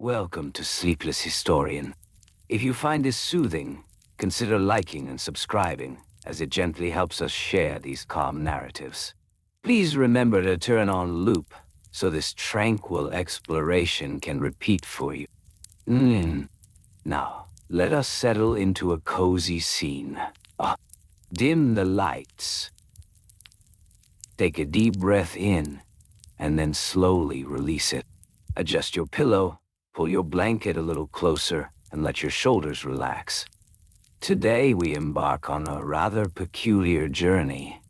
Welcome to Sleepless Historian. If you find this soothing, consider liking and subscribing, as it gently helps us share these calm narratives. Please remember to turn on loop, so this tranquil exploration can repeat for you. Now, let us settle into a cozy scene. Dim the lights. Take a deep breath in, and then slowly release it. Adjust your pillow, pull your blanket a little closer, and let your shoulders relax. Today we embark on a rather peculiar journey,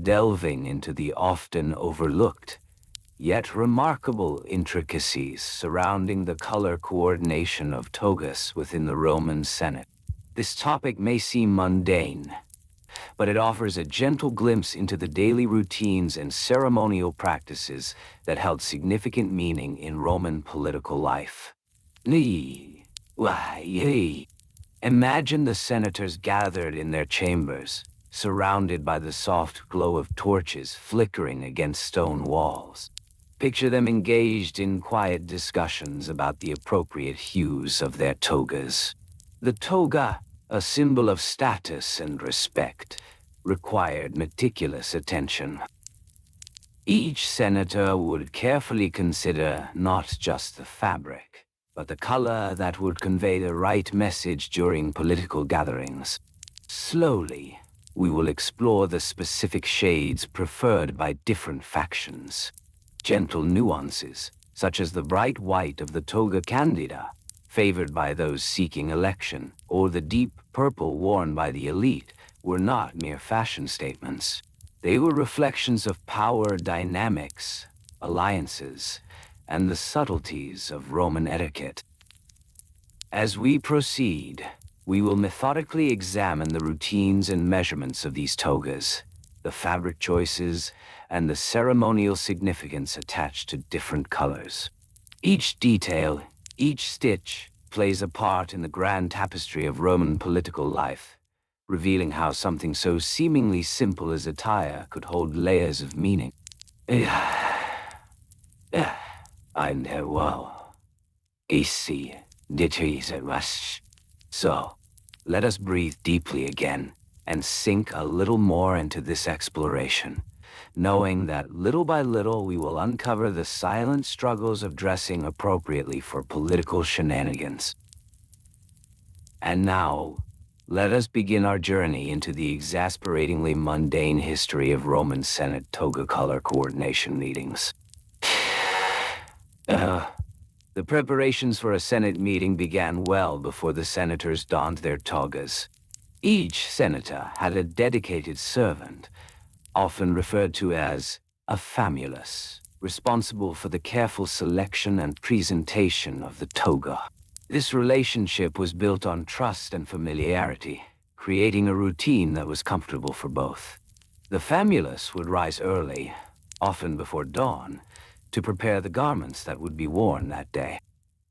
delving into the often overlooked, yet remarkable intricacies surrounding the color coordination of togas within the Roman Senate. This topic may seem mundane, but it offers a gentle glimpse into the daily routines and ceremonial practices that held significant meaning in Roman political life. Imagine the senators gathered in their chambers, surrounded by the soft glow of torches flickering against stone walls. Picture them engaged in quiet discussions about the appropriate hues of their togas. The toga, a symbol of status and respect, required meticulous attention. Each senator would carefully consider not just the fabric, but the color that would convey the right message during political gatherings. Slowly, we will explore the specific shades preferred by different factions. Gentle nuances, such as the bright white of the toga candida, favored by those seeking election, or the deep purple worn by the elite, were not mere fashion statements. They were reflections of power dynamics, alliances, and the subtleties of Roman etiquette. As we proceed, we will methodically examine the routines and measurements of these togas, the fabric choices, and the ceremonial significance attached to different colors. Each detail, each stitch, plays a part in the grand tapestry of Roman political life, revealing how something so seemingly simple as attire could hold layers of meaning. So, let us breathe deeply again and sink a little more into this exploration, knowing that little by little we will uncover the silent struggles of dressing appropriately for political shenanigans. And now, let us begin our journey into the exasperatingly mundane history of Roman Senate toga color coordination meetings. The preparations for a Senate meeting began well before the senators donned their togas. Each senator had a dedicated servant, often referred to as a famulus, responsible for the careful selection and presentation of the toga. This relationship was built on trust and familiarity, creating a routine that was comfortable for both. The famulus would rise early, often before dawn, to prepare the garments that would be worn that day.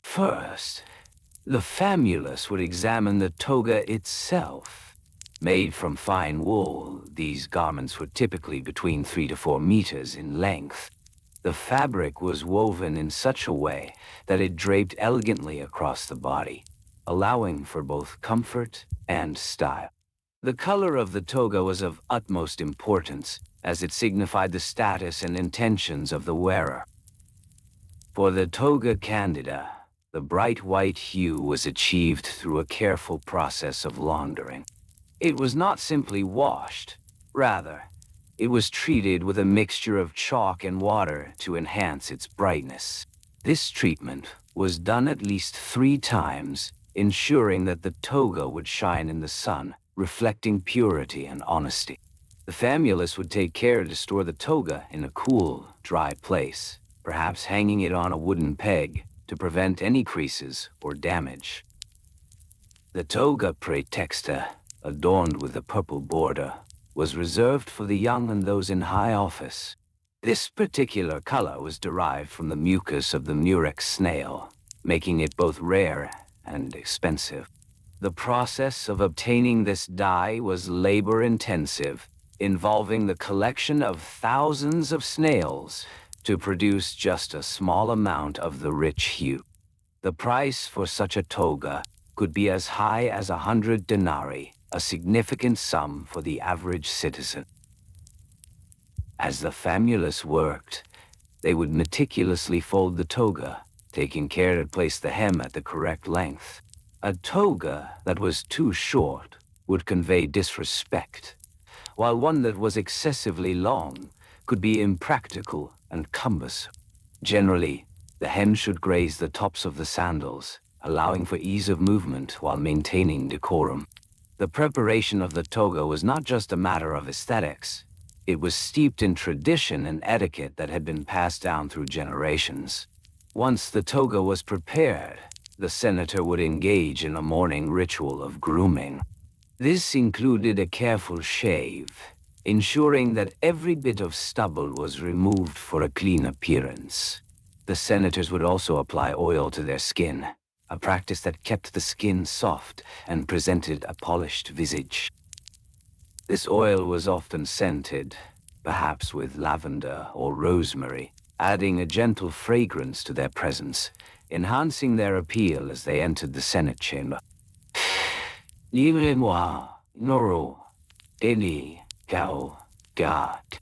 First, the famulus would examine the toga itself. Made from fine wool, these garments were typically between 3 to 4 meters in length. The fabric was woven in such a way that it draped elegantly across the body, allowing for both comfort and style. The color of the toga was of utmost importance, as it signified the status and intentions of the wearer. For the toga candida, the bright white hue was achieved through a careful process of laundering. It was not simply washed, rather, it was treated with a mixture of chalk and water to enhance its brightness. This treatment was done at least 3 times, ensuring that the toga would shine in the sun, reflecting purity and honesty. The famulus would take care to store the toga in a cool, dry place, perhaps hanging it on a wooden peg to prevent any creases or damage. The toga praetexta, adorned with a purple border, was reserved for the young and those in high office. This particular color was derived from the mucus of the murex snail, making it both rare and expensive. The process of obtaining this dye was labor-intensive, involving the collection of thousands of snails to produce just a small amount of the rich hue. The price for such a toga could be as high as 100 denarii, a significant sum for the average citizen. As the famulus worked, they would meticulously fold the toga, taking care to place the hem at the correct length. A toga that was too short would convey disrespect, while one that was excessively long could be impractical and cumbersome. Generally, the hem should graze the tops of the sandals, allowing for ease of movement while maintaining decorum. The preparation of the toga was not just a matter of aesthetics. It was steeped in tradition and etiquette that had been passed down through generations. Once the toga was prepared, the senator would engage in a morning ritual of grooming. This included a careful shave, ensuring that every bit of stubble was removed for a clean appearance. The senators would also apply oil to their skin, a practice that kept the skin soft and presented a polished visage. This oil was often scented, perhaps with lavender or rosemary, adding a gentle fragrance to their presence, enhancing their appeal as they entered the Senate chamber. Livrez-moi, Noro, Deli, Gao, Gad.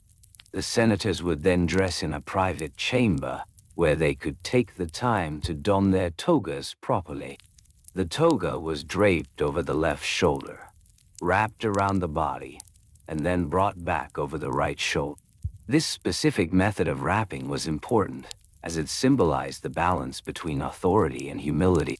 The senators would then dress in a private chamber where they could take the time to don their togas properly. The toga was draped over the left shoulder, wrapped around the body, and then brought back over the right shoulder. This specific method of wrapping was important, as it symbolized the balance between authority and humility.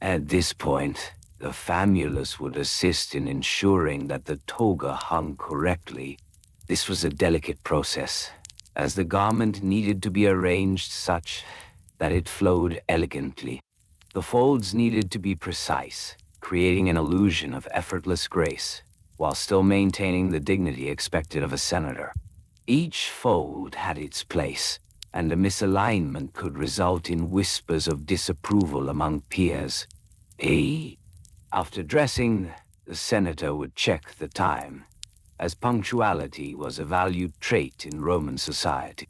At this point, the famulus would assist in ensuring that the toga hung correctly. This was a delicate process, as the garment needed to be arranged such that it flowed elegantly. The folds needed to be precise, creating an illusion of effortless grace, while still maintaining the dignity expected of a senator. Each fold had its place, and a misalignment could result in whispers of disapproval among peers. After dressing, the senator would check the time, as punctuality was a valued trait in Roman society.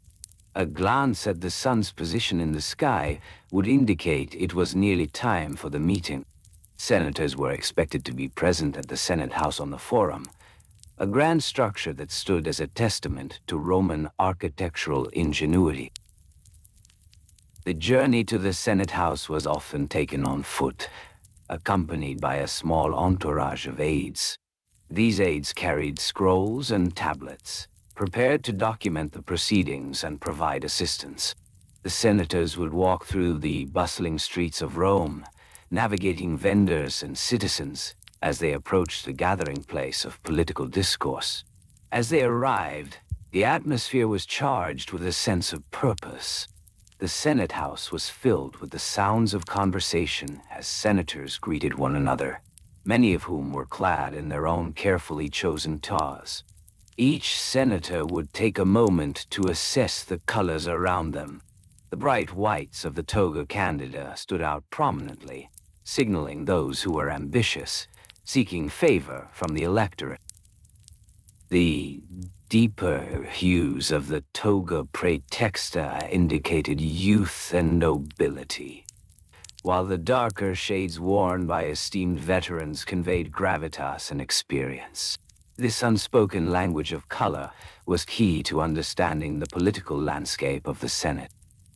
A glance at the sun's position in the sky would indicate it was nearly time for the meeting. Senators were expected to be present at the Senate House on the Forum, a grand structure that stood as a testament to Roman architectural ingenuity. The journey to the Senate House was often taken on foot, accompanied by a small entourage of aides. These aides carried scrolls and tablets, prepared to document the proceedings and provide assistance. The senators would walk through the bustling streets of Rome, navigating vendors and citizens as they approached the gathering place of political discourse. As they arrived, the atmosphere was charged with a sense of purpose. The Senate House was filled with the sounds of conversation as senators greeted one another, many of whom were clad in their own carefully chosen togas. Each senator would take a moment to assess the colors around them. The bright whites of the toga candida stood out prominently, signaling those who were ambitious, seeking favor from the electorate. The deeper hues of the toga praetexta indicated youth and nobility, while the darker shades worn by esteemed veterans conveyed gravitas and experience. This unspoken language of color was key to understanding the political landscape of the Senate.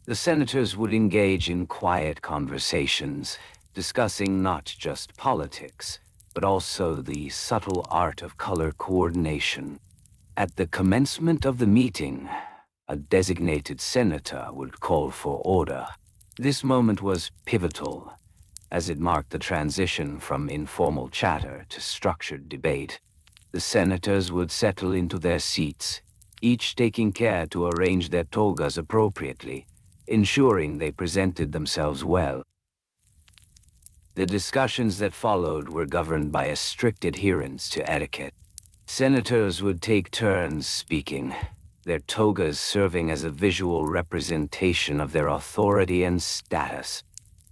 The senators would engage in quiet conversations, discussing not just politics, but also the subtle art of color coordination. At the commencement of the meeting, a designated senator would call for order. This moment was pivotal, as it marked the transition from informal chatter to structured debate. The senators would settle into their seats, each taking care to arrange their togas appropriately, ensuring they presented themselves well. The discussions that followed were governed by a strict adherence to etiquette. Senators would take turns speaking, their togas serving as a visual representation of their authority and status.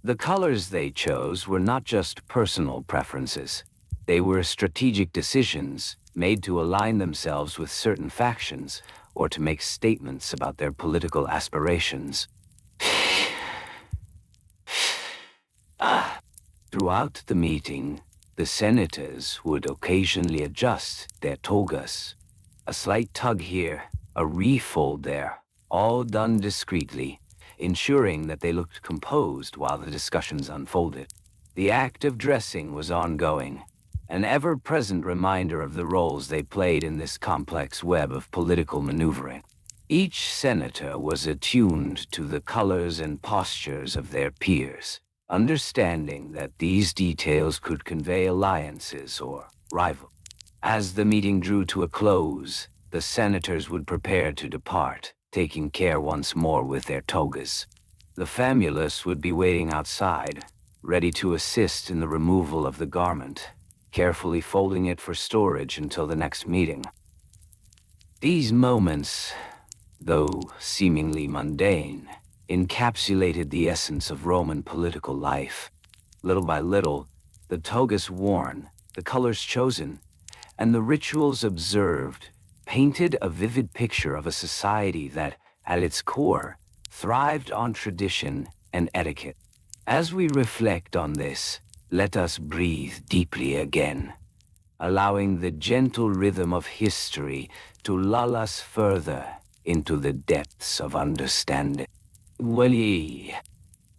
The colors they chose were not just personal preferences. They were strategic decisions made to align themselves with certain factions or to make statements about their political aspirations. Throughout the meeting, the senators would occasionally adjust their togas. A slight tug here, a refold there, all done discreetly, ensuring that they looked composed while the discussions unfolded. The act of dressing was ongoing, an ever-present reminder of the roles they played in this complex web of political maneuvering. Each senator was attuned to the colors and postures of their peers, understanding that these details could convey alliances or rivals. As the meeting drew to a close, the senators would prepare to depart, taking care once more with their togas. The famulus would be waiting outside, ready to assist in the removal of the garment, carefully folding it for storage until the next meeting. These moments, though seemingly mundane, encapsulated the essence of Roman political life. Little by little, the togas worn, the colors chosen, and the rituals observed painted a vivid picture of a society that, at its core, thrived on tradition and etiquette. As we reflect on this, let us breathe deeply again, allowing the gentle rhythm of history to lull us further into the depths of understanding.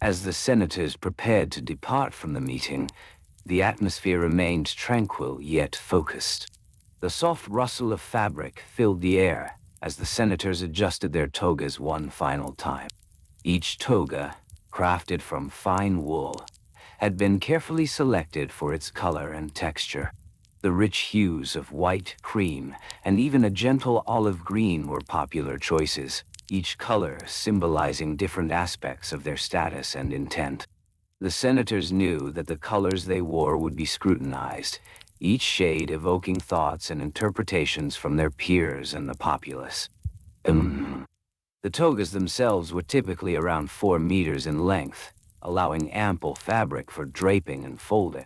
As the senators prepared to depart from the meeting, the atmosphere remained tranquil yet focused. The soft rustle of fabric filled the air as the senators adjusted their togas one final time. Each toga, crafted from fine wool, had been carefully selected for its color and texture. The rich hues of white, cream, and even a gentle olive green were popular choices, each color symbolizing different aspects of their status and intent. The senators knew that the colors they wore would be scrutinized, each shade evoking thoughts and interpretations from their peers and the populace. The togas themselves were typically around 4 meters in length, allowing ample fabric for draping and folding.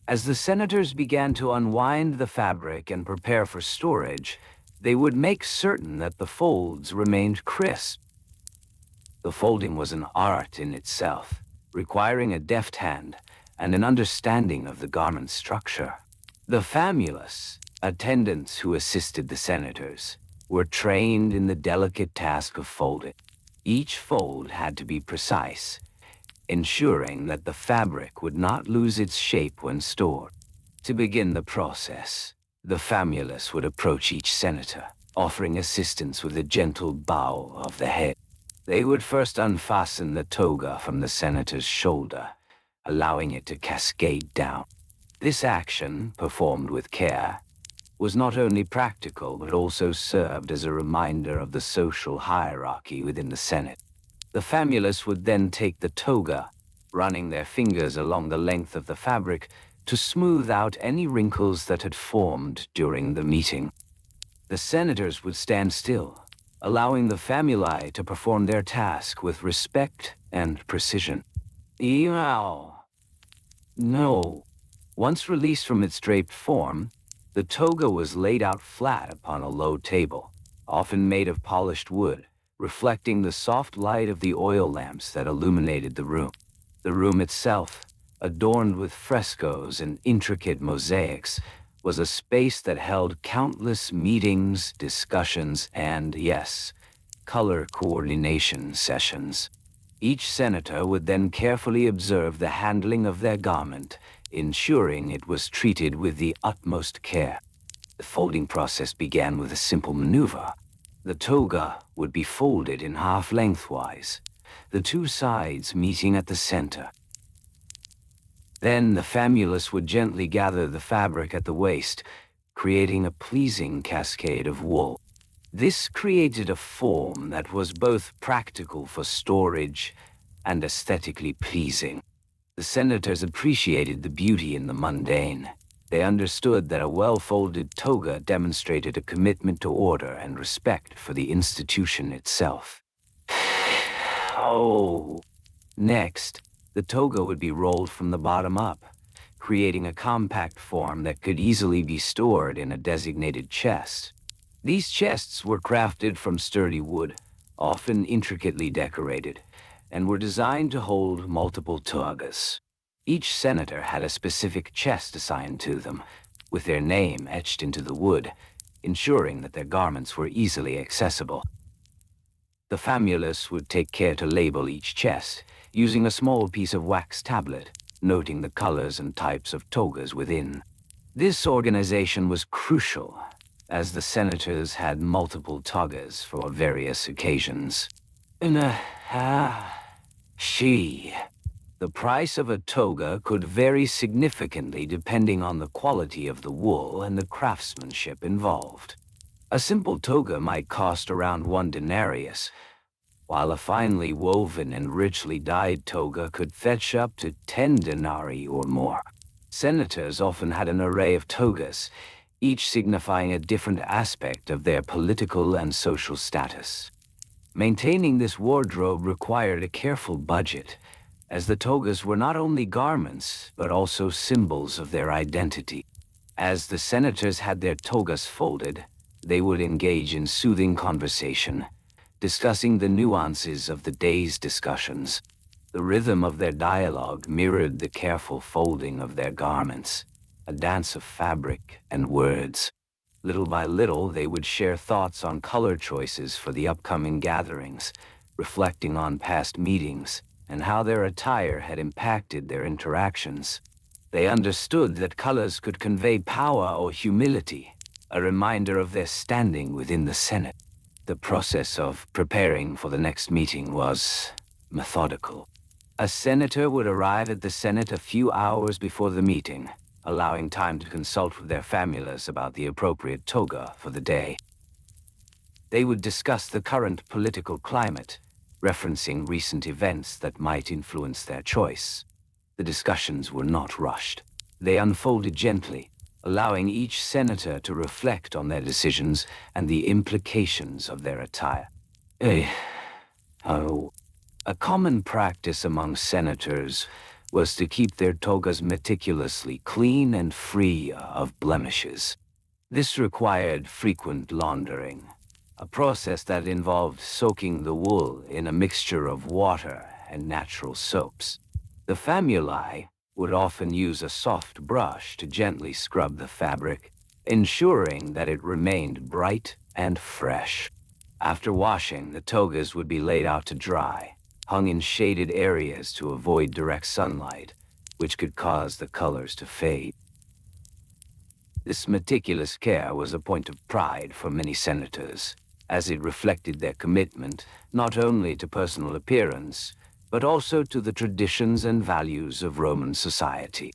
As the senators began to unwind the fabric and prepare for storage, they would make certain that the folds remained crisp. The folding was an art in itself, requiring a deft hand and an understanding of the garment's structure. The famulus, attendants who assisted the senators, were trained in the delicate task of folding. Each fold had to be precise, ensuring that the fabric would not lose its shape when stored. To begin the process, the famulus would approach each senator, offering assistance with a gentle bow of the head. They would first unfasten the toga from the senator's shoulder, allowing it to cascade down. This action, performed with care, was not only practical but also served as a reminder of the social hierarchy within the Senate. The famulus would then take the toga, running their fingers along the length of the fabric to smooth out any wrinkles that had formed during the meeting. The senators would stand still, allowing the famuli to perform their task with respect and precision. No. Once released from its draped form, the toga was laid out flat upon a low table, often made of polished wood, reflecting the soft light of the oil lamps that illuminated the room. The room itself, adorned with frescoes and intricate mosaics, was a space that held countless meetings, discussions, and, yes, color coordination sessions. Each senator would then carefully observe the handling of their garment, ensuring it was treated with the utmost care. The folding process began with a simple maneuver. The toga would be folded in half lengthwise, the two sides meeting at the center. Then the famulus would gently gather the fabric at the waist, creating a pleasing cascade of wool. This created a form that was both practical for storage and aesthetically pleasing. The senators appreciated the beauty in the mundane. They understood that a well-folded toga demonstrated a commitment to order and respect for the institution itself. Next, the toga would be rolled from the bottom up, creating a compact form that could easily be stored in a designated chest. These chests were crafted from sturdy wood, often intricately decorated, and were designed to hold multiple togas. Each senator had a specific chest assigned to them, with their name etched into the wood, ensuring that their garments were easily accessible. The famulus would take care to label each chest, using a small piece of wax tablet, noting the colors and types of togas within. This organization was crucial, as the senators had multiple togas for various occasions. The price of a toga could vary significantly depending on the quality of the wool and the craftsmanship involved. A simple toga might cost around 1 denarius, while a finely woven and richly dyed toga could fetch up to 10 denarii or more. Senators often had an array of togas, each signifying a different aspect of their political and social status. Maintaining this wardrobe required a careful budget, as the togas were not only garments, but also symbols of their identity. As the senators had their togas folded, they would engage in soothing conversation, discussing the nuances of the day's discussions. The rhythm of their dialogue mirrored the careful folding of their garments, a dance of fabric and words. Little by little, they would share thoughts on color choices for the upcoming gatherings, reflecting on past meetings and how their attire had impacted their interactions. They understood that colors could convey power or humility, a reminder of their standing within the Senate. The process of preparing for the next meeting was methodical. A senator would arrive at the Senate a few hours before the meeting, allowing time to consult with their famulus about the appropriate toga for the day. They would discuss the current political climate, referencing recent events that might influence their choice. The discussions were not rushed. They unfolded gently, allowing each senator to reflect on their decisions and the implications of their attire. A common practice among senators was to keep their togas meticulously clean and free of blemishes. This required frequent laundering, a process that involved soaking the wool in a mixture of water and natural soaps. The famuli would often use a soft brush to gently scrub the fabric, ensuring that it remained bright and fresh. After washing, the togas would be laid out to dry, hung in shaded areas to avoid direct sunlight, which could cause the colors to fade. This meticulous care was a point of pride for many senators, as it reflected their commitment not only to personal appearance, but also to the traditions and values of Roman society.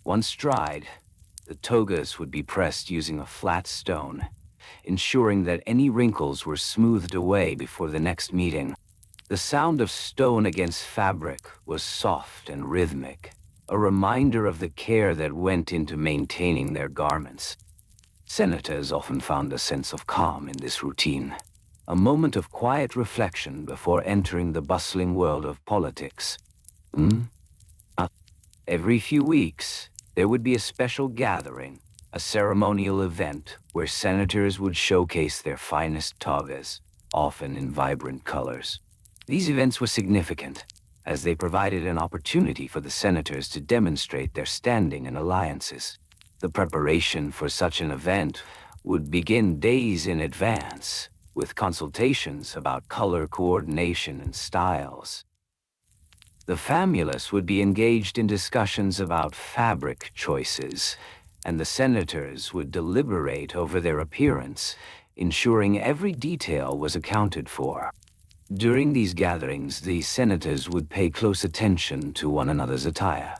Once dried, the togas would be pressed using a flat stone, ensuring that any wrinkles were smoothed away before the next meeting. The sound of stone against fabric was soft and rhythmic, a reminder of the care that went into maintaining their garments. Senators often found a sense of calm in this routine, a moment of quiet reflection before entering the bustling world of politics. Every few weeks, there would be a special gathering, a ceremonial event where senators would showcase their finest togas, often in vibrant colors. These events were significant, as they provided an opportunity for the senators to demonstrate their standing and alliances. The preparation for such an event would begin days in advance, with consultations about color coordination and styles. The famulus would be engaged in discussions about fabric choices, and the senators would deliberate over their appearance, ensuring every detail was accounted for. During these gatherings, the senators would pay close attention to one another's attire.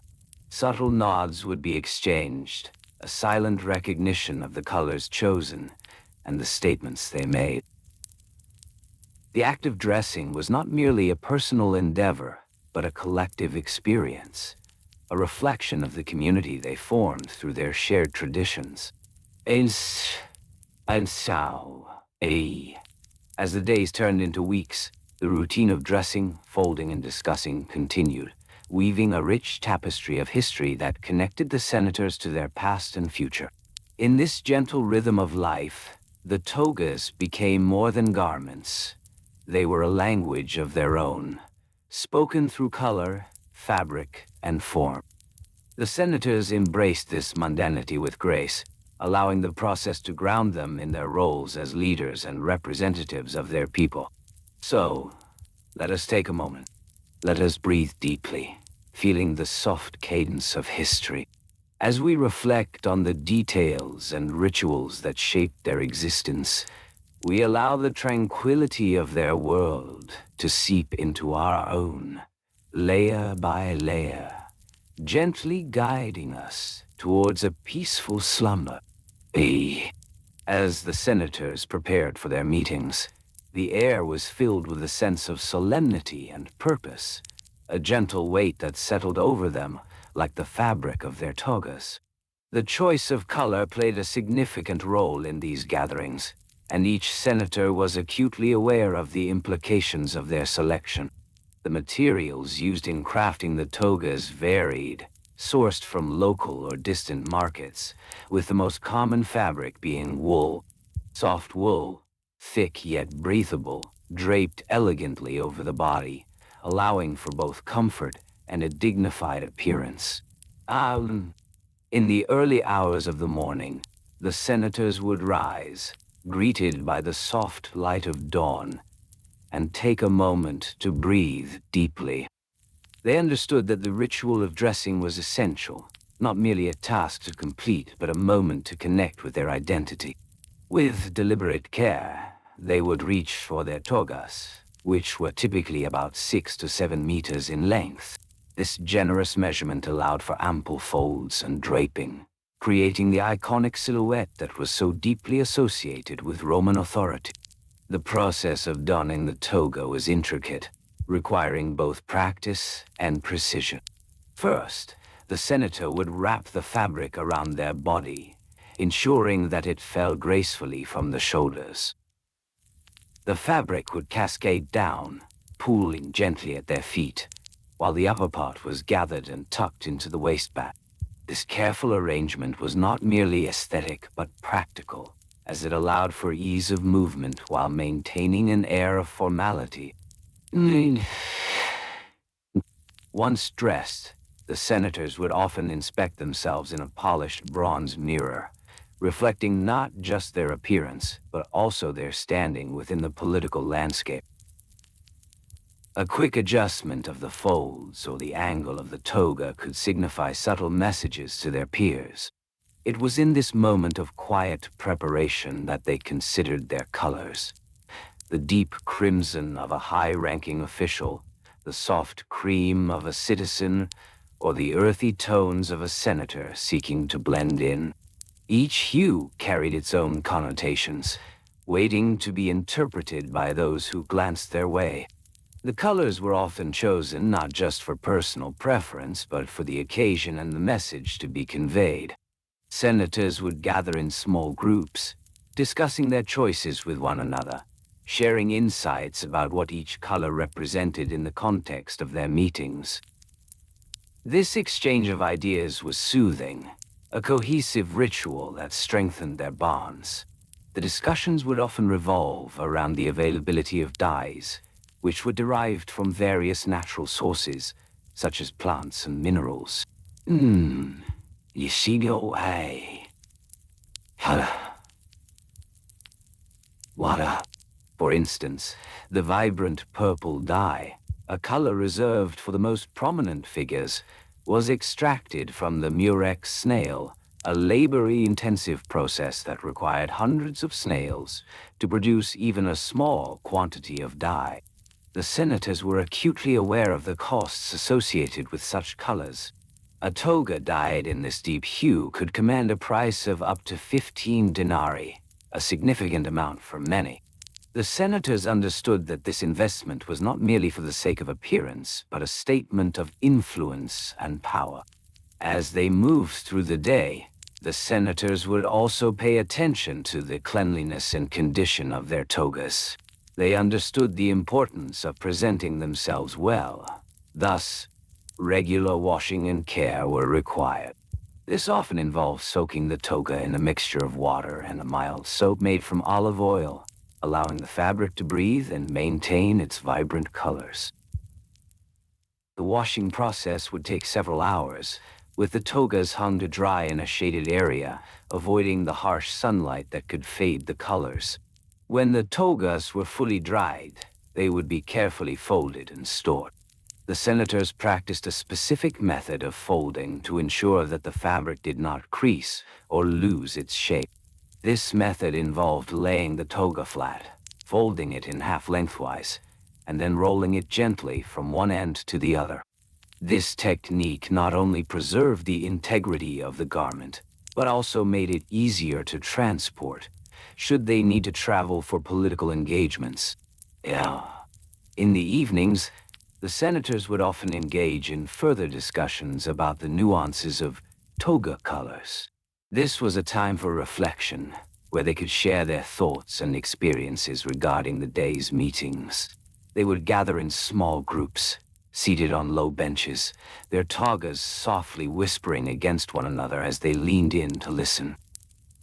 Subtle nods would be exchanged, a silent recognition of the colors chosen and the statements they made. The act of dressing was not merely a personal endeavor, but a collective experience, a reflection of the community they formed through their shared traditions. As the days turned into weeks, the routine of dressing, folding, and discussing continued, weaving a rich tapestry of history that connected the senators to their past and future. In this gentle rhythm of life, the togas became more than garments. They were a language of their own, spoken through color, fabric, and form. The senators embraced this mundanity with grace, allowing the process to ground them in their roles as leaders and representatives of their people. So, let us take a moment. Let us breathe deeply, feeling the soft cadence of history. As we reflect on the details and rituals that shaped their existence, we allow the tranquility of their world to seep into our own, layer by layer, gently guiding us towards a peaceful slumber. As the senators prepared for their meetings, the air was filled with a sense of solemnity and purpose, a gentle weight that settled over them like the fabric of their togas. The choice of color played a significant role in these gatherings, and each senator was acutely aware of the implications of their selection. The materials used in crafting the togas varied, sourced from local or distant markets, with the most common fabric being wool. Soft wool, thick yet breathable, draped elegantly over the body, allowing for both comfort and a dignified appearance. In the early hours of the morning, the senators would rise, greeted by the soft light of dawn, and take a moment to breathe deeply. They understood that the ritual of dressing was essential, not merely a task to complete, but a moment to connect with their identity. With deliberate care, they would reach for their togas, which were typically about 6 to 7 meters in length. This generous measurement allowed for ample folds and draping, creating the iconic silhouette that was so deeply associated with Roman authority. The process of donning the toga was intricate, requiring both practice and precision. First, the senator would wrap the fabric around their body, ensuring that it fell gracefully from the shoulders. The fabric would cascade down, pooling gently at their feet, while the upper part was gathered and tucked into the waistband. This careful arrangement was not merely aesthetic, but practical, as it allowed for ease of movement while maintaining an air of formality. Once dressed, the senators would often inspect themselves in a polished bronze mirror, reflecting not just their appearance, but also their standing within the political landscape. A quick adjustment of the folds or the angle of the toga could signify subtle messages to their peers. It was in this moment of quiet preparation that they considered their colors. The deep crimson of a high-ranking official, the soft cream of a citizen, or the earthy tones of a senator seeking to blend in. Each hue carried its own connotations, waiting to be interpreted by those who glanced their way. The colors were often chosen not just for personal preference, but for the occasion and the message to be conveyed. Senators would gather in small groups, discussing their choices with one another, sharing insights about what each color represented in the context of their meetings. This exchange of ideas was soothing, a cohesive ritual that strengthened their bonds. The discussions would often revolve around the availability of dyes, which were derived from various natural sources, such as plants and minerals. Wada. For instance, the vibrant purple dye, a color reserved for the most prominent figures, was extracted from the murex snail, a labor-intensive process that required hundreds of snails to produce even a small quantity of dye. The senators were acutely aware of the costs associated with such colors. A toga dyed in this deep hue could command a price of up to 15 denarii, a significant amount for many. The senators understood that this investment was not merely for the sake of appearance, but a statement of influence and power. As they moved through the day, the senators would also pay attention to the cleanliness and condition of their togas. They understood the importance of presenting themselves well. Thus, regular washing and care were required. This often involved soaking the toga in a mixture of water and a mild soap made from olive oil, allowing the fabric to breathe and maintain its vibrant colors. The washing process would take several hours, with the togas hung to dry in a shaded area, avoiding the harsh sunlight that could fade the colors. When the togas were fully dried, they would be carefully folded and stored. The senators practiced a specific method of folding to ensure that the fabric did not crease or lose its shape. This method involved laying the toga flat, folding it in half lengthwise, and then rolling it gently from one end to the other. This technique not only preserved the integrity of the garment, but also made it easier to transport, should they need to travel for political engagements. In the evenings, the senators would often engage in further discussions about the nuances of toga colors. This was a time for reflection, where they could share their thoughts and experiences regarding the day's meetings. They would gather in small groups, seated on low benches, their togas softly whispering against one another as they leaned in to listen.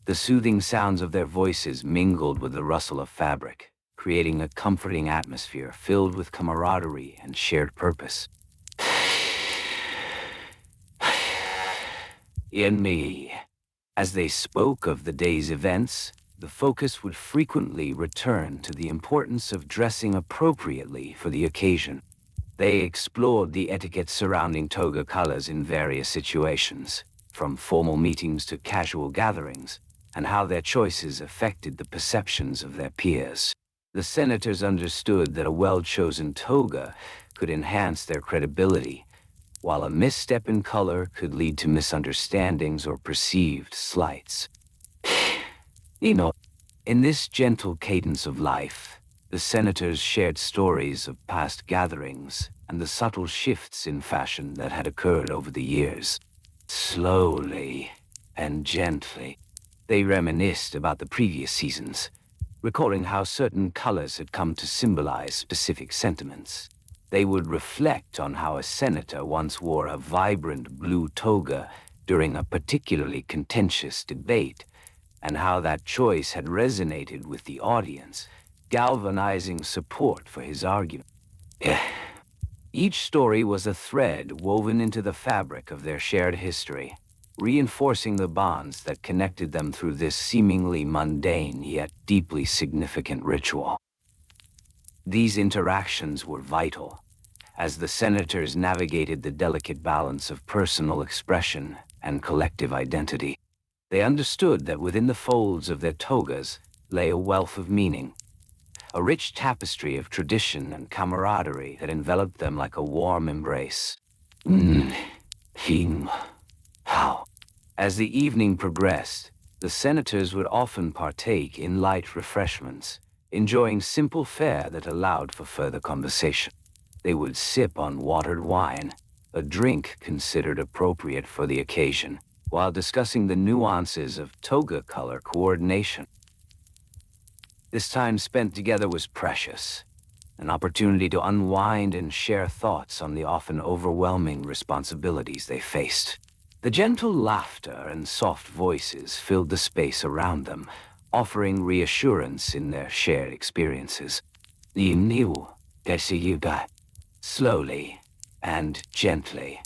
The soothing sounds of their voices mingled with the rustle of fabric, creating a comforting atmosphere filled with camaraderie and shared purpose. In me. As they spoke of the day's events, the focus would frequently return to the importance of dressing appropriately for the occasion. They explored the etiquette surrounding toga colors in various situations, from formal meetings to casual gatherings, and how their choices affected the perceptions of their peers. The senators understood that a well-chosen toga could enhance their credibility, while a misstep in color could lead to misunderstandings or perceived slights. In this gentle cadence of life, the senators shared stories of past gatherings and the subtle shifts in fashion that had occurred over the years. Slowly and gently, they reminisced about the previous seasons, recalling how certain colors had come to symbolize specific sentiments. They would reflect on how a senator once wore a vibrant blue toga during a particularly contentious debate, and how that choice had resonated with the audience, galvanizing support for his argument. Each story was a thread woven into the fabric of their shared history, reinforcing the bonds that connected them through this seemingly mundane yet deeply significant ritual. These interactions were vital, as the senators navigated the delicate balance of personal expression and collective identity. They understood that within the folds of their togas lay a wealth of meaning, a rich tapestry of tradition and camaraderie that enveloped them like a warm embrace. How? As the evening progressed, the senators would often partake in light refreshments, enjoying simple fare that allowed for further conversation. They would sip on watered wine, a drink considered appropriate for the occasion, while discussing the nuances of toga color coordination. This time spent together was precious, an opportunity to unwind and share thoughts on the often overwhelming responsibilities they faced. The gentle laughter and soft voices filled the space around them, offering reassurance in their shared experiences. Slowly and gently,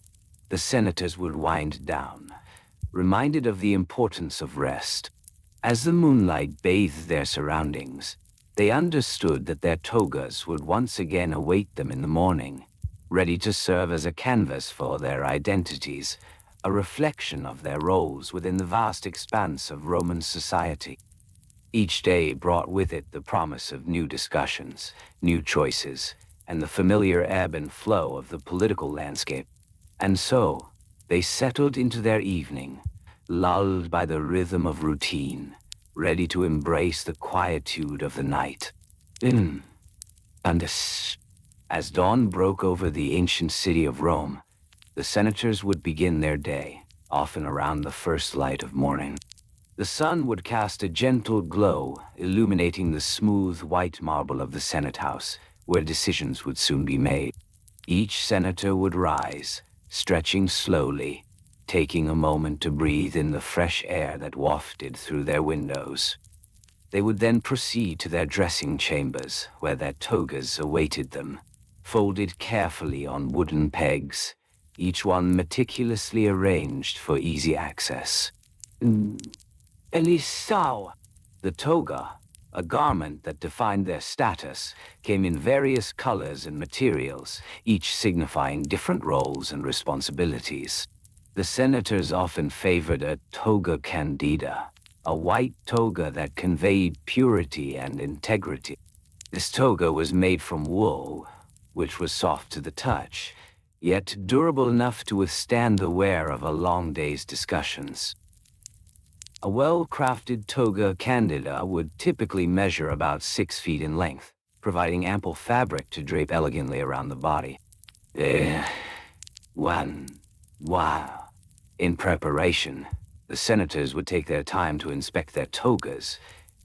the senators would wind down, reminded of the importance of rest. As the moonlight bathed their surroundings, they understood that their togas would once again await them in the morning, ready to serve as a canvas for their identities, a reflection of their roles within the vast expanse of Roman society. Each day brought with it the promise of new discussions, new choices, and the familiar ebb and flow of the political landscape. And so, they settled into their evening, lulled by the rhythm of routine, ready to embrace the quietude of the night. And as dawn broke over the ancient city of Rome, the senators would begin their day, often around the first light of morning. The sun would cast a gentle glow, illuminating the smooth white marble of the Senate House, where decisions would soon be made. Each senator would rise, stretching slowly, taking a moment to breathe in the fresh air that wafted through their windows. They would then proceed to their dressing chambers, where their togas awaited them, folded carefully on wooden pegs, each one meticulously arranged for easy access. Elisao. The toga, a garment that defined their status, came in various colors and materials, each signifying different roles and responsibilities. The senators often favored a toga candida, a white toga that conveyed purity and integrity. This toga was made from wool, which was soft to the touch, yet durable enough to withstand the wear of a long day's discussions. A well-crafted toga candida would typically measure about 6 feet in length, providing ample fabric to drape elegantly around the body. Wow. In preparation, the senators would take their time to inspect their togas,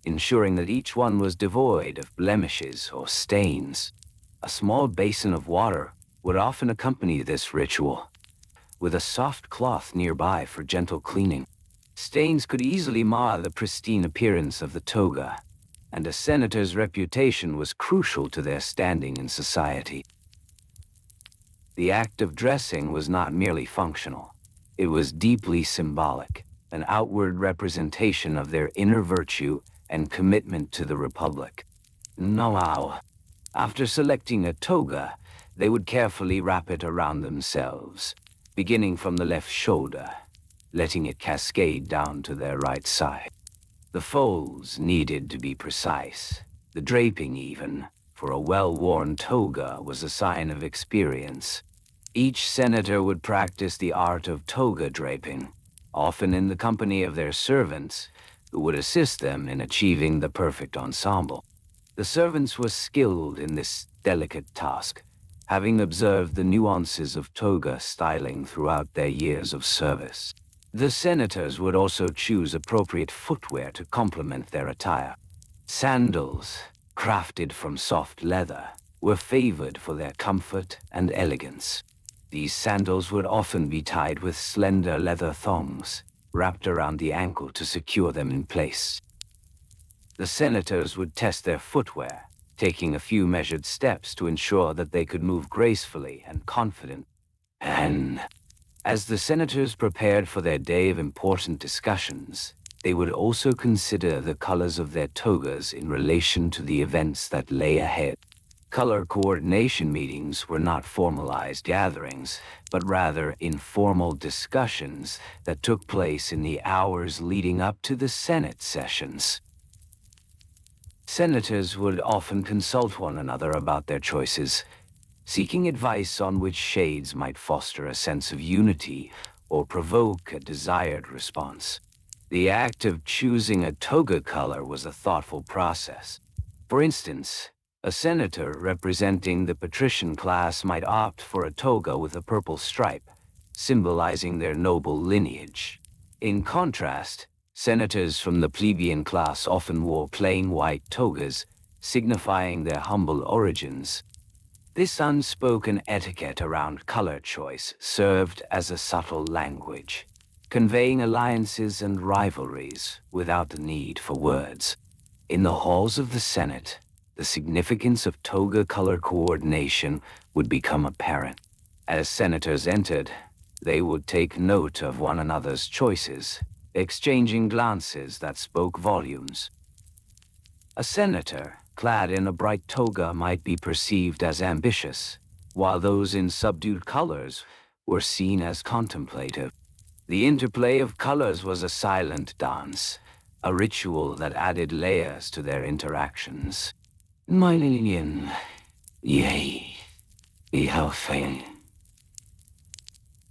ensuring that each one was devoid of blemishes or stains. A small basin of water would often accompany this ritual, with a soft cloth nearby for gentle cleaning. Stains could easily mar the pristine appearance of the toga, and a senator's reputation was crucial to their standing in society. The act of dressing was not merely functional. It was deeply symbolic, an outward representation of their inner virtue and commitment to the Republic. Now, after selecting a toga, they would carefully wrap it around themselves, beginning from the left shoulder, letting it cascade down to their right side. The folds needed to be precise, the draping even, for a well-worn toga was a sign of experience. Each senator would practice the art of toga draping, often in the company of their servants, who would assist them in achieving the perfect ensemble. The servants were skilled in this delicate task, having observed the nuances of toga styling throughout their years of service. The senators would also choose appropriate footwear to complement their attire. Sandals, crafted from soft leather, were favored for their comfort and elegance. These sandals would often be tied with slender leather thongs, wrapped around the ankle to secure them in place. The senators would test their footwear, taking a few measured steps to ensure that they could move gracefully and confidently. And as the senators prepared for their day of important discussions, they would also consider the colors of their togas in relation to the events that lay ahead. Color coordination meetings were not formalized gatherings, but rather informal discussions that took place in the hours leading up to the Senate sessions. Senators would often consult one another about their choices, seeking advice on which shades might foster a sense of unity or provoke a desired response. The act of choosing a toga color was a thoughtful process. For instance, a senator representing the patrician class might opt for a toga with a purple stripe, symbolizing their noble lineage. In contrast, senators from the plebeian class often wore plain white togas, signifying their humble origins. This unspoken etiquette around color choice served as a subtle language, conveying alliances and rivalries without the need for words. In the halls of the Senate, the significance of toga color coordination would become apparent. As senators entered, they would take note of one another's choices, exchanging glances that spoke volumes. A senator, clad in a bright toga, might be perceived as ambitious, while those in subdued colors were seen as contemplative. The interplay of colors was a silent dance, a ritual that added layers to their interactions. My linian, yea, ihalfain.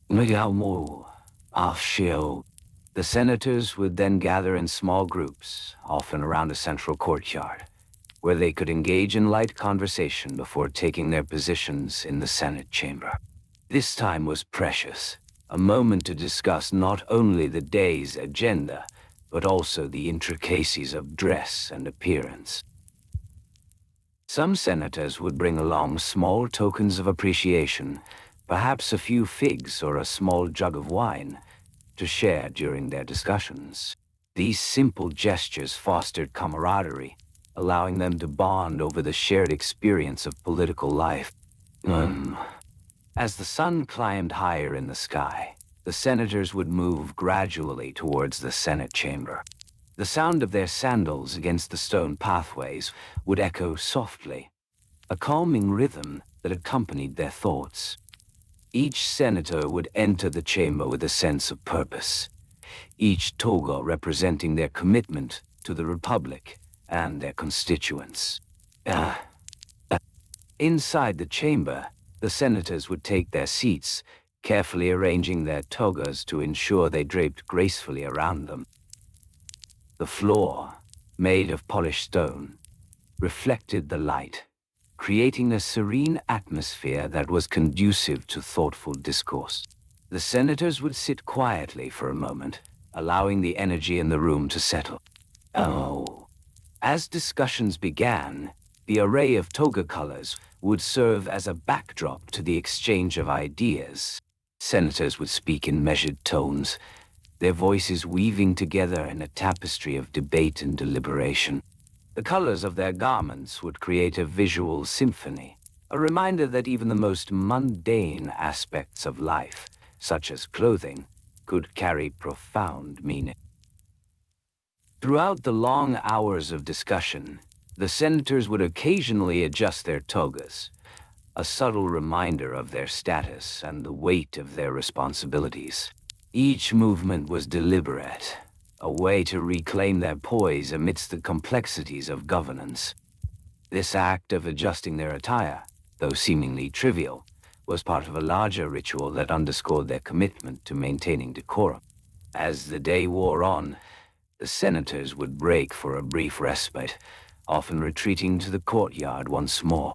Migalmo, afshio. The senators would then gather in small groups, often around a central courtyard, where they could engage in light conversation before taking their positions in the Senate chamber. This time was precious, a moment to discuss not only the day's agenda, but also the intricacies of dress and appearance. Some senators would bring along small tokens of appreciation, perhaps a few figs or a small jug of wine, to share during their discussions. These simple gestures fostered camaraderie, allowing them to bond over the shared experience of political life. Um, as the sun climbed higher in the sky, the senators would move gradually towards the Senate chamber. The sound of their sandals against the stone pathways would echo softly, a calming rhythm that accompanied their thoughts. Each senator would enter the chamber with a sense of purpose, each toga representing their commitment to the Republic and their constituents. Ah. Inside the chamber, the senators would take their seats, carefully arranging their togas to ensure they draped gracefully around them. The floor, made of polished stone, reflected the light, creating a serene atmosphere that was conducive to thoughtful discourse. The senators would sit quietly for a moment, allowing the energy in the room to settle. Oh. As discussions began, the array of toga colors would serve as a backdrop to the exchange of ideas. Senators would speak in measured tones, their voices weaving together in a tapestry of debate and deliberation. The colors of their garments would create a visual symphony, a reminder that even the most mundane aspects of life, such as clothing, could carry profound meaning. Throughout the long hours of discussion, the senators would occasionally adjust their togas, a subtle reminder of their status and the weight of their responsibilities. Each movement was deliberate, a way to reclaim their poise amidst the complexities of governance. This act of adjusting their attire, though seemingly trivial, was part of a larger ritual that underscored their commitment to maintaining decorum. As the day wore on, the senators would break for a brief respite, often retreating to the courtyard once more.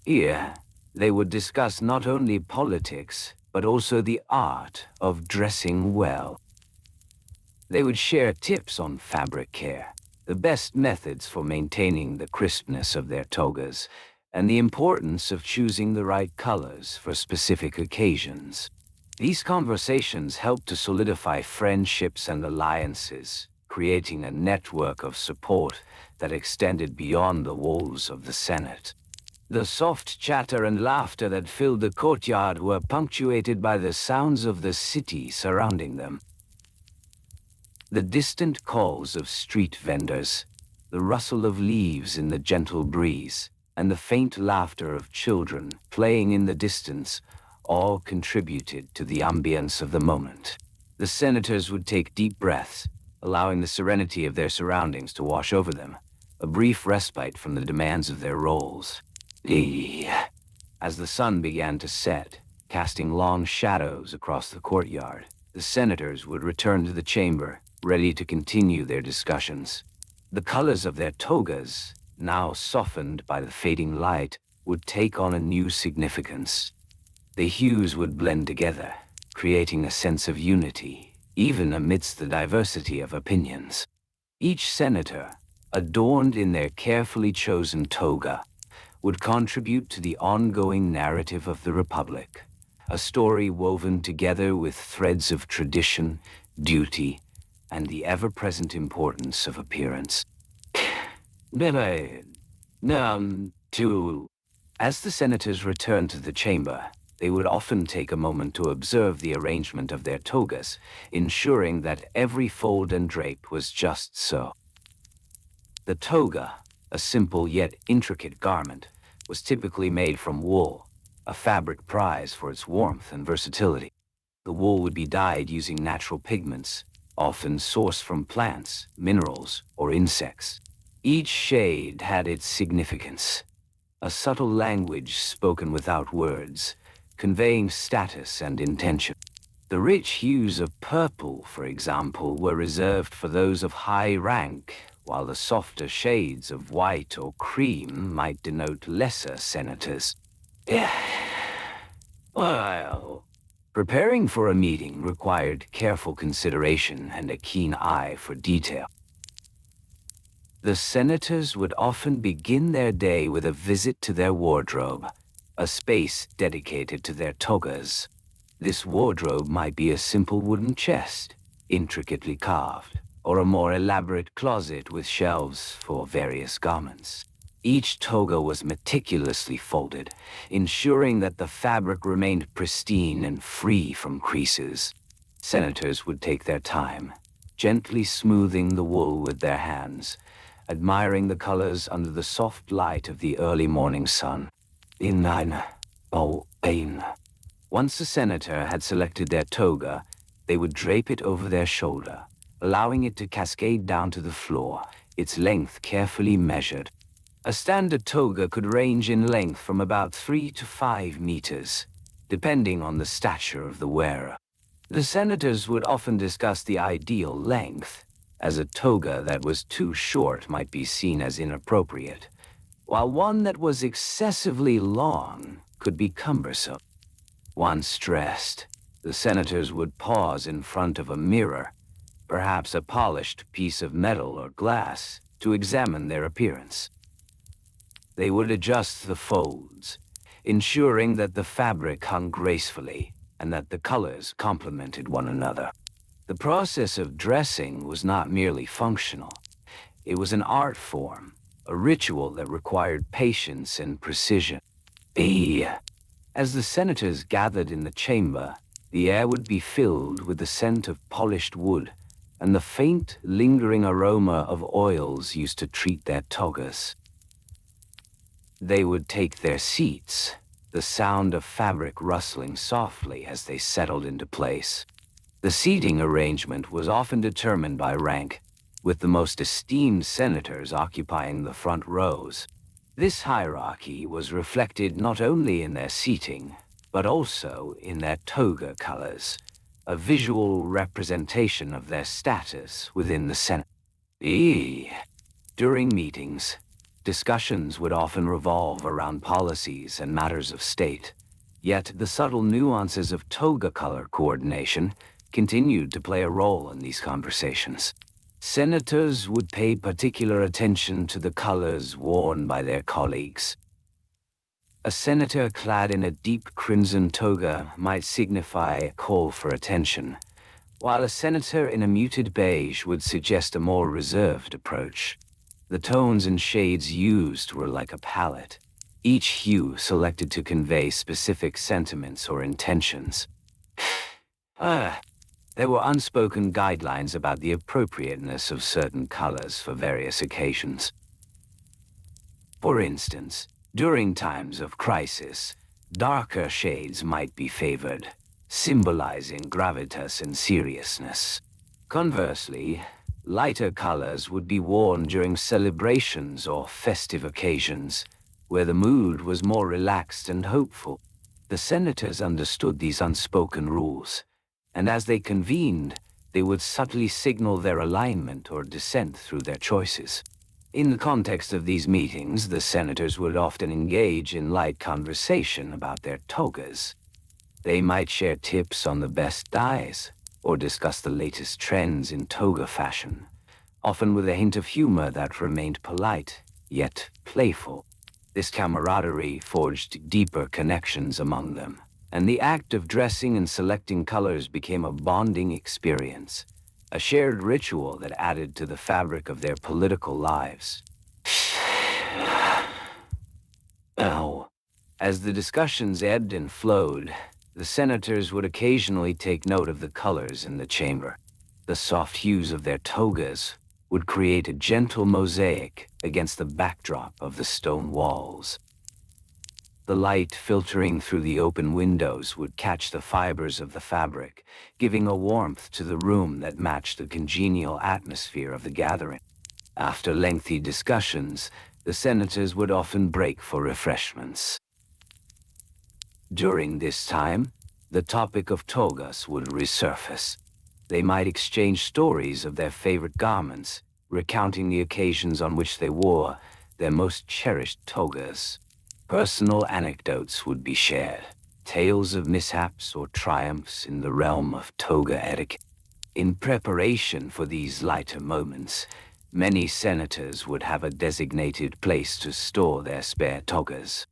Here, they would discuss not only politics, but also the art of dressing well. They would share tips on fabric care, the best methods for maintaining the crispness of their togas, and the importance of choosing the right colors for specific occasions. These conversations helped to solidify friendships and alliances, creating a network of support that extended beyond the walls of the Senate. The soft chatter and laughter that filled the courtyard were punctuated by the sounds of the city surrounding them. The distant calls of street vendors, the rustle of leaves in the gentle breeze, and the faint laughter of children playing in the distance all contributed to the ambience of the moment. The senators would take deep breaths, allowing the serenity of their surroundings to wash over them, a brief respite from the demands of their roles. As the sun began to set, casting long shadows across the courtyard, the senators would return to the chamber, ready to continue their discussions. The colors of their togas, now softened by the fading light, would take on a new significance. The hues would blend together, creating a sense of unity, even amidst the diversity of opinions. Each senator, adorned in their carefully chosen toga, would contribute to the ongoing narrative of the Republic, a story woven together with threads of tradition, duty, and the ever-present importance of appearance. As the senators returned to the chamber, they would often take a moment to observe the arrangement of their togas, ensuring that every fold and drape was just so. The toga, a simple yet intricate garment, was typically made from wool, a fabric prized for its warmth and versatility. The wool would be dyed using natural pigments, often sourced from plants, minerals, or insects. Each shade had its significance, a subtle language spoken without words, conveying status and intention. The rich hues of purple, for example, were reserved for those of high rank, while the softer shades of white or cream might denote lesser senators. Well, preparing for a meeting required careful consideration and a keen eye for detail. The senators would often begin their day with a visit to their wardrobe, a space dedicated to their togas. This wardrobe might be a simple wooden chest, intricately carved, or a more elaborate closet with shelves for various garments. Each toga was meticulously folded, ensuring that the fabric remained pristine and free from creases. Senators would take their time, gently smoothing the wool with their hands, admiring the colors under the soft light of the early morning sun. In Once the senator had selected their toga, they would drape it over their shoulder, allowing it to cascade down to the floor, its length carefully measured. A standard toga could range in length from about 3 to 5 meters, depending on the stature of the wearer. The senators would often discuss the ideal length, as a toga that was too short might be seen as inappropriate, while one that was excessively long could be cumbersome. Once dressed, the senators would pause in front of a mirror, perhaps a polished piece of metal or glass, to examine their appearance. They would adjust the folds, ensuring that the fabric hung gracefully and that the colors complemented one another. The process of dressing was not merely functional. It was an art form, a ritual that required patience and precision. As the senators gathered in the chamber, the air would be filled with the scent of polished wood and the faint, lingering aroma of oils used to treat their togas. They would take their seats, the sound of fabric rustling softly as they settled into place. The seating arrangement was often determined by rank, with the most esteemed senators occupying the front rows. This hierarchy was reflected not only in their seating, but also in their toga colors, a visual representation of their status within the Senate. During meetings, discussions would often revolve around policies and matters of state, yet the subtle nuances of toga color coordination continued to play a role in these conversations. Senators would pay particular attention to the colors worn by their colleagues. A senator clad in a deep crimson toga might signify a call for attention, while a senator in a muted beige would suggest a more reserved approach. The tones and shades used were like a palette, each hue selected to convey specific sentiments or intentions. There were unspoken guidelines about the appropriateness of certain colors for various occasions. For instance, during times of crisis, darker shades might be favored, symbolizing gravitas and seriousness. Conversely, lighter colors would be worn during celebrations or festive occasions, where the mood was more relaxed and hopeful. The senators understood these unspoken rules, and as they convened, they would subtly signal their alignment or dissent through their choices. In the context of these meetings, the senators would often engage in light conversation about their togas. They might share tips on the best dyes, or discuss the latest trends in toga fashion, often with a hint of humor that remained polite, yet playful. This camaraderie forged deeper connections among them, and the act of dressing and selecting colors became a bonding experience, a shared ritual that added to the fabric of their political lives. As the discussions ebbed and flowed, the senators would occasionally take note of the colors in the chamber. The soft hues of their togas would create a gentle mosaic against the backdrop of the stone walls. The light filtering through the open windows would catch the fibers of the fabric, giving a warmth to the room that matched the congenial atmosphere of the gathering. After lengthy discussions, the senators would often break for refreshments. During this time, the topic of togas would resurface. They might exchange stories of their favorite garments, recounting the occasions on which they wore their most cherished togas. Personal anecdotes would be shared, tales of mishaps or triumphs in the realm of toga etiquette. In preparation for these lighter moments, many senators would have a designated place to store their spare togas.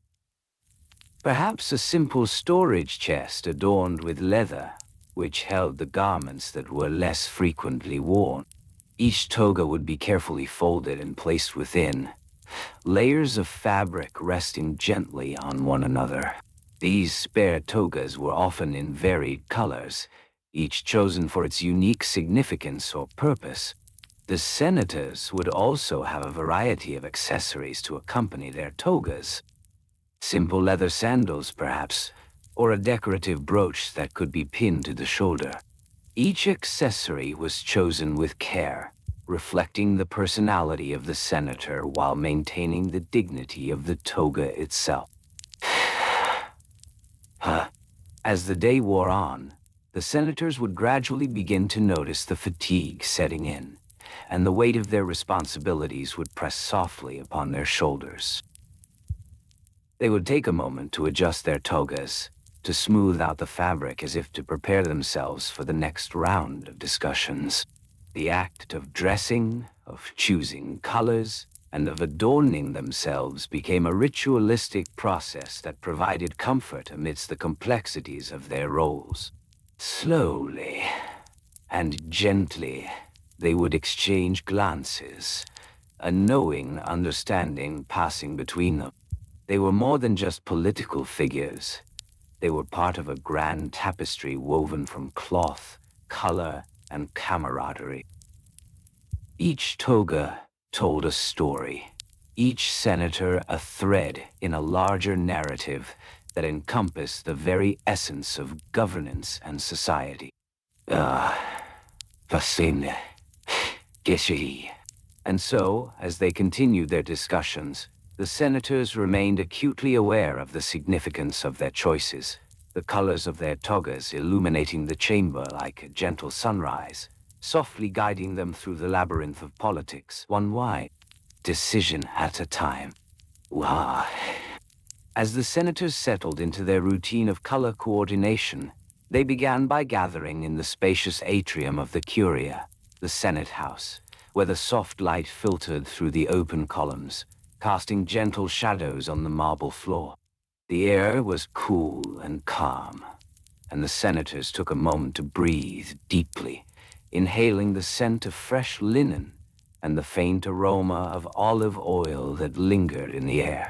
Perhaps a simple storage chest adorned with leather, which held the garments that were less frequently worn. Each toga would be carefully folded and placed within, layers of fabric resting gently on one another. These spare togas were often in varied colors, each chosen for its unique significance or purpose. The senators would also have a variety of accessories to accompany their togas. Simple leather sandals, perhaps, or a decorative brooch that could be pinned to the shoulder. Each accessory was chosen with care, reflecting the personality of the senator while maintaining the dignity of the toga itself. As the day wore on, the senators would gradually begin to notice the fatigue setting in, and the weight of their responsibilities would press softly upon their shoulders. They would take a moment to adjust their togas, to smooth out the fabric as if to prepare themselves for the next round of discussions. The act of dressing, of choosing colors, and of adorning themselves became a ritualistic process that provided comfort amidst the complexities of their roles. Slowly and gently, they would exchange glances, a knowing understanding passing between them. They were more than just political figures. They were part of a grand tapestry woven from cloth, color, and camaraderie. Each toga told a story, each senator a thread in a larger narrative that encompassed the very essence of governance and society. Fascine, Geshe. And so, as they continued their discussions, the senators remained acutely aware of the significance of their choices, the colors of their togas illuminating the chamber like a gentle sunrise, softly guiding them through the labyrinth of politics, one wide decision at a time. Wah. As the senators settled into their routine of color coordination, they began by gathering in the spacious atrium of the Curia, the Senate House, where the soft light filtered through the open columns, casting gentle shadows on the marble floor. The air was cool and calm, and the senators took a moment to breathe deeply, inhaling the scent of fresh linen and the faint aroma of olive oil that lingered in the air.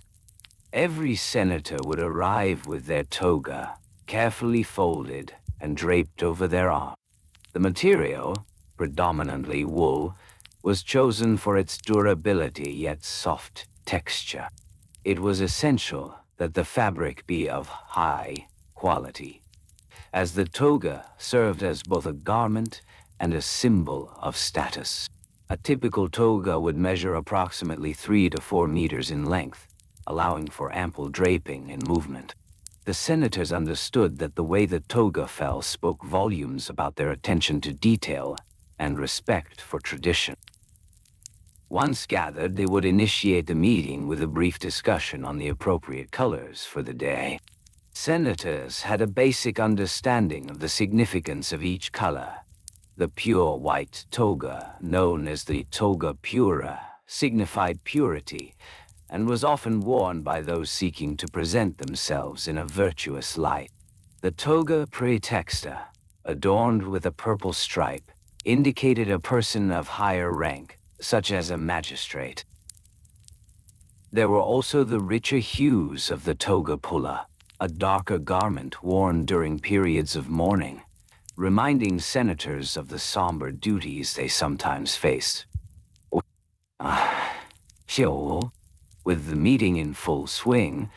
Every senator would arrive with their toga, carefully folded and draped over their arm. The material, predominantly wool, was chosen for its durability yet soft texture. It was essential that the fabric be of high quality, as the toga served as both a garment and a symbol of status. A typical toga would measure approximately 3 to 4 meters in length, allowing for ample draping and movement. The senators understood that the way the toga fell spoke volumes about their attention to detail and respect for tradition. Once gathered, they would initiate the meeting with a brief discussion on the appropriate colors for the day. Senators had a basic understanding of the significance of each color. The pure white toga, known as the toga pura, signified purity, and was often worn by those seeking to present themselves in a virtuous light. The toga praetexta, adorned with a purple stripe, indicated a person of higher rank, such as a magistrate. There were also the richer hues of the toga pulla, a darker garment worn during periods of mourning, reminding senators of the somber duties they sometimes faced. With the meeting in full swing,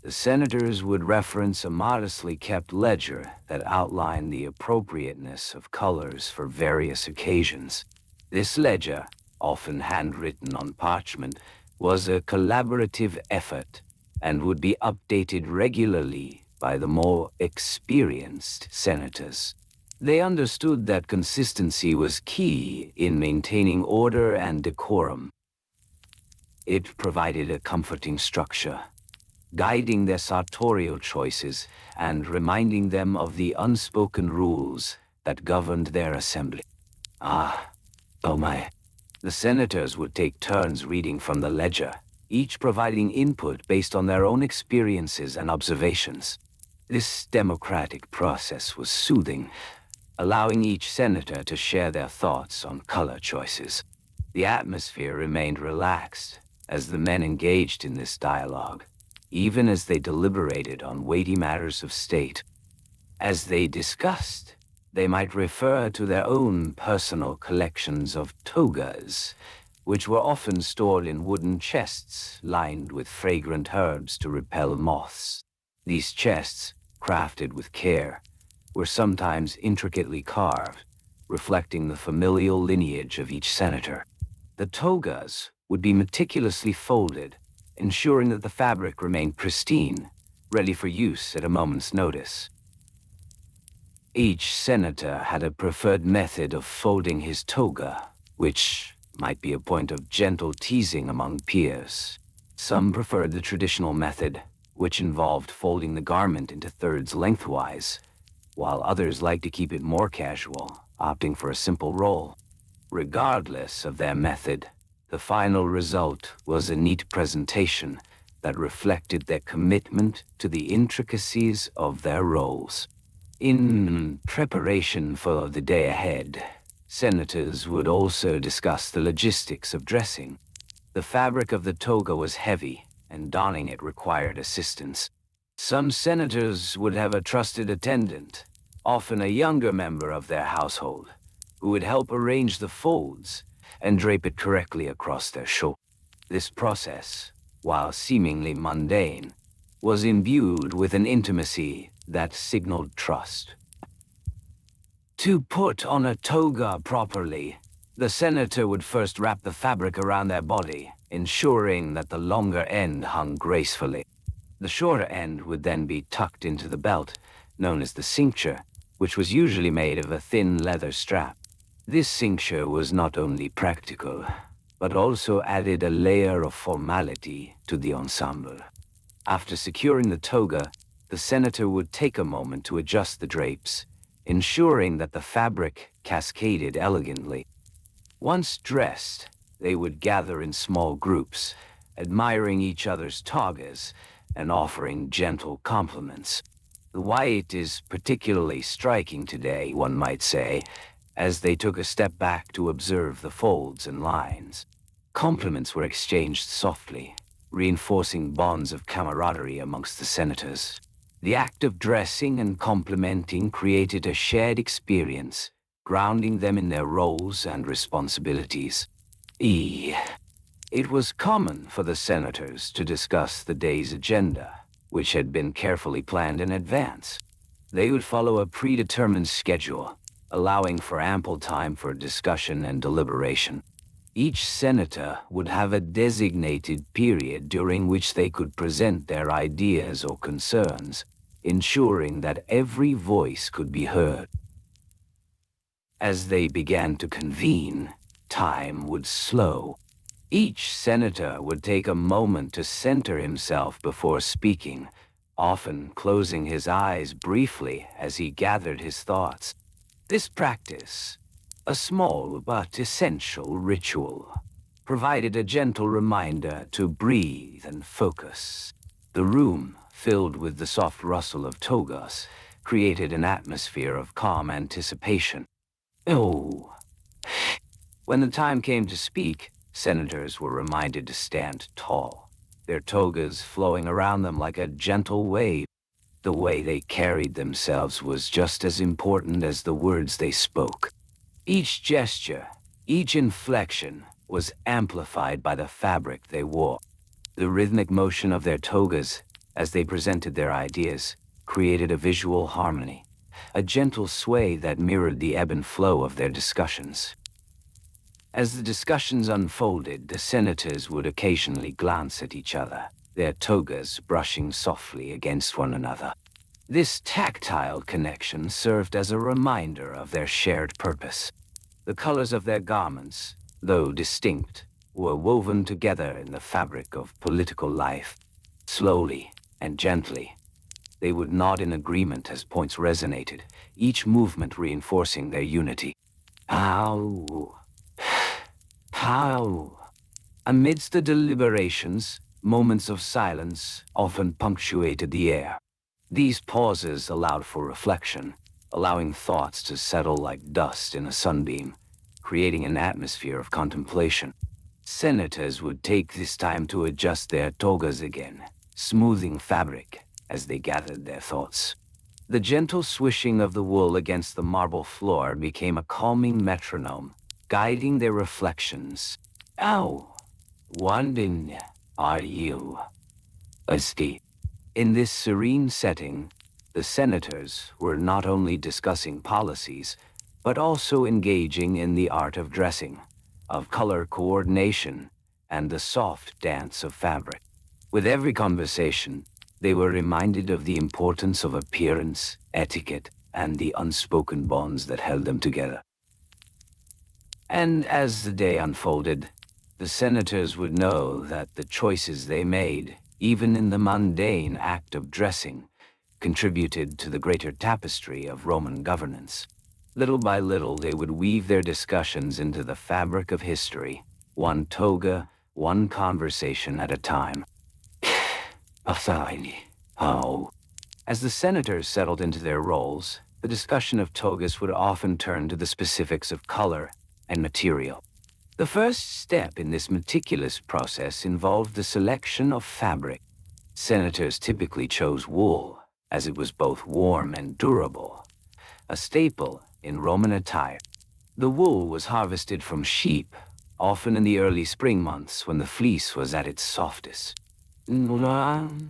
the senators would reference a modestly kept ledger that outlined the appropriateness of colors for various occasions. This ledger, often handwritten on parchment, was a collaborative effort and would be updated regularly by the more experienced senators. They understood that consistency was key in maintaining order and decorum. It provided a comforting structure, guiding their sartorial choices and reminding them of the unspoken rules that governed their assembly. Oh my. The senators would take turns reading from the ledger, each providing input based on their own experiences and observations. This democratic process was soothing, allowing each senator to share their thoughts on color choices. The atmosphere remained relaxed, as the men engaged in this dialogue, even as they deliberated on weighty matters of state. As they discussed, they might refer to their own personal collections of togas, which were often stored in wooden chests lined with fragrant herbs to repel moths. These chests, crafted with care, were sometimes intricately carved, reflecting the familial lineage of each senator. The togas would be meticulously folded, ensuring that the fabric remained pristine, ready for use at a moment's notice. Each senator had a preferred method of folding his toga, which might be a point of gentle teasing among peers. Some preferred the traditional method, which involved folding the garment into thirds lengthwise, while others liked to keep it more casual, opting for a simple roll. Regardless of their method, the final result was a neat presentation that reflected their commitment to the intricacies of their roles. In preparation for the day ahead, senators would also discuss the logistics of dressing. The fabric of the toga was heavy, and donning it required assistance. Some senators would have a trusted attendant, often a younger member of their household, who would help arrange the folds and drape it correctly across their shoulders. This process, while seemingly mundane, was imbued with an intimacy that signaled trust. To put on a toga properly, the senator would first wrap the fabric around their body, ensuring that the longer end hung gracefully. The shorter end would then be tucked into the belt, known as the cincture, which was usually made of a thin leather strap. This cincture was not only practical, but also added a layer of formality to the ensemble. After securing the toga, the senator would take a moment to adjust the drapes, ensuring that the fabric cascaded elegantly. Once dressed, they would gather in small groups, admiring each other's togas and offering gentle compliments. The white is particularly striking today, one might say, as they took a step back to observe the folds and lines. Compliments were exchanged softly, reinforcing bonds of camaraderie amongst the senators. The act of dressing and complimenting created a shared experience, grounding them in their roles and responsibilities. It was common for the senators to discuss the day's agenda, which had been carefully planned in advance. They would follow a predetermined schedule, allowing for ample time for discussion and deliberation. Each senator would have a designated period during which they could present their ideas or concerns, ensuring that every voice could be heard. As they began to convene, time would slow. Each senator would take a moment to center himself before speaking, often closing his eyes briefly as he gathered his thoughts. This practice, a small but essential ritual, provided a gentle reminder to breathe and focus. The room, filled with the soft rustle of togas, created an atmosphere of calm anticipation. Oh. When the time came to speak, senators were reminded to stand tall, their togas flowing around them like a gentle wave. The way they carried themselves was just as important as the words they spoke. Each gesture, each inflection, was amplified by the fabric they wore. The rhythmic motion of their togas, as they presented their ideas, created a visual harmony, a gentle sway that mirrored the ebb and flow of their discussions. As the discussions unfolded, the senators would occasionally glance at each other, their togas brushing softly against one another. This tactile connection served as a reminder of their shared purpose. The colors of their garments, though distinct, were woven together in the fabric of political life. Slowly and gently, they would nod in agreement as points resonated, each movement reinforcing their unity. How? Amidst the deliberations, moments of silence often punctuated the air. These pauses allowed for reflection, allowing thoughts to settle like dust in a sunbeam, creating an atmosphere of contemplation. Senators would take this time to adjust their togas again, smoothing fabric as they gathered their thoughts. The gentle swishing of the wool against the marble floor became a calming metronome, guiding their reflections. "How wondering are you, Asti?" In this serene setting, the senators were not only discussing policies, but also engaging in the art of dressing, of color coordination, and the soft dance of fabric. With every conversation, they were reminded of the importance of appearance, etiquette, and the unspoken bonds that held them together. And as the day unfolded, the senators would know that the choices they made, even in the mundane act of dressing, contributed to the greater tapestry of Roman governance. Little by little, they would weave their discussions into the fabric of history, one toga, one conversation at a time. Oh. As the senators settled into their roles, the discussion of togas would often turn to the specifics of color and material. The first step in this meticulous process involved the selection of fabric. Senators typically chose wool, as it was both warm and durable, a staple in Roman attire. The wool was harvested from sheep, often in the early spring months when the fleece was at its softest. The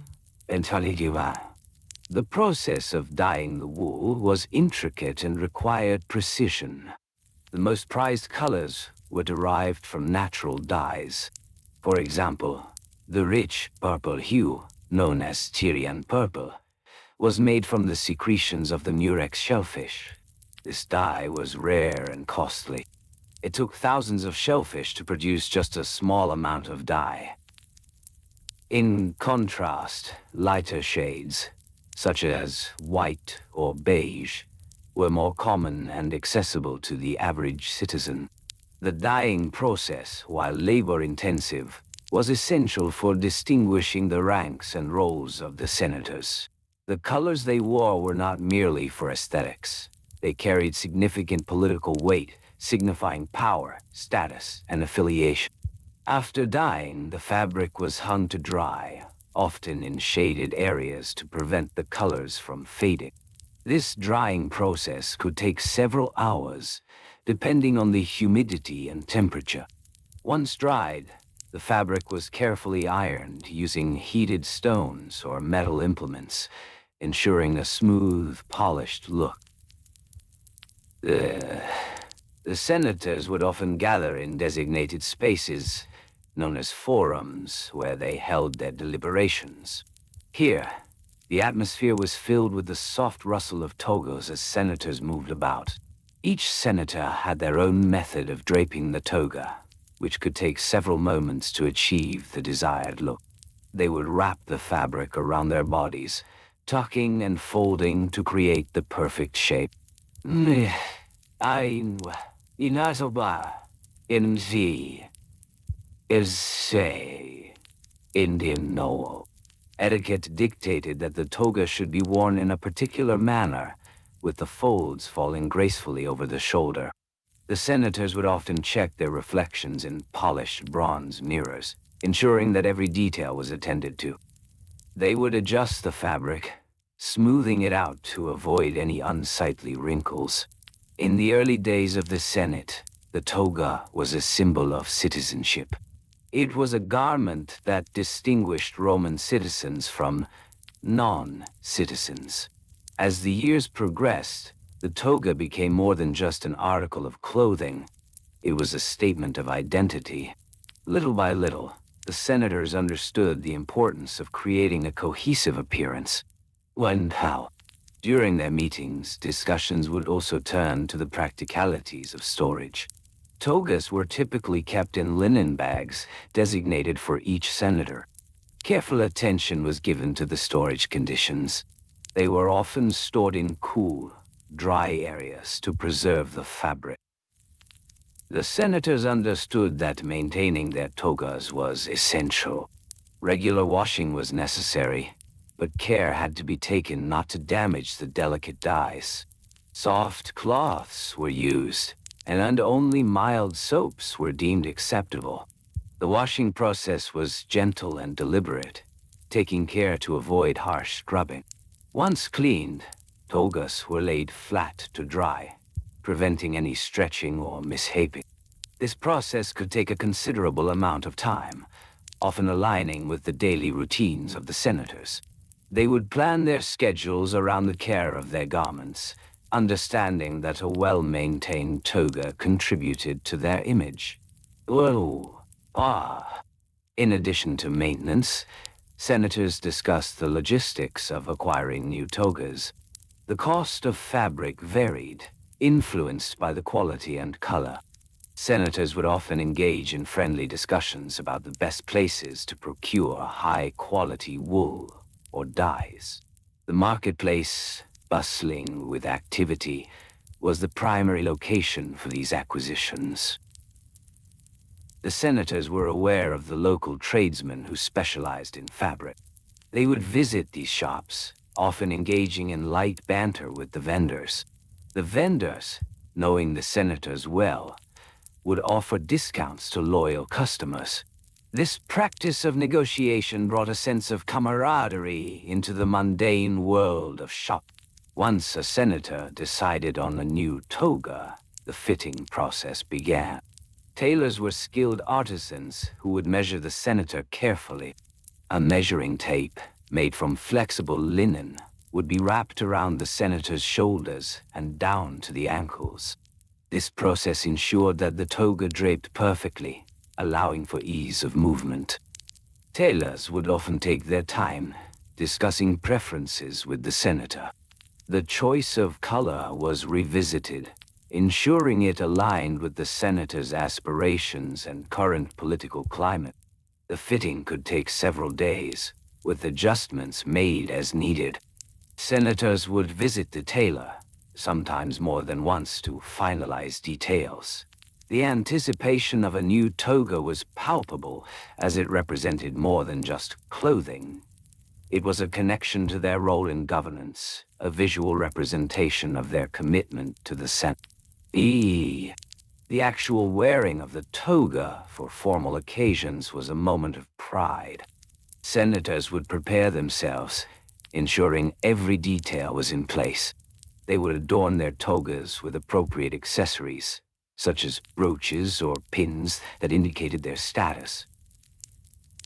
process of dyeing the wool was intricate and required precision. The most prized colors were derived from natural dyes. For example, the rich purple hue, known as Tyrian purple, was made from the secretions of the murex shellfish. This dye was rare and costly. It took thousands of shellfish to produce just a small amount of dye. In contrast, lighter shades, such as white or beige, were more common and accessible to the average citizen. The dyeing process, while labor-intensive, was essential for distinguishing the ranks and roles of the senators. The colors they wore were not merely for aesthetics. They carried significant political weight, signifying power, status, and affiliation. After dyeing, the fabric was hung to dry, often in shaded areas to prevent the colors from fading. This drying process could take several hours, depending on the humidity and temperature. Once dried, the fabric was carefully ironed using heated stones or metal implements, ensuring a smooth, polished look. The senators would often gather in designated spaces, known as forums, where they held their deliberations. Here, the atmosphere was filled with the soft rustle of togas as senators moved about. Each senator had their own method of draping the toga, which could take several moments to achieve the desired look. They would wrap the fabric around their bodies, tucking and folding to create the perfect shape. Indian no. Etiquette dictated that the toga should be worn in a particular manner, with the folds falling gracefully over the shoulder. The senators would often check their reflections in polished bronze mirrors, ensuring that every detail was attended to. They would adjust the fabric, smoothing it out to avoid any unsightly wrinkles. In the early days of the Senate, the toga was a symbol of citizenship. It was a garment that distinguished Roman citizens from non-citizens. As the years progressed, the toga became more than just an article of clothing. It was a statement of identity. Little by little, the senators understood the importance of creating a cohesive appearance. When how? During their meetings, discussions would also turn to the practicalities of storage. Togas were typically kept in linen bags designated for each senator. Careful attention was given to the storage conditions. They were often stored in cool, dry areas to preserve the fabric. The senators understood that maintaining their togas was essential. Regular washing was necessary, but care had to be taken not to damage the delicate dyes. Soft cloths were used, and only mild soaps were deemed acceptable. The washing process was gentle and deliberate, taking care to avoid harsh scrubbing. Once cleaned, togas were laid flat to dry, preventing any stretching or mishaping. This process could take a considerable amount of time, often aligning with the daily routines of the senators. They would plan their schedules around the care of their garments, understanding that a well-maintained toga contributed to their image. In addition to maintenance, senators discussed the logistics of acquiring new togas. The cost of fabric varied, influenced by the quality and color. Senators would often engage in friendly discussions about the best places to procure high-quality wool or dyes. The marketplace, bustling with activity, was the primary location for these acquisitions. The senators were aware of the local tradesmen who specialized in fabric. They would visit these shops, often engaging in light banter with the vendors. The vendors, knowing the senators well, would offer discounts to loyal customers. This practice of negotiation brought a sense of camaraderie into the mundane world of shop. Once a senator decided on a new toga, the fitting process began. Tailors were skilled artisans who would measure the senator carefully. A measuring tape, made from flexible linen, would be wrapped around the senator's shoulders and down to the ankles. This process ensured that the toga draped perfectly, allowing for ease of movement. Tailors would often take their time, discussing preferences with the senator. The choice of color was revisited, ensuring it aligned with the senator's aspirations and current political climate. The fitting could take several days, with adjustments made as needed. Senators would visit the tailor, sometimes more than once, to finalize details. The anticipation of a new toga was palpable, as it represented more than just clothing. It was a connection to their role in governance, a visual representation of their commitment to the Senate. The actual wearing of the toga for formal occasions was a moment of pride. Senators would prepare themselves, ensuring every detail was in place. They would adorn their togas with appropriate accessories, such as brooches or pins that indicated their status.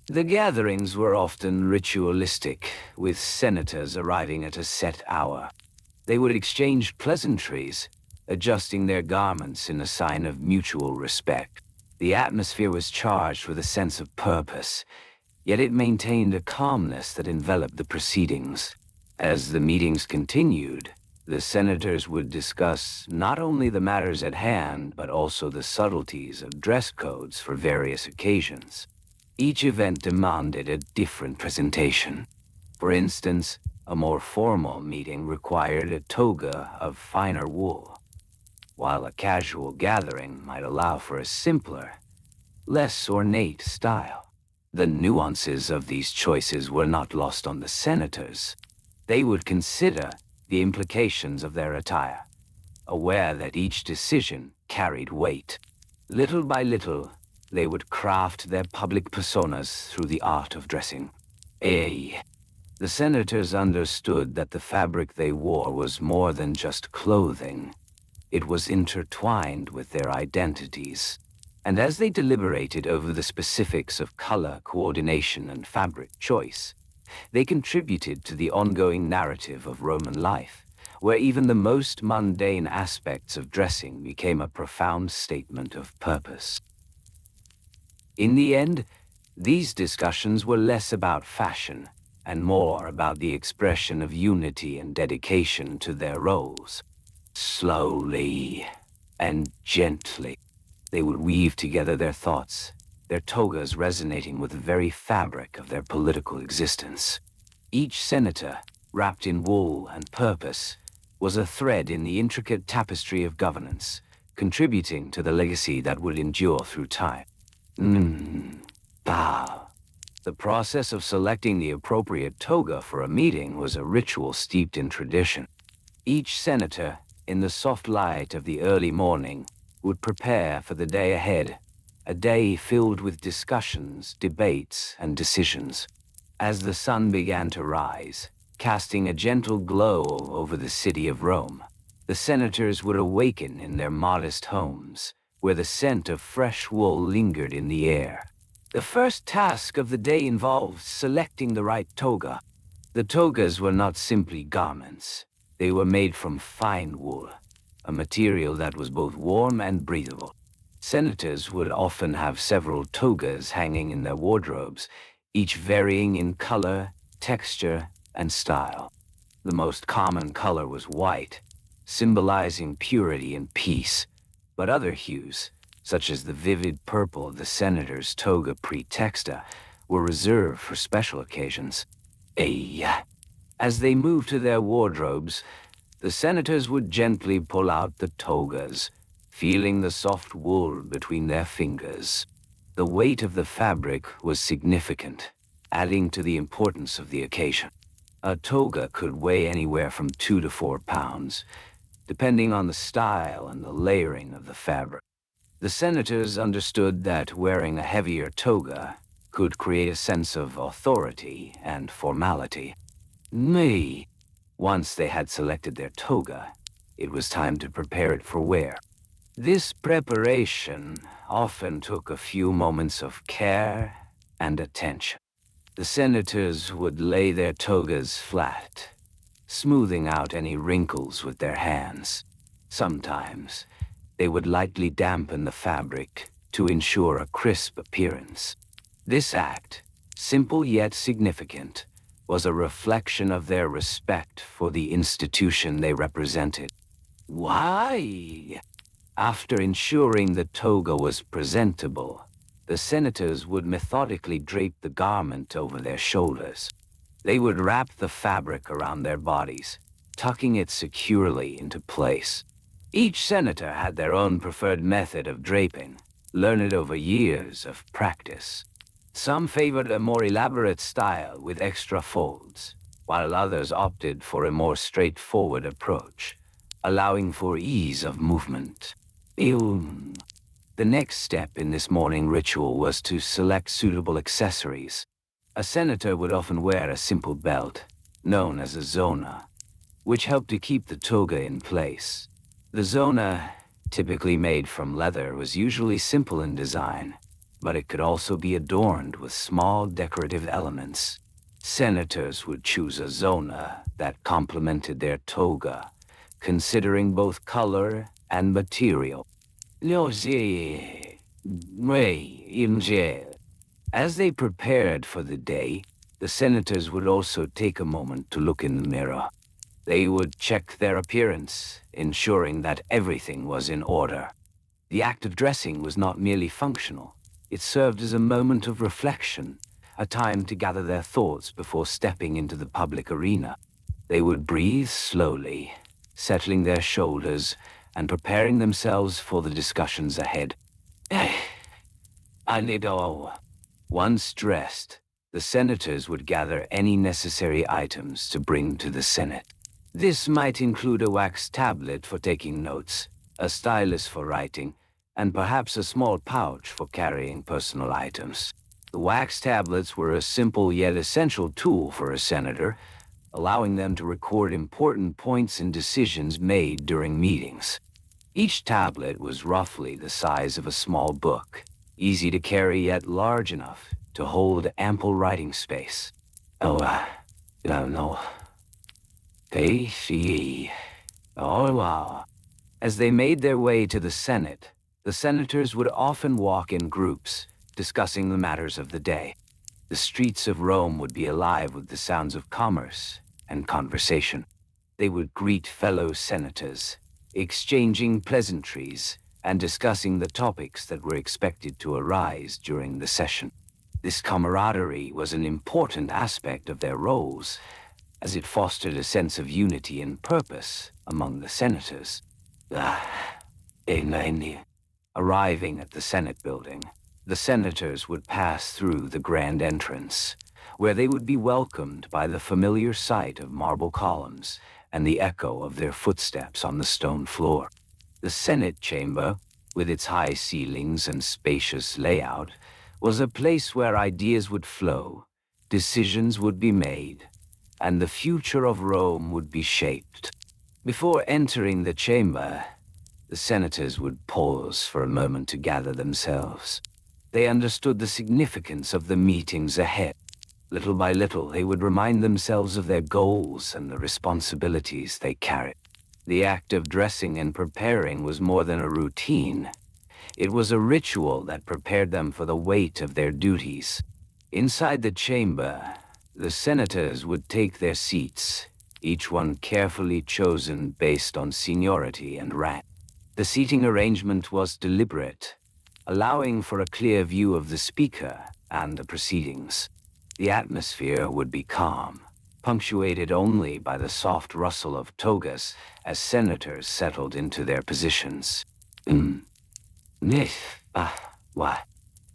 The gatherings were often ritualistic, with senators arriving at a set hour. They would exchange pleasantries, adjusting their garments in a sign of mutual respect. The atmosphere was charged with a sense of purpose, yet it maintained a calmness that enveloped the proceedings. As the meetings continued, the senators would discuss not only the matters at hand, but also the subtleties of dress codes for various occasions. Each event demanded a different presentation. For instance, a more formal meeting required a toga of finer wool, while a casual gathering might allow for a simpler, less ornate style. The nuances of these choices were not lost on the senators. They would consider the implications of their attire, aware that each decision carried weight. Little by little, they would craft their public personas through the art of dressing. The senators understood that the fabric they wore was more than just clothing. It was intertwined with their identities. And as they deliberated over the specifics of color coordination and fabric choice, they contributed to the ongoing narrative of Roman life, where even the most mundane aspects of dressing became a profound statement of purpose. In the end, these discussions were less about fashion and more about the expression of unity and dedication to their roles. Slowly and gently, they would weave together their thoughts, their togas resonating with the very fabric of their political existence. Each senator, wrapped in wool and purpose, was a thread in the intricate tapestry of governance, contributing to the legacy that would endure through time. The process of selecting the appropriate toga for a meeting was a ritual steeped in tradition. Each senator, in the soft light of the early morning, would prepare for the day ahead, a day filled with discussions, debates, and decisions. As the sun began to rise, casting a gentle glow over the city of Rome, the senators would awaken in their modest homes, where the scent of fresh wool lingered in the air. The first task of the day involved selecting the right toga. The togas were not simply garments. They were made from fine wool, a material that was both warm and breathable. Senators would often have several togas hanging in their wardrobes, each varying in color, texture, and style. The most common color was white, symbolizing purity and peace, but other hues, such as the vivid purple of the senator's toga praetexta, were reserved for special occasions. As they moved to their wardrobes, the senators would gently pull out the togas, feeling the soft wool between their fingers. The weight of the fabric was significant, adding to the importance of the occasion. A toga could weigh anywhere from 2 to 4 pounds, depending on the style and the layering of the fabric. The senators understood that wearing a heavier toga could create a sense of authority and formality. Once they had selected their toga, it was time to prepare it for wear. This preparation often took a few moments of care and attention. The senators would lay their togas flat, smoothing out any wrinkles with their hands. Sometimes, they would lightly dampen the fabric to ensure a crisp appearance. This act, simple yet significant, was a reflection of their respect for the institution they represented. Why? After ensuring the toga was presentable, the senators would methodically drape the garment over their shoulders. They would wrap the fabric around their bodies, tucking it securely into place. Each senator had their own preferred method of draping, learned over years of practice. Some favored a more elaborate style with extra folds, while others opted for a more straightforward approach, allowing for ease of movement. The next step in this morning ritual was to select suitable accessories. A senator would often wear a simple belt, known as a zona, which helped to keep the toga in place. The zona, typically made from leather, was usually simple in design, but it could also be adorned with small decorative elements. Senators would choose a zona that complemented their toga, considering both color and material. As they prepared for the day, the senators would also take a moment to look in the mirror. They would check their appearance, ensuring that everything was in order. The act of dressing was not merely functional. It served as a moment of reflection, a time to gather their thoughts before stepping into the public arena. They would breathe slowly, settling their shoulders and preparing themselves for the discussions ahead. Once dressed, the senators would gather any necessary items to bring to the Senate. This might include a wax tablet for taking notes, a stylus for writing, and perhaps a small pouch for carrying personal items. The wax tablets were a simple yet essential tool for a senator, allowing them to record important points and decisions made during meetings. Each tablet was roughly the size of a small book, easy to carry yet large enough to hold ample writing space. As they made their way to the Senate, the senators would often walk in groups, discussing the matters of the day. The streets of Rome would be alive with the sounds of commerce and conversation. They would greet fellow senators, exchanging pleasantries and discussing the topics that were expected to arise during the session. This camaraderie was an important aspect of their roles, as it fostered a sense of unity and purpose among the senators. Arriving at the Senate building, the senators would pass through the grand entrance, where they would be welcomed by the familiar sight of marble columns and the echo of their footsteps on the stone floor. The Senate chamber, with its high ceilings and spacious layout, was a place where ideas would flow, decisions would be made, and the future of Rome would be shaped. Before entering the chamber, the senators would pause for a moment to gather themselves. They understood the significance of the meetings ahead. Little by little, they would remind themselves of their goals and the responsibilities they carried. The act of dressing and preparing was more than a routine. It was a ritual that prepared them for the weight of their duties. Inside the chamber, the senators would take their seats, each one carefully chosen based on seniority and rank. The seating arrangement was deliberate, allowing for a clear view of the speaker and the proceedings. The atmosphere would be calm, punctuated only by the soft rustle of togas as senators settled into their positions.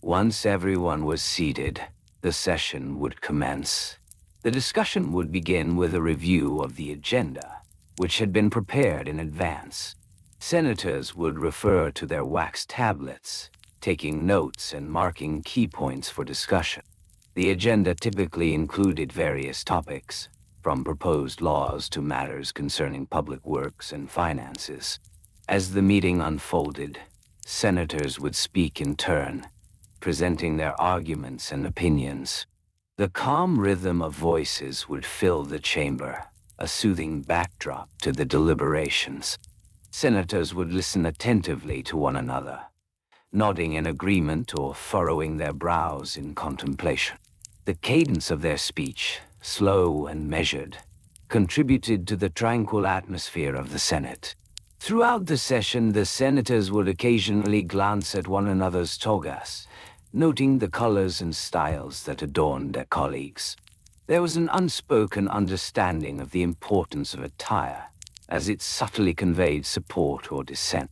Once everyone was seated, the session would commence. The discussion would begin with a review of the agenda, which had been prepared in advance. Senators would refer to their wax tablets, taking notes and marking key points for discussion. The agenda typically included various topics, from proposed laws to matters concerning public works and finances. As the meeting unfolded, senators would speak in turn, presenting their arguments and opinions. The calm rhythm of voices would fill the chamber, a soothing backdrop to the deliberations. Senators would listen attentively to one another, nodding in agreement or furrowing their brows in contemplation. The cadence of their speech, slow and measured, contributed to the tranquil atmosphere of the Senate. Throughout the session, the senators would occasionally glance at one another's togas, noting the colors and styles that adorned their colleagues. There was an unspoken understanding of the importance of attire, as it subtly conveyed support or dissent.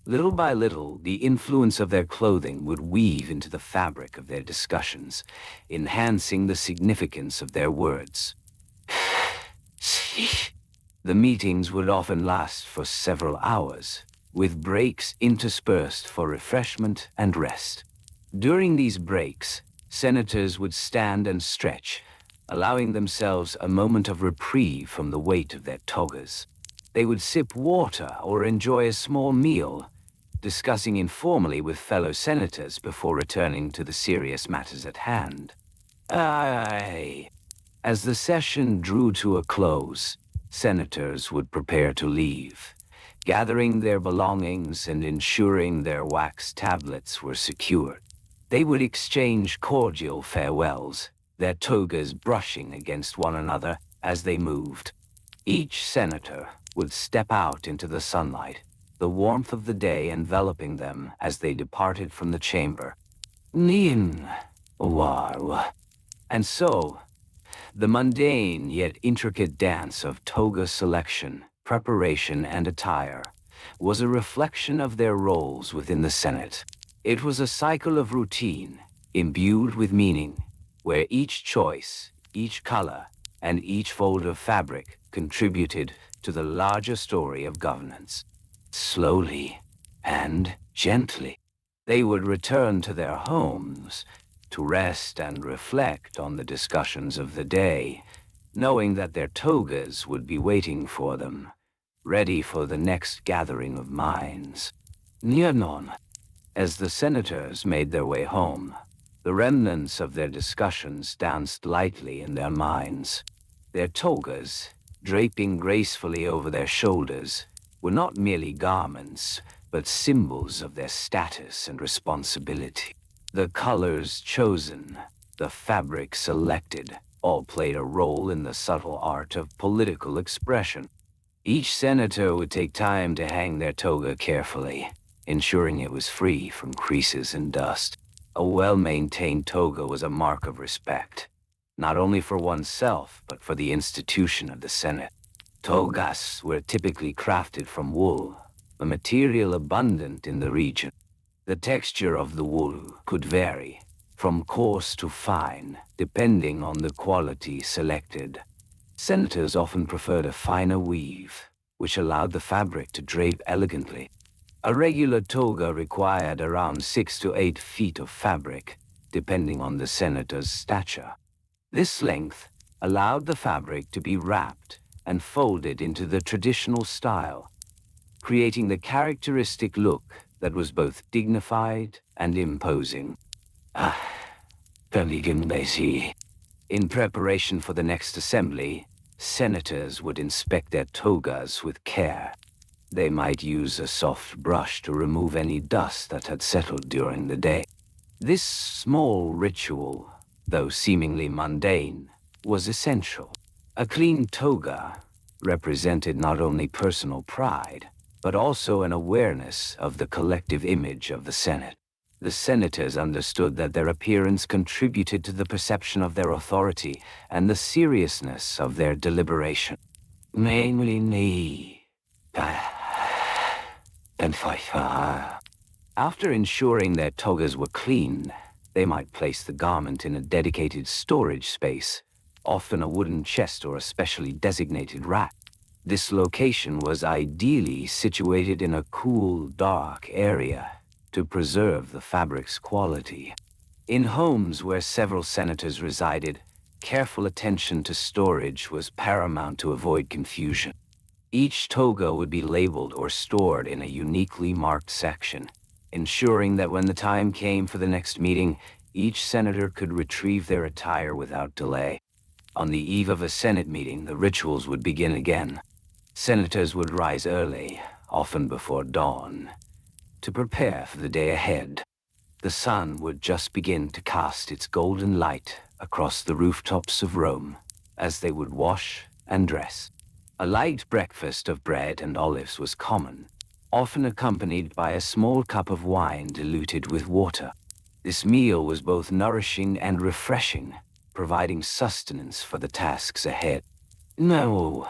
Little by little, the influence of their clothing would weave into the fabric of their discussions, enhancing the significance of their words. The meetings would often last for several hours, with breaks interspersed for refreshment and rest. During these breaks, senators would stand and stretch, allowing themselves a moment of reprieve from the weight of their togas. They would sip water or enjoy a small meal, discussing informally with fellow senators before returning to the serious matters at hand. As the session drew to a close, senators would prepare to leave, gathering their belongings and ensuring their wax tablets were secured. They would exchange cordial farewells, their togas brushing against one another as they moved. Each senator would step out into the sunlight, the warmth of the day enveloping them as they departed from the chamber. And so, the mundane yet intricate dance of toga selection, preparation, and attire was a reflection of their roles within the Senate. It was a cycle of routine, imbued with meaning, where each choice, each color, and each fold of fabric contributed to the larger story of governance. Slowly and gently, they would return to their homes to rest and reflect on the discussions of the day, knowing that their togas would be waiting for them, ready for the next gathering of minds. As the senators made their way home, the remnants of their discussions danced lightly in their minds. Their togas, draping gracefully over their shoulders, were not merely garments, but symbols of their status and responsibility. The colors chosen, the fabric selected, all played a role in the subtle art of political expression. Each senator would take time to hang their toga carefully, ensuring it was free from creases and dust. A well-maintained toga was a mark of respect, not only for oneself, but for the institution of the Senate. Togas were typically crafted from wool, a material abundant in the region. The texture of the wool could vary, from coarse to fine, depending on the quality selected. Senators often preferred a finer weave, which allowed the fabric to drape elegantly. A regular toga required around 6 to 8 feet of fabric, depending on the senator's stature. This length allowed the fabric to be wrapped and folded into the traditional style, creating the characteristic look that was both dignified and imposing. Ah, Messy. In preparation for the next assembly, senators would inspect their togas with care. They might use a soft brush to remove any dust that had settled during the day. This small ritual, though seemingly mundane, was essential. A clean toga represented not only personal pride, but also an awareness of the collective image of the Senate. The senators understood that their appearance contributed to the perception of their authority and the seriousness of their deliberation. Mainly me. And after ensuring their togas were clean, they might place the garment in a dedicated storage space, often a wooden chest or a specially designated rack. This location was ideally situated in a cool, dark area to preserve the fabric's quality. In homes where several senators resided, careful attention to storage was paramount to avoid confusion. Each toga would be labeled or stored in a uniquely marked section, ensuring that when the time came for the next meeting, each senator could retrieve their attire without delay. On the eve of a Senate meeting, the rituals would begin again. Senators would rise early, often before dawn, to prepare for the day ahead. The sun would just begin to cast its golden light across the rooftops of Rome as they would wash and dress. A light breakfast of bread and olives was common, often accompanied by a small cup of wine diluted with water. This meal was both nourishing and refreshing, providing sustenance for the tasks ahead. No.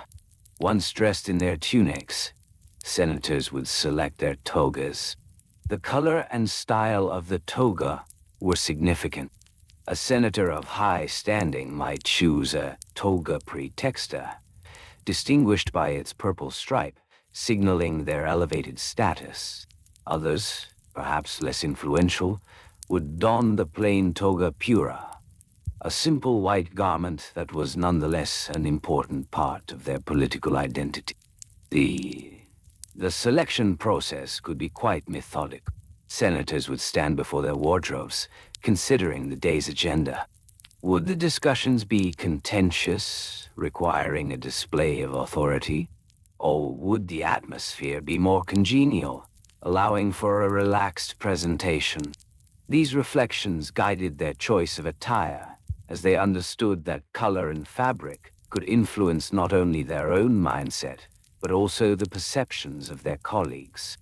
Once dressed in their tunics, senators would select their togas. The color and style of the toga were significant. A senator of high standing might choose a toga praetexta, distinguished by its purple stripe, signaling their elevated status. Others, perhaps less influential, would don the plain toga pura, a simple white garment that was nonetheless an important part of their political identity. The selection process could be quite methodical. Senators would stand before their wardrobes, considering the day's agenda. Would the discussions be contentious, requiring a display of authority? Or would the atmosphere be more congenial, allowing for a relaxed presentation? These reflections guided their choice of attire, as they understood that color and fabric could influence not only their own mindset, but also the perceptions of their colleagues.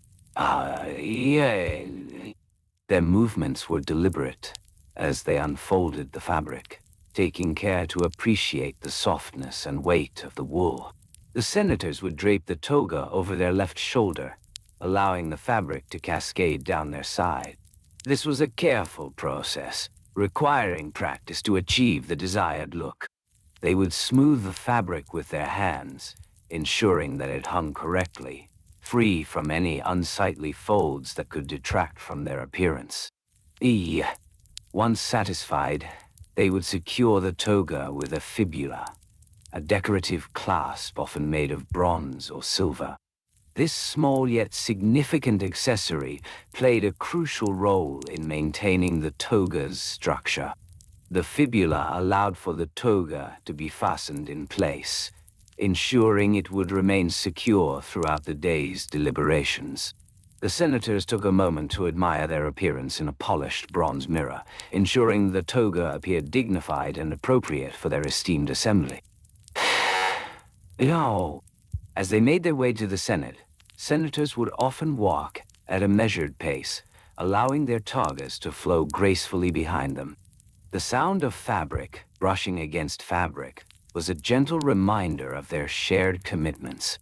Their movements were deliberate as they unfolded the fabric, taking care to appreciate the softness and weight of the wool. The senators would drape the toga over their left shoulder, allowing the fabric to cascade down their side. This was a careful process, requiring practice to achieve the desired look. They would smooth the fabric with their hands, ensuring that it hung correctly, free from any unsightly folds that could detract from their appearance. Once satisfied, they would secure the toga with a fibula, a decorative clasp often made of bronze or silver. This small yet significant accessory played a crucial role in maintaining the toga's structure. The fibula allowed for the toga to be fastened in place, ensuring it would remain secure throughout the day's deliberations. The senators took a moment to admire their appearance in a polished bronze mirror, ensuring the toga appeared dignified and appropriate for their esteemed assembly. As they made their way to the Senate, senators would often walk at a measured pace, allowing their togas to flow gracefully behind them. The sound of fabric brushing against fabric was a gentle reminder of their shared commitments.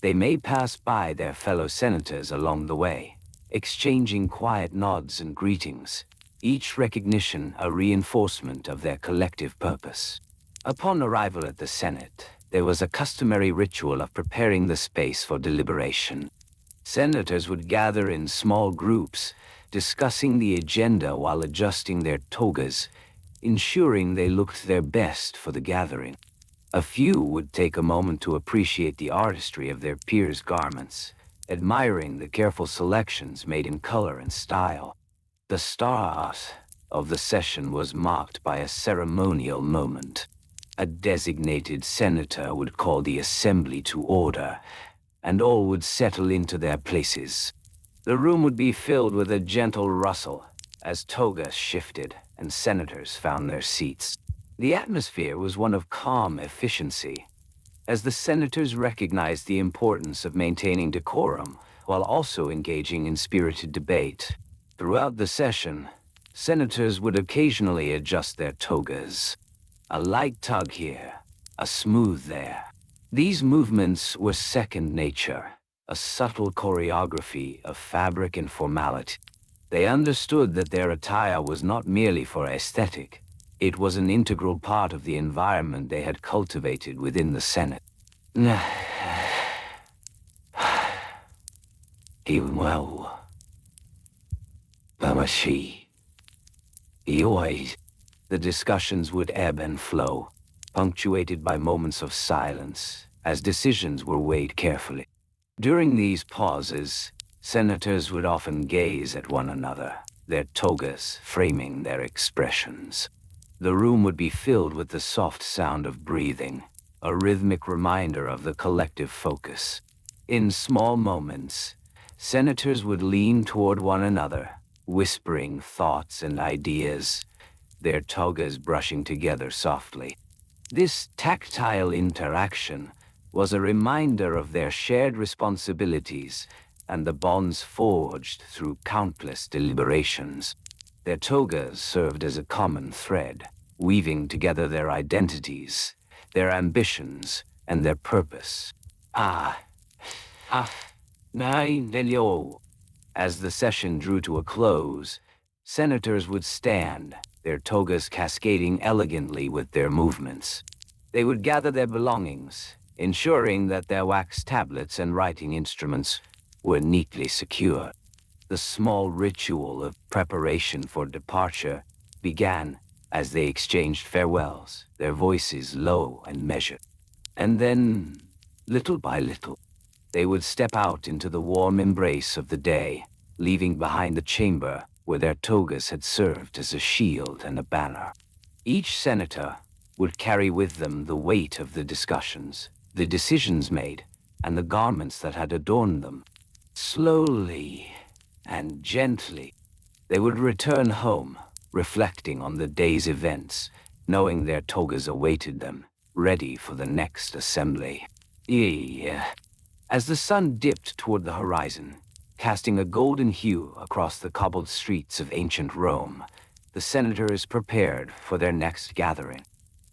They may pass by their fellow senators along the way, exchanging quiet nods and greetings, each recognition a reinforcement of their collective purpose. Upon arrival at the Senate, there was a customary ritual of preparing the space for deliberation. Senators would gather in small groups, discussing the agenda while adjusting their togas, ensuring they looked their best for the gathering. A few would take a moment to appreciate the artistry of their peers' garments, admiring the careful selections made in color and style. The start of the session was marked by a ceremonial moment. A designated senator would call the assembly to order, and all would settle into their places. The room would be filled with a gentle rustle as togas shifted and senators found their seats. The atmosphere was one of calm efficiency, as the senators recognized the importance of maintaining decorum while also engaging in spirited debate. Throughout the session, senators would occasionally adjust their togas. A light tug here, a smooth there. These movements were second nature, a subtle choreography of fabric and formality. They understood that their attire was not merely for aesthetic. It was an integral part of the environment they had cultivated within the Senate. Well, Bamashi. The discussions would ebb and flow, punctuated by moments of silence, as decisions were weighed carefully. During these pauses, senators would often gaze at one another, their togas framing their expressions. The room would be filled with the soft sound of breathing, a rhythmic reminder of the collective focus. In small moments, senators would lean toward one another, whispering thoughts and ideas, their togas brushing together softly. This tactile interaction was a reminder of their shared responsibilities and the bonds forged through countless deliberations. Their togas served as a common thread, weaving together their identities, their ambitions, and their purpose. As the session drew to a close, senators would stand, their togas cascading elegantly with their movements. They would gather their belongings, ensuring that their wax tablets and writing instruments were neatly secured. The small ritual of preparation for departure began as they exchanged farewells, their voices low and measured. And then, little by little, they would step out into the warm embrace of the day, leaving behind the chamber where their togas had served as a shield and a banner. Each senator would carry with them the weight of the discussions, the decisions made, and the garments that had adorned them. Slowly and gently, they would return home, reflecting on the day's events, knowing their togas awaited them, ready for the next assembly. As the sun dipped toward the horizon, casting a golden hue across the cobbled streets of ancient Rome, the senators prepared for their next gathering.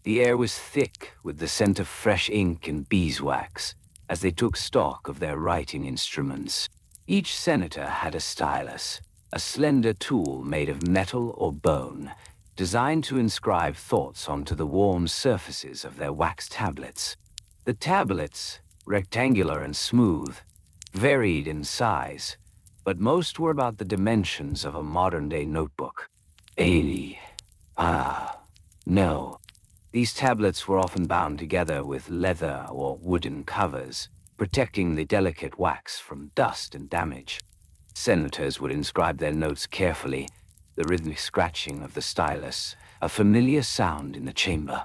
The air was thick with the scent of fresh ink and beeswax as they took stock of their writing instruments. Each senator had a stylus, a slender tool made of metal or bone, designed to inscribe thoughts onto the warm surfaces of their wax tablets. The tablets, rectangular and smooth, varied in size, but most were about the dimensions of a modern-day notebook. No. These tablets were often bound together with leather or wooden covers, protecting the delicate wax from dust and damage. Senators would inscribe their notes carefully, the rhythmic scratching of the stylus, a familiar sound in the chamber.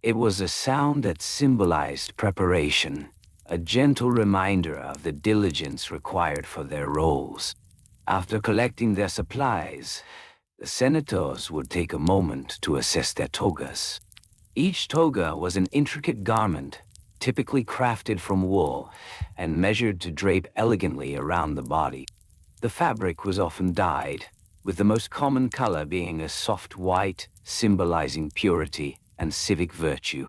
It was a sound that symbolized preparation, a gentle reminder of the diligence required for their roles. After collecting their supplies, the senators would take a moment to assess their togas. Each toga was an intricate garment, typically crafted from wool and measured to drape elegantly around the body. The fabric was often dyed, with the most common color being a soft white, symbolizing purity and civic virtue.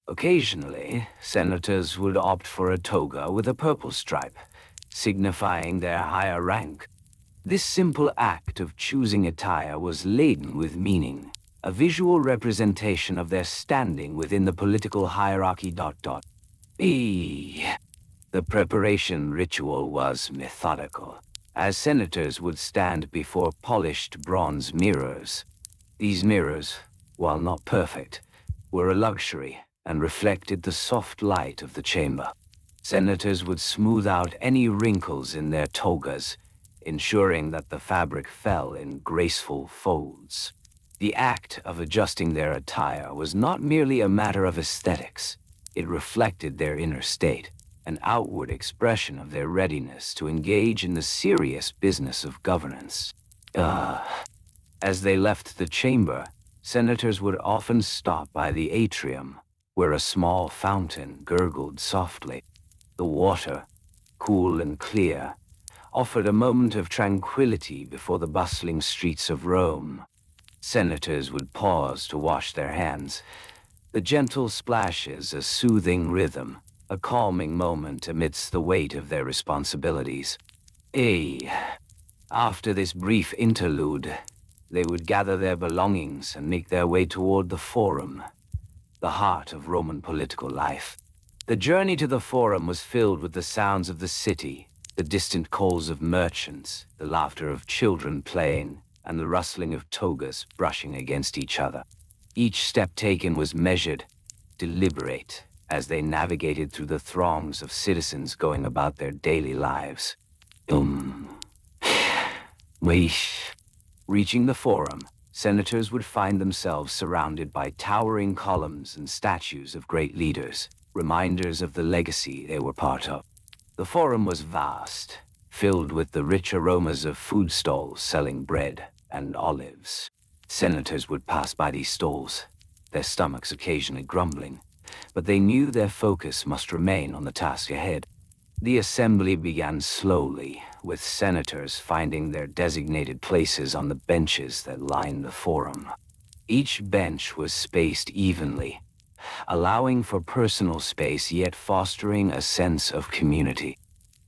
Occasionally, senators would opt for a toga with a purple stripe, signifying their higher rank. This simple act of choosing attire was laden with meaning, a visual representation of their standing within the political hierarchy. The The preparation ritual was methodical, as senators would stand before polished bronze mirrors. These mirrors, while not perfect, were a luxury and reflected the soft light of the chamber. Senators would smooth out any wrinkles in their togas, ensuring that the fabric fell in graceful folds. The act of adjusting their attire was not merely a matter of aesthetics. It reflected their inner state, an outward expression of their readiness to engage in the serious business of governance. As they left the chamber, senators would often stop by the atrium, where a small fountain gurgled softly. The water, cool and clear, offered a moment of tranquility before the bustling streets of Rome. Senators would pause to wash their hands, the gentle splashes a soothing rhythm, a calming moment amidst the weight of their responsibilities. After this brief interlude, they would gather their belongings and make their way toward the Forum, the heart of Roman political life. The journey to the Forum was filled with the sounds of the city, the distant calls of merchants, the laughter of children playing, and the rustling of togas brushing against each other. Each step taken was measured, deliberate, as they navigated through the throngs of citizens going about their daily lives. Reaching the Forum, senators would find themselves surrounded by towering columns and statues of great leaders, reminders of the legacy they were part of. The Forum was vast, filled with the rich aromas of food stalls selling bread and olives. Senators would pass by these stalls, their stomachs occasionally grumbling, but they knew their focus must remain on the task ahead. The assembly began slowly, with senators finding their designated places on the benches that lined the Forum. Each bench was spaced evenly, allowing for personal space yet fostering a sense of community.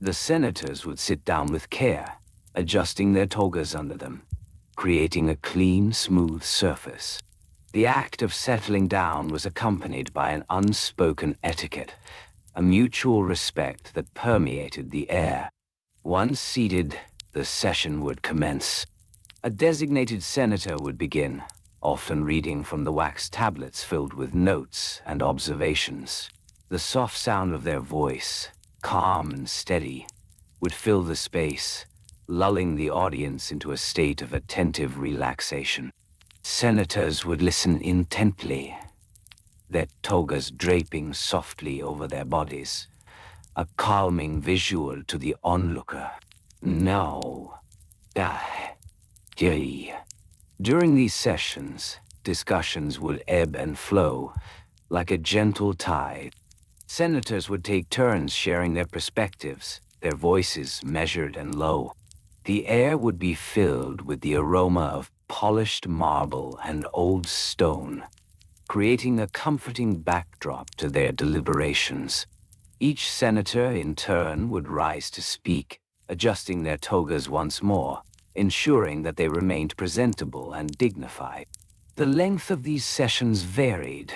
The senators would sit down with care, adjusting their togas under them, creating a clean, smooth surface. The act of settling down was accompanied by an unspoken etiquette, a mutual respect that permeated the air. Once seated, the session would commence. A designated senator would begin, often reading from the wax tablets filled with notes and observations. The soft sound of their voice, calm and steady, would fill the space, lulling the audience into a state of attentive relaxation. Senators would listen intently, their togas draping softly over their bodies, a calming visual to the onlooker. During these sessions, discussions would ebb and flow like a gentle tide. Senators would take turns sharing their perspectives, their voices measured and low. The air would be filled with the aroma of polished marble and old stone, creating a comforting backdrop to their deliberations. Each senator, in turn, would rise to speak, adjusting their togas once more, ensuring that they remained presentable and dignified. The length of these sessions varied,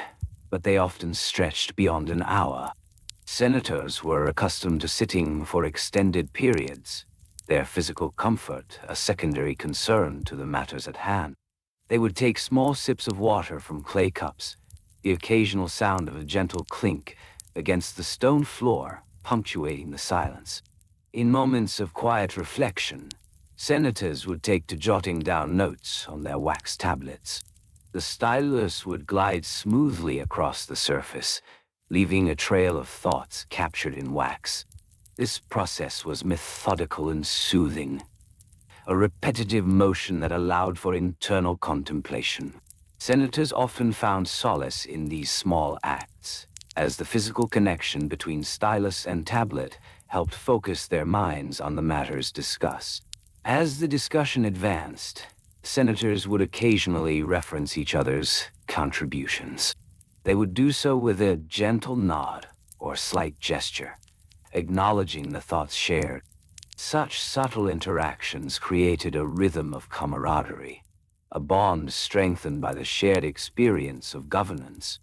but they often stretched beyond an hour. Senators were accustomed to sitting for extended periods, their physical comfort a secondary concern to the matters at hand. They would take small sips of water from clay cups, the occasional sound of a gentle clink against the stone floor punctuating the silence. In moments of quiet reflection, senators would take to jotting down notes on their wax tablets. The stylus would glide smoothly across the surface, leaving a trail of thoughts captured in wax. This process was methodical and soothing, a repetitive motion that allowed for internal contemplation. Senators often found solace in these small acts, as the physical connection between stylus and tablet helped focus their minds on the matters discussed. As the discussion advanced, senators would occasionally reference each other's contributions. They would do so with a gentle nod or slight gesture, acknowledging the thoughts shared. Such subtle interactions created a rhythm of camaraderie, a bond strengthened by the shared experience of governance.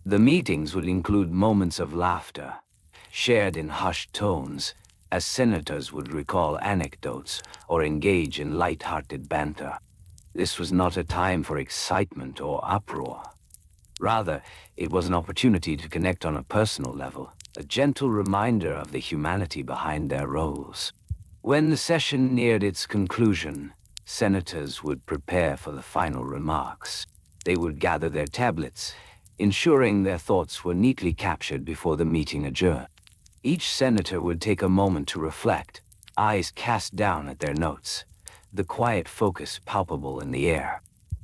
The meetings would include moments of laughter, shared in hushed tones, as senators would recall anecdotes or engage in light-hearted banter. This was not a time for excitement or uproar. Rather, it was an opportunity to connect on a personal level, a gentle reminder of the humanity behind their roles. When the session neared its conclusion, senators would prepare for the final remarks. They would gather their tablets, ensuring their thoughts were neatly captured before the meeting adjourned. Each senator would take a moment to reflect, eyes cast down at their notes, the quiet focus palpable in the air.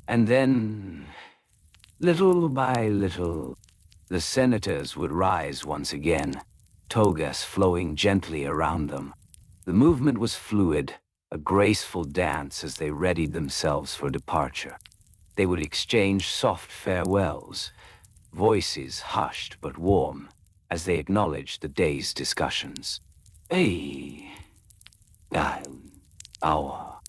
And then, little by little, the senators would rise once again, togas flowing gently around them. The movement was fluid, a graceful dance as they readied themselves for departure. They would exchange soft farewells, voices hushed but warm, as they acknowledged the day's discussions. Hey, our.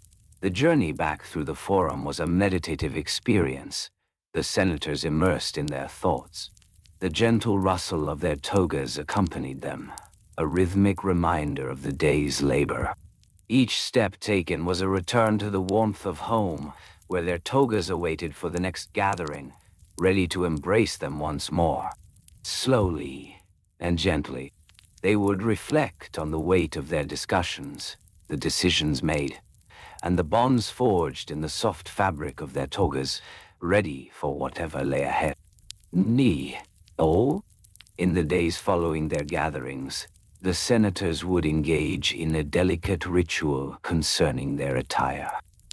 The journey back through the forum was a meditative experience, the senators immersed in their thoughts. The gentle rustle of their togas accompanied them, a rhythmic reminder of the day's labor. Each step taken was a return to the warmth of home, where their togas awaited for the next gathering, ready to embrace them once more. Slowly and gently, they would reflect on the weight of their discussions, the decisions made, and the bonds forged in the soft fabric of their togas, ready for whatever lay ahead. In the days following their gatherings, the senators would engage in a delicate ritual concerning their attire.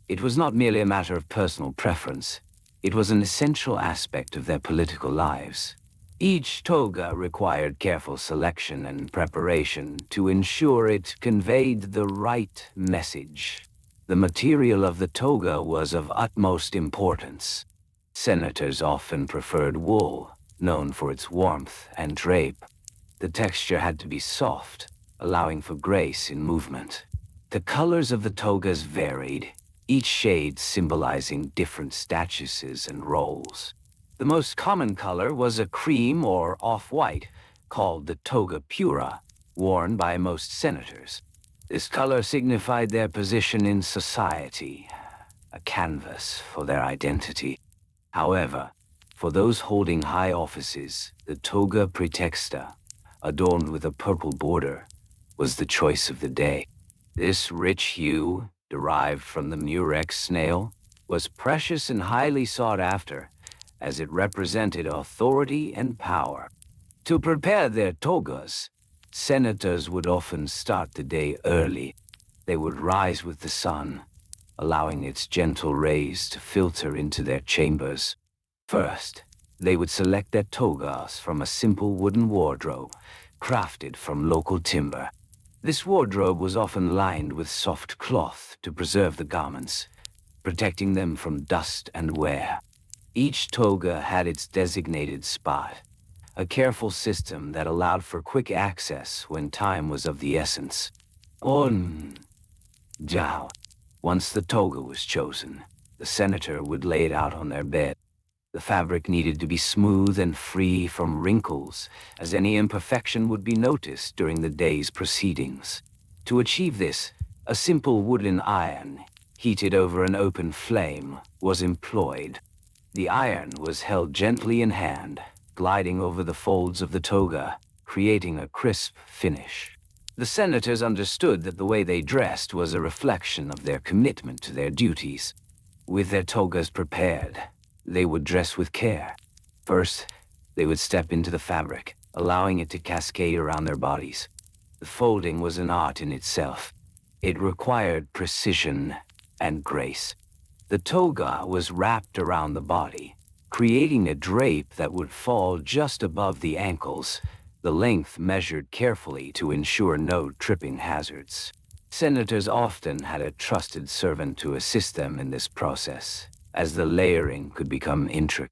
It was not merely a matter of personal preference. It was an essential aspect of their political lives. Each toga required careful selection and preparation to ensure it conveyed the right message. The material of the toga was of utmost importance. Senators often preferred wool, known for its warmth and drape. The texture had to be soft, allowing for grace in movement. The colors of the togas varied, each shade symbolizing different statuses and roles. The most common color was a cream or off-white, called the toga pura, worn by most senators. This color signified their position in society, a canvas for their identity. However, for those holding high offices, the toga praetexta, adorned with a purple border, was the choice of the day. This rich hue, derived from the murex snail, was precious and highly sought after, as it represented authority and power. To prepare their togas, senators would often start the day early. They would rise with the sun, allowing its gentle rays to filter into their chambers. First, they would select their togas from a simple wooden wardrobe, crafted from local timber. This wardrobe was often lined with soft cloth to preserve the garments, protecting them from dust and wear. Each toga had its designated spot, a careful system that allowed for quick access when time was of the essence. Once the toga was chosen, the senator would lay it out on their bed. The fabric needed to be smooth and free from wrinkles, as any imperfection would be noticed during the day's proceedings. To achieve this, a simple wooden iron, heated over an open flame, was employed. The iron was held gently in hand, gliding over the folds of the toga, creating a crisp finish. The senators understood that the way they dressed was a reflection of their commitment to their duties. With their togas prepared, they would dress with care. First, they would step into the fabric, allowing it to cascade around their bodies. The folding was an art in itself. It required precision and grace. The toga was wrapped around the body, creating a drape that would fall just above the ankles, the length measured carefully to ensure no tripping hazards. Senators often had a trusted servant to assist them in this process, as the layering could become intricate.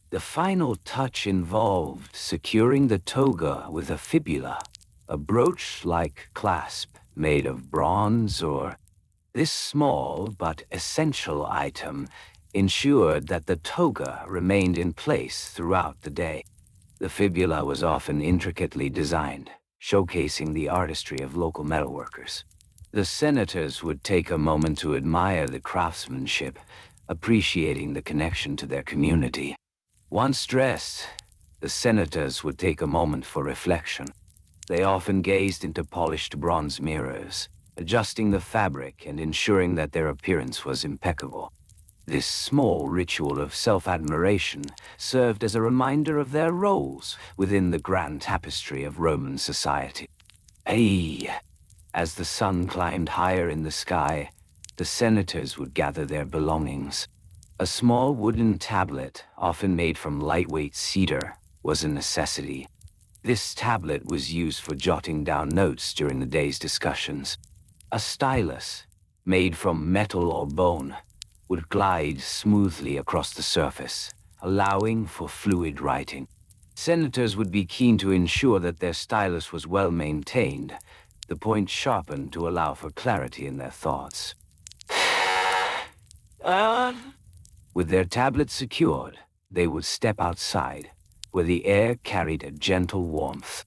The final touch involved securing the toga with a fibula, a brooch-like clasp made of bronze or... This small but essential item ensured that the toga remained in place throughout the day. The fibula was often intricately designed, showcasing the artistry of local metalworkers. The senators would take a moment to admire the craftsmanship, appreciating the connection to their community. Once dressed, the senators would take a moment for reflection. They often gazed into polished bronze mirrors, adjusting the fabric and ensuring that their appearance was impeccable. This small ritual of self-admiration served as a reminder of their roles within the grand tapestry of Roman society. As the sun climbed higher in the sky, the senators would gather their belongings. A small wooden tablet, often made from lightweight cedar, was a necessity. This tablet was used for jotting down notes during the day's discussions. A stylus, made from metal or bone, would glide smoothly across the surface, allowing for fluid writing. Senators would be keen to ensure that their stylus was well maintained, the point sharpened to allow for clarity in their thoughts. With their tablets secured, they would step outside, where the air carried a gentle warmth.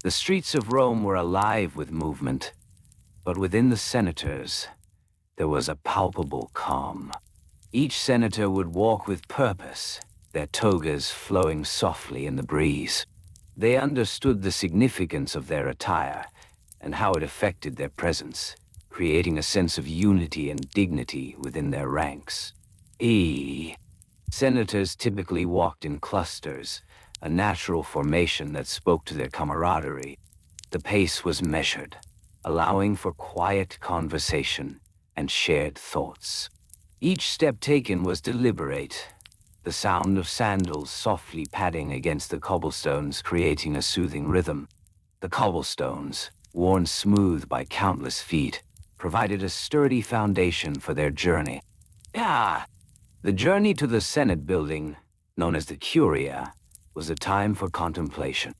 The streets of Rome were alive with movement, but within the senators, there was a palpable calm. Each senator would walk with purpose, their togas flowing softly in the breeze. They understood the significance of their attire and how it affected their presence, creating a sense of unity and dignity within their ranks. Senators typically walked in clusters, a natural formation that spoke to their camaraderie. The pace was measured, allowing for quiet conversation and shared thoughts. Each step taken was deliberate, the sound of sandals softly padding against the cobblestones creating a soothing rhythm. The cobblestones, worn smooth by countless feet, provided a sturdy foundation for their journey. The journey to the Senate building, known as the Curia, was a time for contemplation.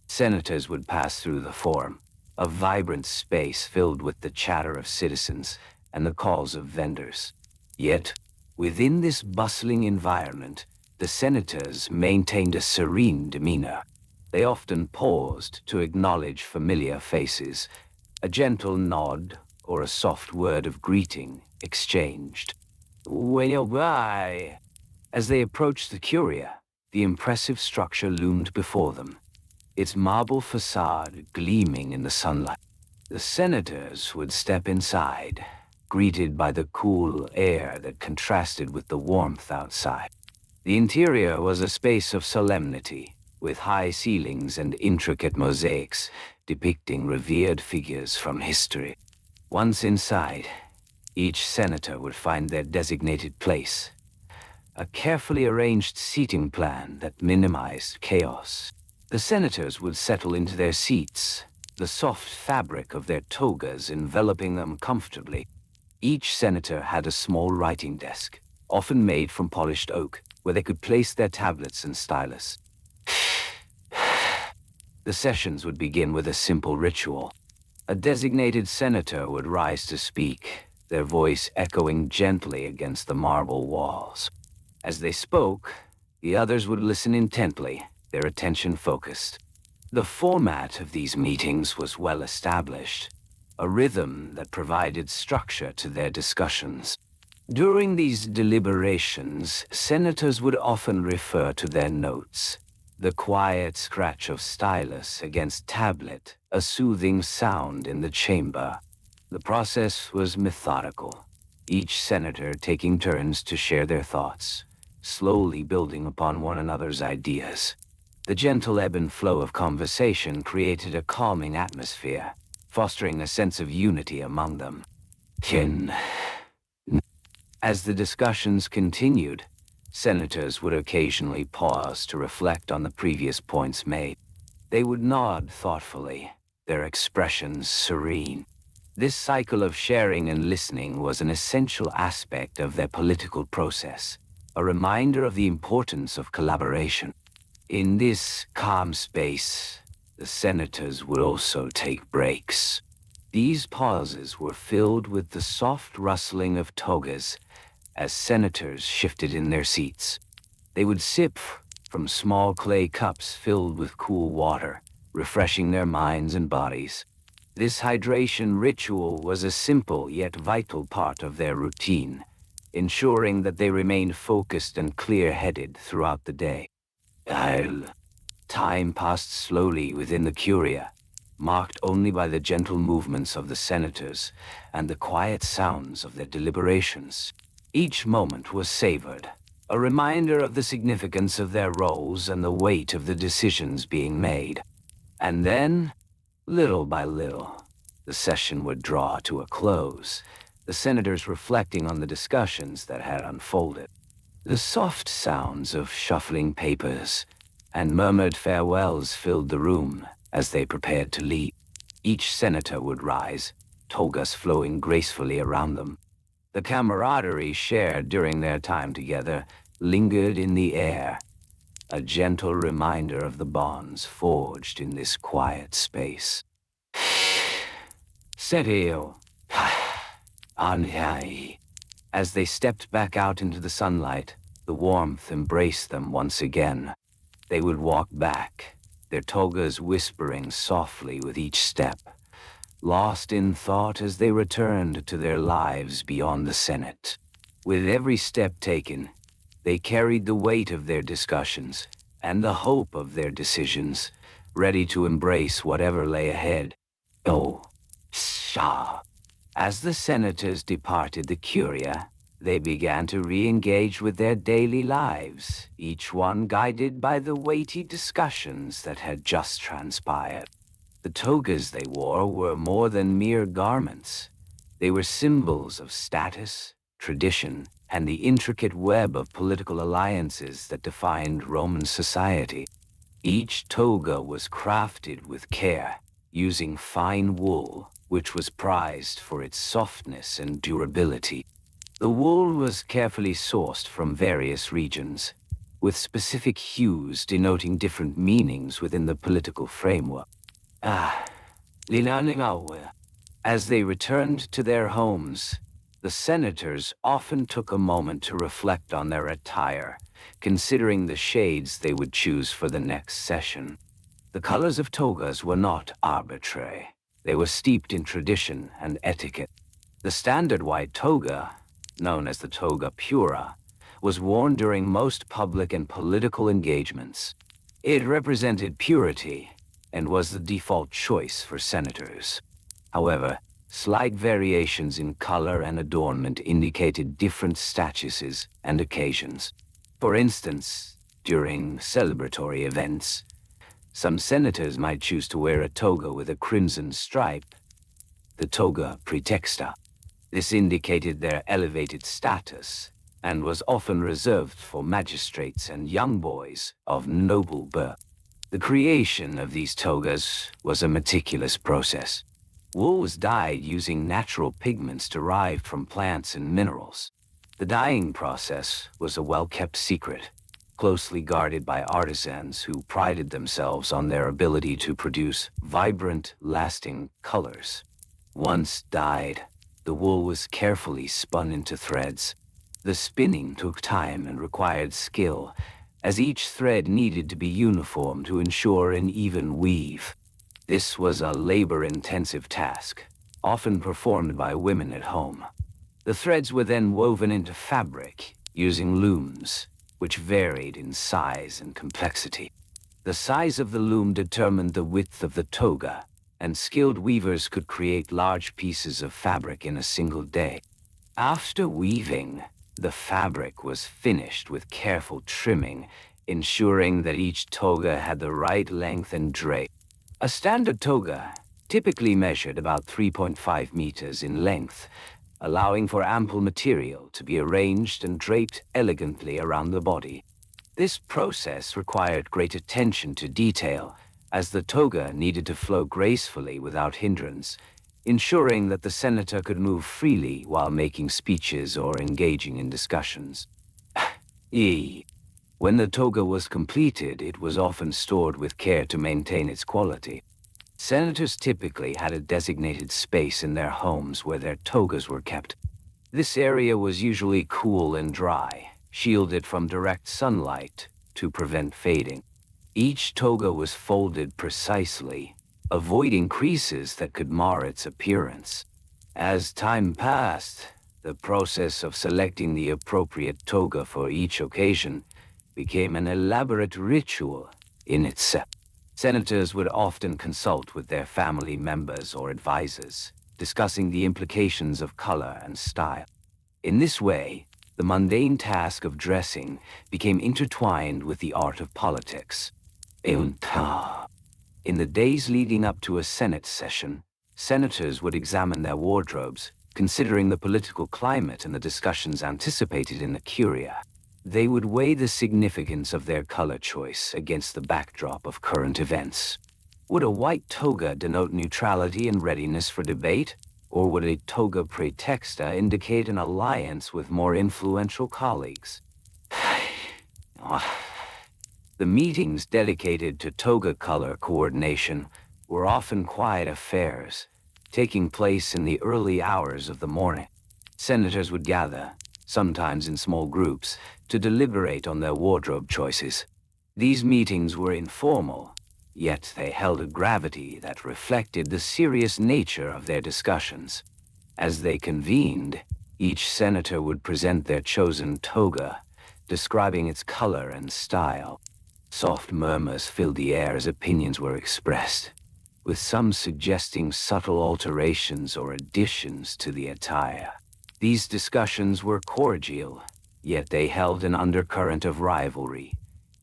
Senators would pass through the Forum, a vibrant space filled with the chatter of citizens and the calls of vendors. Yet, within this bustling environment, the senators maintained a serene demeanor. They often paused to acknowledge familiar faces, a gentle nod or a soft word of greeting exchanged. As they approached the Curia, the impressive structure loomed before them, its marble facade gleaming in the sunlight. The senators would step inside, greeted by the cool air that contrasted with the warmth outside. The interior was a space of solemnity, with high ceilings and intricate mosaics depicting revered figures from history. Once inside, each senator would find their designated place, a carefully arranged seating plan that minimized chaos. The senators would settle into their seats, the soft fabric of their togas enveloping them comfortably. Each senator had a small writing desk, often made from polished oak, where they could place their tablets and stylus. The sessions would begin with a simple ritual. A designated senator would rise to speak, their voice echoing gently against the marble walls. As they spoke, the others would listen intently, their attention focused. The format of these meetings was well established, a rhythm that provided structure to their discussions. During these deliberations, senators would often refer to their notes, the quiet scratch of stylus against tablet, a soothing sound in the chamber. The process was methodical, each senator taking turns to share their thoughts, slowly building upon one another's ideas. The gentle ebb and flow of conversation created a calming atmosphere, fostering a sense of unity among them. As the discussions continued, senators would occasionally pause to reflect on the previous points made. They would nod thoughtfully, their expressions serene. This cycle of sharing and listening was an essential aspect of their political process, a reminder of the importance of collaboration. In this calm space, the senators would also take breaks. These pauses were filled with the soft rustling of togas as senators shifted in their seats. They would sip from small clay cups filled with cool water, refreshing their minds and bodies. This hydration ritual was a simple yet vital part of their routine, ensuring that they remained focused and clear-headed throughout the day. I'll Time passed slowly within the curia, marked only by the gentle movements of the senators and the quiet sounds of their deliberations. Each moment was savored, a reminder of the significance of their roles and the weight of the decisions being made. And then, little by little, the session would draw to a close, the senators reflecting on the discussions that had unfolded. The soft sounds of shuffling papers and murmured farewells filled the room as they prepared to leave. Each senator would rise, togas flowing gracefully around them. The camaraderie shared during their time together lingered in the air, a gentle reminder of the bonds forged in this quiet space. Setio. Anhai. As they stepped back out into the sunlight, the warmth embraced them once again. They would walk back, their togas whispering softly with each step, lost in thought as they returned to their lives beyond the Senate. With every step taken, they carried the weight of their discussions and the hope of their decisions, ready to embrace whatever lay ahead. Oh, Shah. As the senators departed the curia, they began to re-engage with their daily lives, each one guided by the weighty discussions that had just transpired. The togas they wore were more than mere garments. They were symbols of status, tradition, and the intricate web of political alliances that defined Roman society. Each toga was crafted with care, using fine wool, which was prized for its softness and durability. The wool was carefully sourced from various regions, with specific hues denoting different meanings within the political framework. Linaningawe. As they returned to their homes, the senators often took a moment to reflect on their attire, considering the shades they would choose for the next session. The colors of togas were not arbitrary. They were steeped in tradition and etiquette. The standard white toga, known as the toga pura, was worn during most public and political engagements. It represented purity and was the default choice for senators. However, slight variations in color and adornment indicated different statuses and occasions. For instance, during celebratory events, some senators might choose to wear a toga with a crimson stripe, the toga praetexta. This indicated their elevated status and was often reserved for magistrates and young boys of noble birth. The creation of these togas was a meticulous process. Wool was dyed using natural pigments derived from plants and minerals. The dyeing process was a well-kept secret, closely guarded by artisans who prided themselves on their ability to produce vibrant, lasting colors. Once dyed, the wool was carefully spun into threads. The spinning took time and required skill, as each thread needed to be uniform to ensure an even weave. This was a labor-intensive task, often performed by women at home. The threads were then woven into fabric using looms, which varied in size and complexity. The size of the loom determined the width of the toga, and skilled weavers could create large pieces of fabric in a single day. After weaving, the fabric was finished with careful trimming, ensuring that each toga had the right length and drape. A standard toga typically measured about 3.5 meters in length, allowing for ample material to be arranged and draped elegantly around the body. This process required great attention to detail, as the toga needed to flow gracefully without hindrance, ensuring that the senator could move freely while making speeches or engaging in discussions. When the toga was completed, it was often stored with care to maintain its quality. Senators typically had a designated space in their homes where their togas were kept. This area was usually cool and dry, shielded from direct sunlight to prevent fading. Each toga was folded precisely, avoiding creases that could mar its appearance. As time passed, the process of selecting the appropriate toga for each occasion became an elaborate ritual in itself. Senators would often consult with their family members or advisors, discussing the implications of color and style. In this way, the mundane task of dressing became intertwined with the art of politics. In the days leading up to a Senate session, senators would examine their wardrobes, considering the political climate and the discussions anticipated in the curia. They would weigh the significance of their color choice against the backdrop of current events. Would a white toga denote neutrality and readiness for debate? Or would a toga praetexta indicate an alliance with more influential colleagues? The meetings dedicated to toga color coordination were often quiet affairs, taking place in the early hours of the morning. Senators would gather, sometimes in small groups, to deliberate on their wardrobe choices. These meetings were informal, yet they held a gravity that reflected the serious nature of their discussions. As they convened, each senator would present their chosen toga, describing its color and style. Soft murmurs filled the air as opinions were expressed, with some suggesting subtle alterations or additions to the attire. These discussions were cordial, yet they held an undercurrent of rivalry,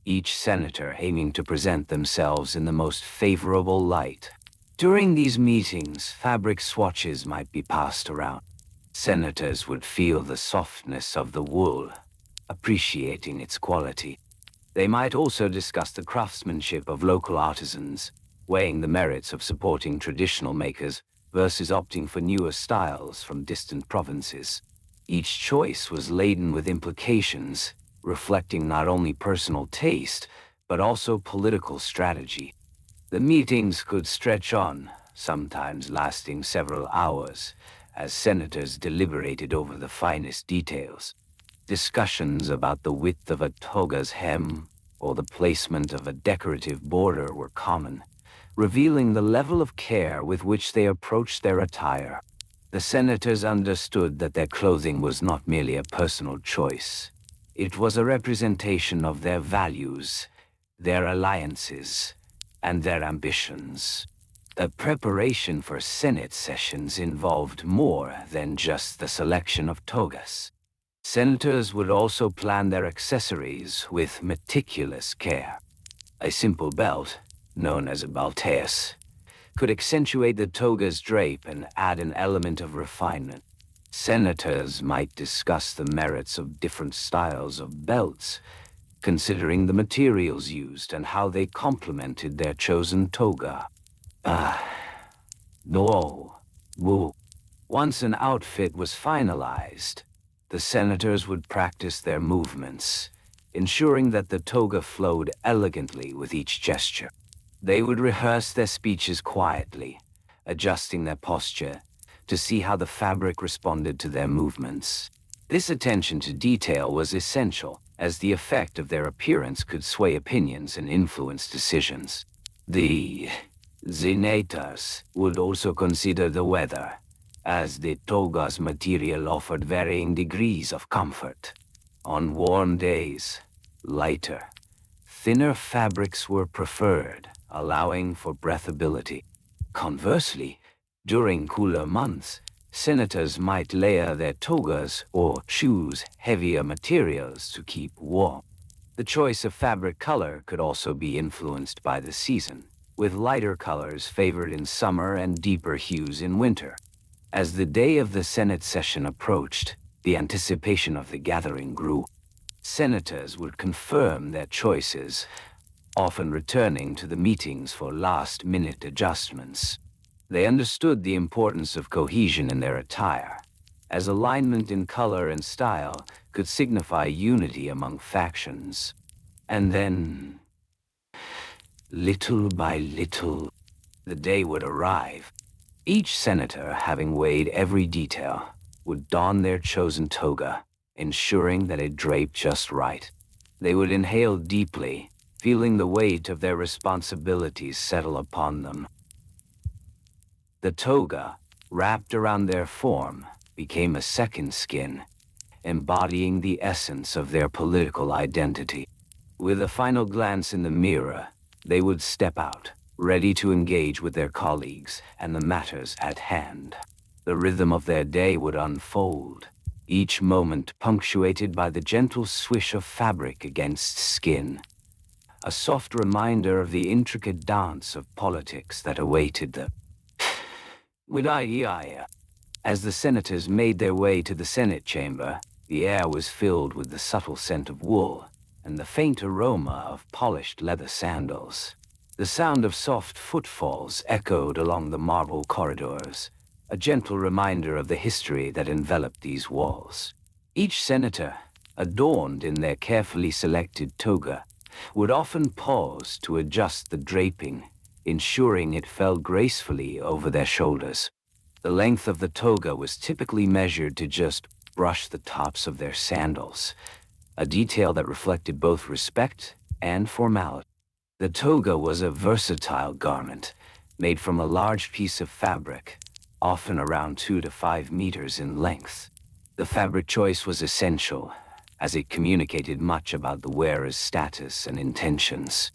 each senator aiming to present themselves in the most favorable light. During these meetings, fabric swatches might be passed around. Senators would feel the softness of the wool, appreciating its quality. They might also discuss the craftsmanship of local artisans, weighing the merits of supporting traditional makers versus opting for newer styles from distant provinces. Each choice was laden with implications, reflecting not only personal taste, but also political strategy. The meetings could stretch on, sometimes lasting several hours, as senators deliberated over the finest details. Discussions about the width of a toga's hem or the placement of a decorative border were common, revealing the level of care with which they approached their attire. The senators understood that their clothing was not merely a personal choice. It was a representation of their values, their alliances, and their ambitions. The preparation for Senate sessions involved more than just the selection of togas. Senators would also plan their accessories with meticulous care. A simple belt, known as a balteus, could accentuate the toga's drape and add an element of refinement. Senators might discuss the merits of different styles of belts, considering the materials used and how they complemented their chosen toga. Once an outfit was finalized, the senators would practice their movements, ensuring that the toga flowed elegantly with each gesture. They would rehearse their speeches quietly, adjusting their posture to see how the fabric responded to their movements. This attention to detail was essential, as the effect of their appearance could sway opinions and influence decisions. The senators would also consider the weather, as the toga's material offered varying degrees of comfort. On warm days, lighter, thinner fabrics were preferred, allowing for breathability. Conversely, during cooler months, senators might layer their togas or choose heavier materials to keep warm. The choice of fabric color could also be influenced by the season, with lighter colors favored in summer and deeper hues in winter. As the day of the Senate session approached, the anticipation of the gathering grew. Senators would confirm their choices, often returning to the meetings for last-minute adjustments. They understood the importance of cohesion in their attire, as alignment in color and style could signify unity among factions. And then, little by little, the day would arrive. Each senator, having weighed every detail, would don their chosen toga, ensuring that it draped just right. They would inhale deeply, feeling the weight of their responsibilities settle upon them. The toga, wrapped around their form, became a second skin, embodying the essence of their political identity. With a final glance in the mirror, they would step out, ready to engage with their colleagues and the matters at hand. The rhythm of their day would unfold, each moment punctuated by the gentle swish of fabric against skin, a soft reminder of the intricate dance of politics that awaited them. As the senators made their way to the Senate chamber, the air was filled with the subtle scent of wool and the faint aroma of polished leather sandals. The sound of soft footfalls echoed along the marble corridors, a gentle reminder of the history that enveloped these walls. Each senator, adorned in their carefully selected toga, would often pause to adjust the draping, ensuring it fell gracefully over their shoulders. The length of the toga was typically measured to just brush the tops of their sandals, a detail that reflected both respect and formality. The toga was a versatile garment, made from a large piece of fabric, often around 2 to 5 meters in length. The fabric choice was essential, as it communicated much about the wearer's status and intentions.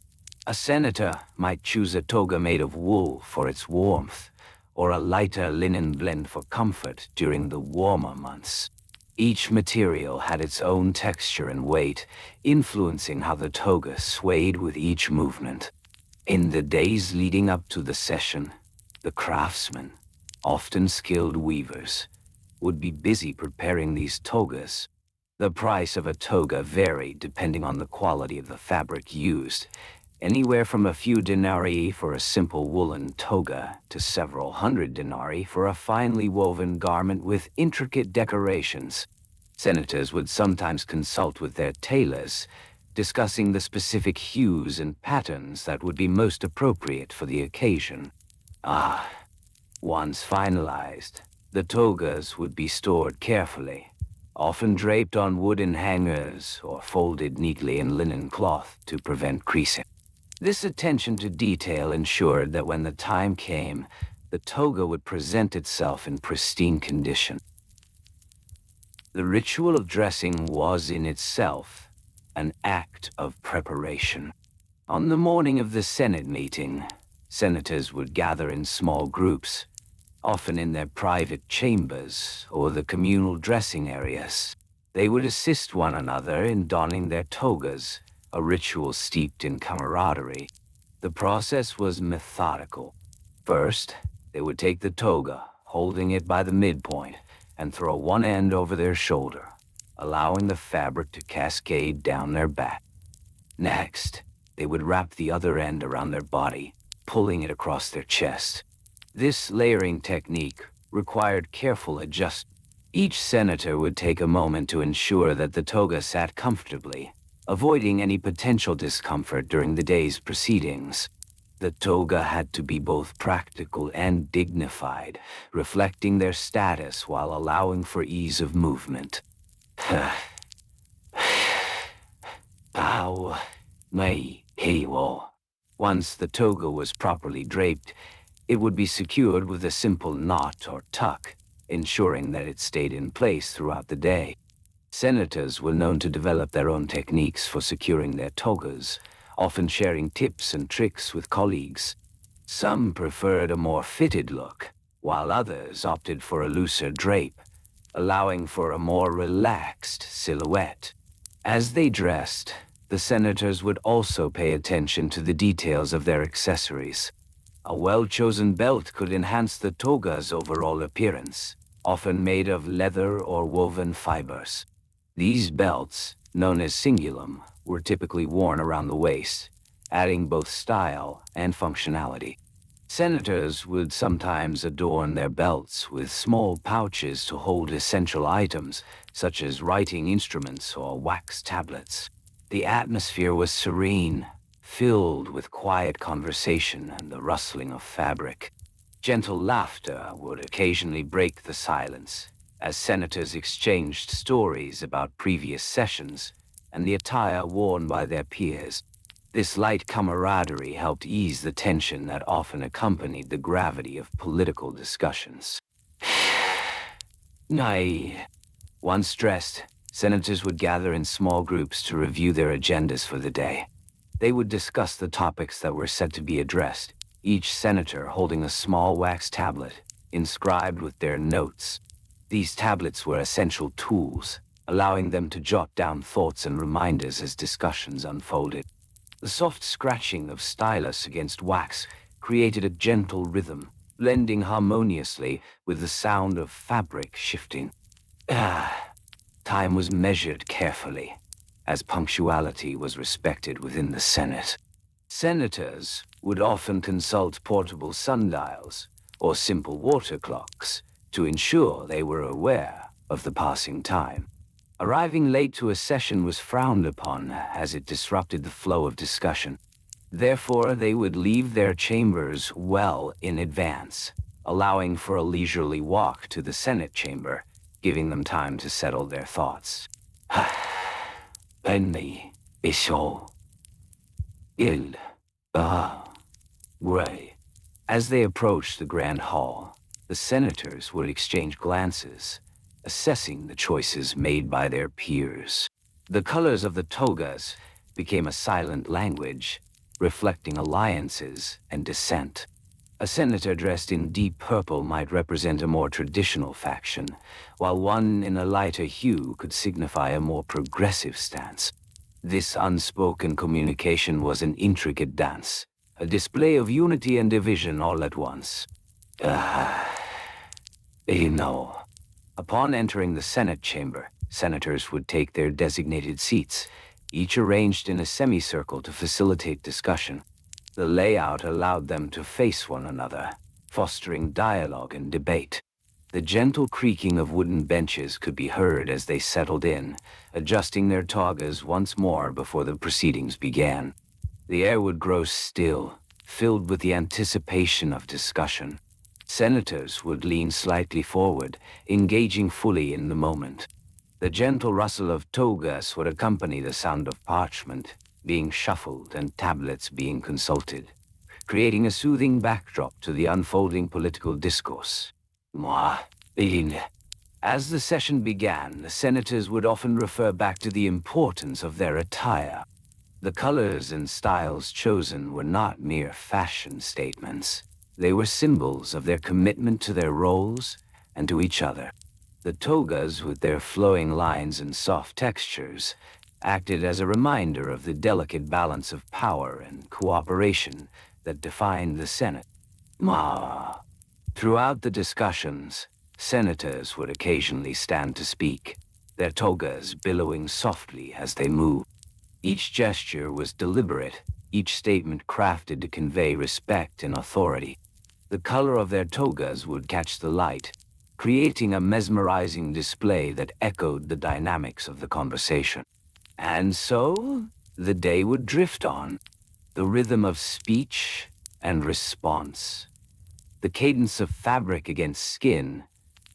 A senator might choose a toga made of wool for its warmth, or a lighter linen blend for comfort during the warmer months. Each material had its own texture and weight, influencing how the toga swayed with each movement. In the days leading up to the session, the craftsmen, often skilled weavers, would be busy preparing these togas. The price of a toga varied depending on the quality of the fabric used, anywhere from a few denarii for a simple woolen toga to several hundred denarii for a finely woven garment with intricate decorations. Senators would sometimes consult with their tailors, discussing the specific hues and patterns that would be most appropriate for the occasion. Once finalized, the togas would be stored carefully, often draped on wooden hangers or folded neatly in linen cloth to prevent creasing. This attention to detail ensured that when the time came, the toga would present itself in pristine condition. The ritual of dressing was in itself an act of preparation. On the morning of the Senate meeting, senators would gather in small groups, often in their private chambers or the communal dressing areas. They would assist one another in donning their togas, a ritual steeped in camaraderie. The process was methodical. First, they would take the toga, holding it by the midpoint, and throw one end over their shoulder, allowing the fabric to cascade down their back. Next, they would wrap the other end around their body, pulling it across their chest. This layering technique required careful adjustment. Each senator would take a moment to ensure that the toga sat comfortably, avoiding any potential discomfort during the day's proceedings. The toga had to be both practical and dignified, reflecting their status while allowing for ease of movement. Once the toga was properly draped, it would be secured with a simple knot or tuck, ensuring that it stayed in place throughout the day. Senators were known to develop their own techniques for securing their togas, often sharing tips and tricks with colleagues. Some preferred a more fitted look, while others opted for a looser drape, allowing for a more relaxed silhouette. As they dressed, the senators would also pay attention to the details of their accessories. A well-chosen belt could enhance the toga's overall appearance, often made of leather or woven fibers. These belts, known as cingulum, were typically worn around the waist, adding both style and functionality. Senators would sometimes adorn their belts with small pouches to hold essential items, such as writing instruments or wax tablets. The atmosphere was serene, filled with quiet conversation and the rustling of fabric. Gentle laughter would occasionally break the silence, as senators exchanged stories about previous sessions, and the attire worn by their peers. This light camaraderie helped ease the tension that often accompanied the gravity of political discussions. Nay. Once dressed, senators would gather in small groups to review their agendas for the day. They would discuss the topics that were set to be addressed, each senator holding a small wax tablet, inscribed with their notes. These tablets were essential tools, allowing them to jot down thoughts and reminders as discussions unfolded. The soft scratching of stylus against wax created a gentle rhythm, blending harmoniously with the sound of fabric shifting. Time was measured carefully, as punctuality was respected within the Senate. Senators would often consult portable sundials or simple water clocks to ensure they were aware of the passing time. Arriving late to a session was frowned upon, as it disrupted the flow of discussion. Therefore, they would leave their chambers well in advance, allowing for a leisurely walk to the Senate chamber, giving them time to settle their thoughts. Penny, Isho, Il, Gray. As they approached the Grand Hall, the senators would exchange glances, assessing the choices made by their peers. The colors of the togas became a silent language, reflecting alliances and dissent. A senator dressed in deep purple might represent a more traditional faction, while one in a lighter hue could signify a more progressive stance. This unspoken communication was an intricate dance, a display of unity and division all at once. Upon entering the Senate chamber, senators would take their designated seats, each arranged in a semicircle to facilitate discussion. The layout allowed them to face one another, fostering dialogue and debate. The gentle creaking of wooden benches could be heard as they settled in, adjusting their togas once more before the proceedings began. The air would grow still, filled with the anticipation of discussion. Senators would lean slightly forward, engaging fully in the moment. The gentle rustle of togas would accompany the sound of parchment being shuffled and tablets being consulted, creating a soothing backdrop to the unfolding political discourse. As the session began, the senators would often refer back to the importance of their attire. The colors and styles chosen were not mere fashion statements. They were symbols of their commitment to their roles and to each other. The togas, with their flowing lines and soft textures, acted as a reminder of the delicate balance of power and cooperation that defined the Senate. Throughout the discussions, senators would occasionally stand to speak, their togas billowing softly as they moved. Each gesture was deliberate, each statement crafted to convey respect and authority. The color of their togas would catch the light, creating a mesmerizing display that echoed the dynamics of the conversation. And so, the day would drift on, the rhythm of speech and response, the cadence of fabric against skin,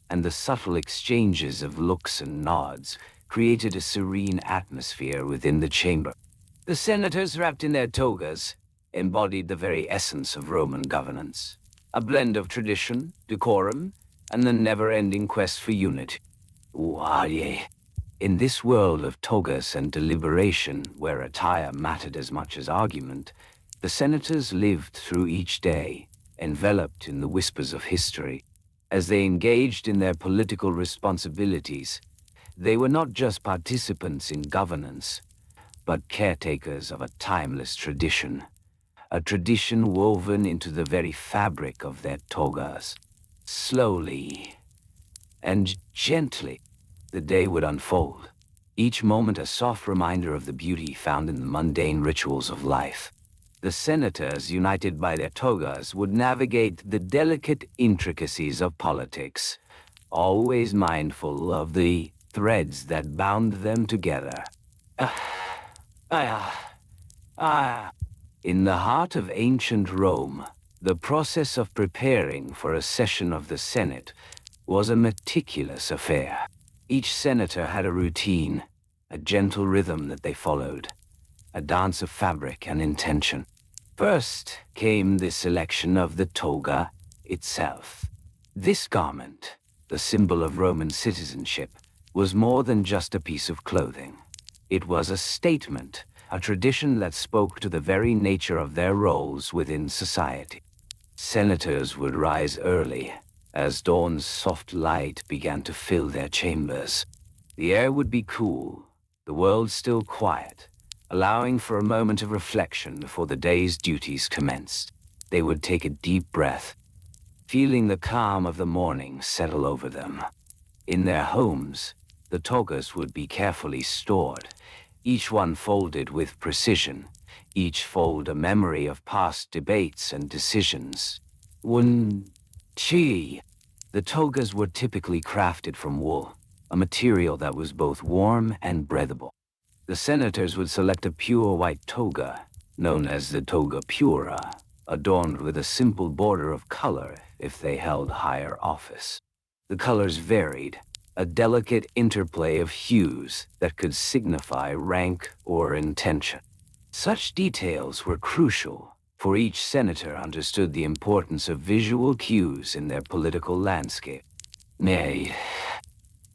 and the subtle exchanges of looks and nods created a serene atmosphere within the chamber. The senators, wrapped in their togas, embodied the very essence of Roman governance, a blend of tradition, decorum, and the never-ending quest for unity. In this world of togas and deliberation, where attire mattered as much as argument, the senators lived through each day, enveloped in the whispers of history. As they engaged in their political responsibilities, they were not just participants in governance, but caretakers of a timeless tradition, a tradition woven into the very fabric of their togas. Slowly and gently, the day would unfold, each moment a soft reminder of the beauty found in the mundane rituals of life. The senators, united by their togas, would navigate the delicate intricacies of politics, always mindful of the threads that bound them together. In the heart of ancient Rome, the process of preparing for a session of the Senate was a meticulous affair. Each senator had a routine, a gentle rhythm that they followed, a dance of fabric and intention. First came the selection of the toga itself. This garment, the symbol of Roman citizenship, was more than just a piece of clothing. It was a statement, a tradition that spoke to the very nature of their roles within society. Senators would rise early, as dawn's soft light began to fill their chambers. The air would be cool, the world still quiet, allowing for a moment of reflection before the day's duties commenced. They would take a deep breath, feeling the calm of the morning settle over them. In their homes, the togas would be carefully stored, each one folded with precision, each fold a memory of past debates and decisions. The togas were typically crafted from wool, a material that was both warm and breathable. The senators would select a pure white toga, known as the toga pura, adorned with a simple border of color if they held higher office. The colors varied, a delicate interplay of hues that could signify rank or intention. Such details were crucial, for each senator understood the importance of visual cues in their political landscape. Nay,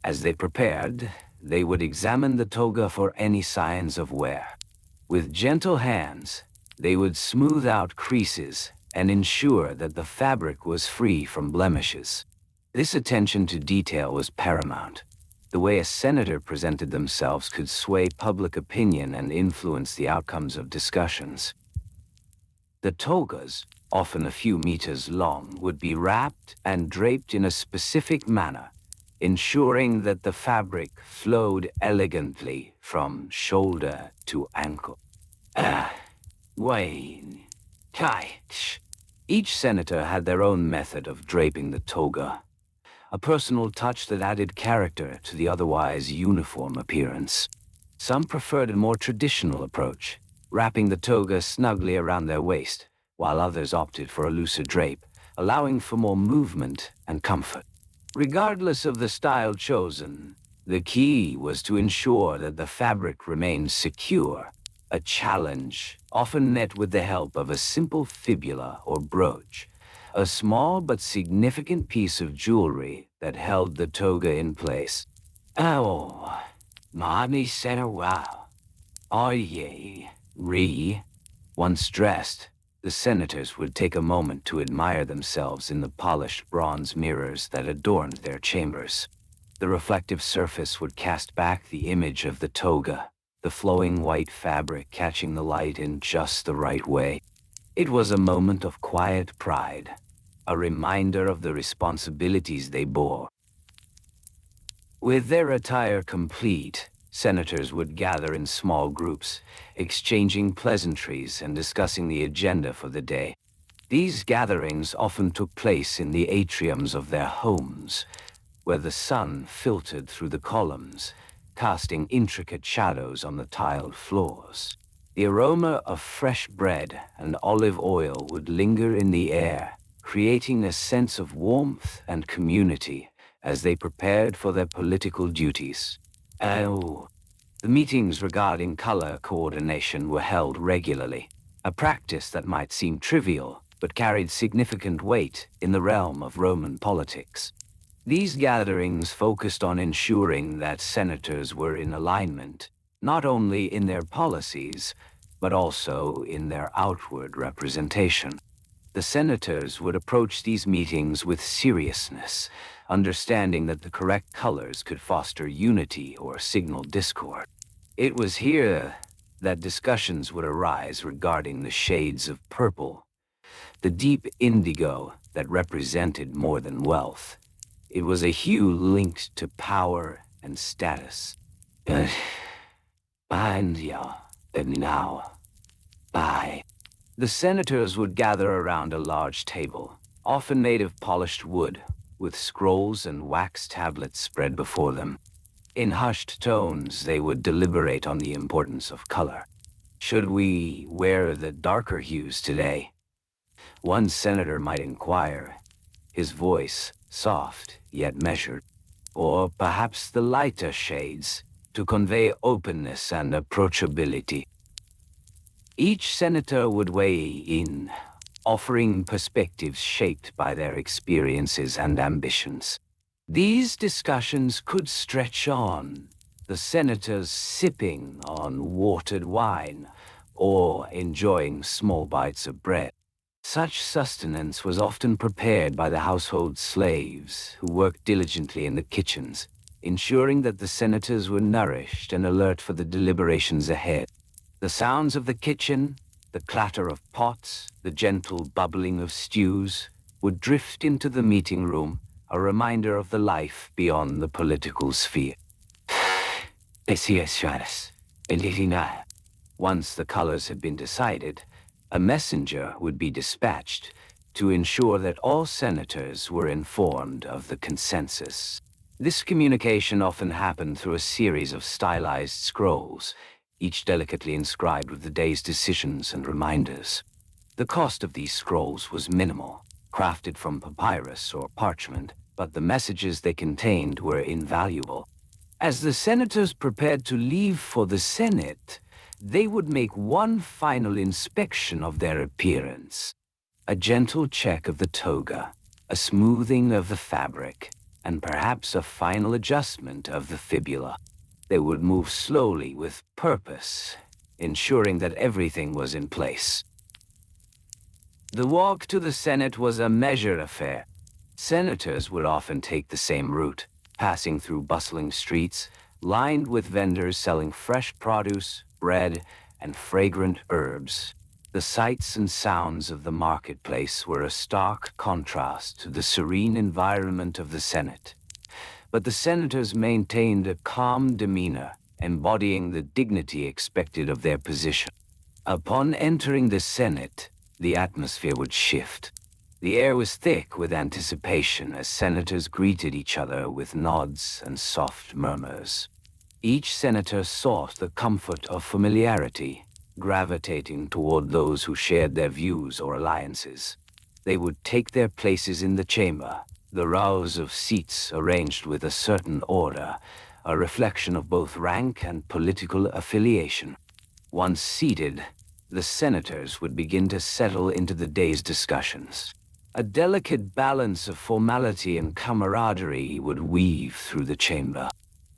as they prepared, they would examine the toga for any signs of wear. With gentle hands, they would smooth out creases and ensure that the fabric was free from blemishes. This attention to detail was paramount. The way a senator presented themselves could sway public opinion and influence the outcomes of discussions. The togas, often a few meters long, would be wrapped and draped in a specific manner, ensuring that the fabric flowed elegantly from shoulder to ankle. Each senator had their own method of draping the toga, a personal touch that added character to the otherwise uniform appearance. Some preferred a more traditional approach, wrapping the toga snugly around their waist, while others opted for a looser drape, allowing for more movement and comfort. Regardless of the style chosen, the key was to ensure that the fabric remained secure, a challenge often met with the help of a simple fibula or brooch, a small but significant piece of jewelry that held the toga in place. Oh, Mani said a wow. Once dressed, the senators would take a moment to admire themselves in the polished bronze mirrors that adorned their chambers. The reflective surface would cast back the image of the toga, the flowing white fabric catching the light in just the right way. It was a moment of quiet pride, a reminder of the responsibilities they bore. With their attire complete, senators would gather in small groups, exchanging pleasantries and discussing the agenda for the day. These gatherings often took place in the atriums of their homes, where the sun filtered through the columns, casting intricate shadows on the tiled floors. The aroma of fresh bread and olive oil would linger in the air, creating a sense of warmth and community as they prepared for their political duties. The meetings regarding color coordination were held regularly, a practice that might seem trivial but carried significant weight in the realm of Roman politics. These gatherings focused on ensuring that senators were in alignment, not only in their policies, but also in their outward representation. The senators would approach these meetings with seriousness, understanding that the correct colors could foster unity or signal discord. It was here that discussions would arise regarding the shades of purple, the deep indigo that represented more than wealth. It was a hue linked to power and status. The senators would gather around a large table, often made of polished wood, with scrolls and wax tablets spread before them. In hushed tones, they would deliberate on the importance of color. Should we wear the darker hues today? One senator might inquire, his voice soft yet measured. Or perhaps the lighter shades, to convey openness and approachability. Each senator would weigh in, offering perspectives shaped by their experiences and ambitions. These discussions could stretch on, the senators sipping on watered wine or enjoying small bites of bread. Such sustenance was often prepared by the household slaves who worked diligently in the kitchens, ensuring that the senators were nourished and alert for the deliberations ahead. The sounds of the kitchen, the clatter of pots, the gentle bubbling of stews, would drift into the meeting room, a reminder of the life beyond the political sphere. Once the colors had been decided, a messenger would be dispatched to ensure that all senators were informed of the consensus. This communication often happened through a series of stylized scrolls, each delicately inscribed with the day's decisions and reminders. The cost of these scrolls was minimal, crafted from papyrus or parchment, but the messages they contained were invaluable. As the senators prepared to leave for the Senate, they would make one final inspection of their appearance. A gentle check of the toga, a smoothing of the fabric, and perhaps a final adjustment of the fibula. They would move slowly with purpose, ensuring that everything was in place. The walk to the Senate was a measured affair. Senators would often take the same route, passing through bustling streets, lined with vendors selling fresh produce, bread, and fragrant herbs. The sights and sounds of the marketplace were a stark contrast to the serene environment of the Senate. But the senators maintained a calm demeanor, embodying the dignity expected of their position. Upon entering the Senate, the atmosphere would shift. The air was thick with anticipation as senators greeted each other with nods and soft murmurs. Each senator sought the comfort of familiarity, gravitating toward those who shared their views or alliances. They would take their places in the chamber, the rows of seats arranged with a certain order, a reflection of both rank and political affiliation. Once seated, the senators would begin to settle into the day's discussions. A delicate balance of formality and camaraderie would weave through the chamber.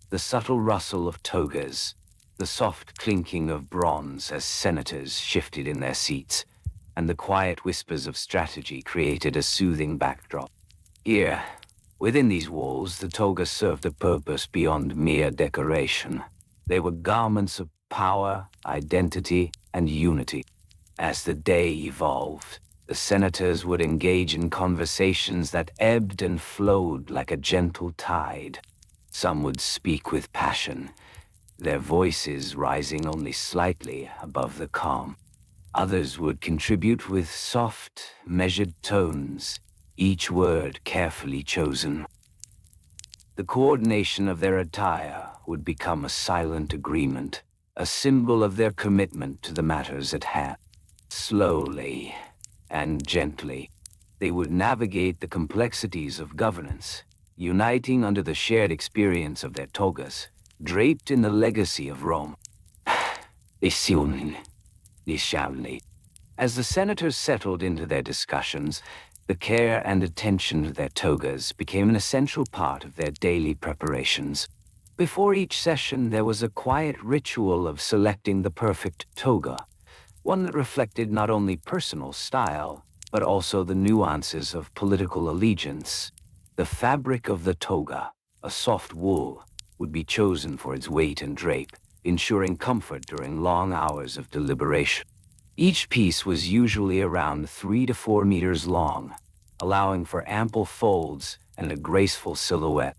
The subtle rustle of togas, the soft clinking of bronze as senators shifted in their seats, and the quiet whispers of strategy created a soothing backdrop. Here, within these walls, the togas served a purpose beyond mere decoration. They were garments of power, identity, and unity. As the day evolved, the senators would engage in conversations that ebbed and flowed like a gentle tide. Some would speak with passion, their voices rising only slightly above the calm. Others would contribute with soft, measured tones, each word carefully chosen. The coordination of their attire would become a silent agreement, a symbol of their commitment to the matters at hand. Slowly and gently, they would navigate the complexities of governance, uniting under the shared experience of their togas, draped in the legacy of Rome. As the senators settled into their discussions, the care and attention to their togas became an essential part of their daily preparations. Before each session, there was a quiet ritual of selecting the perfect toga, one that reflected not only personal style, but also the nuances of political allegiance. The fabric of the toga, a soft wool, would be chosen for its weight and drape, ensuring comfort during long hours of deliberation. Each piece was usually around 3 to 4 meters long, allowing for ample folds and a graceful silhouette.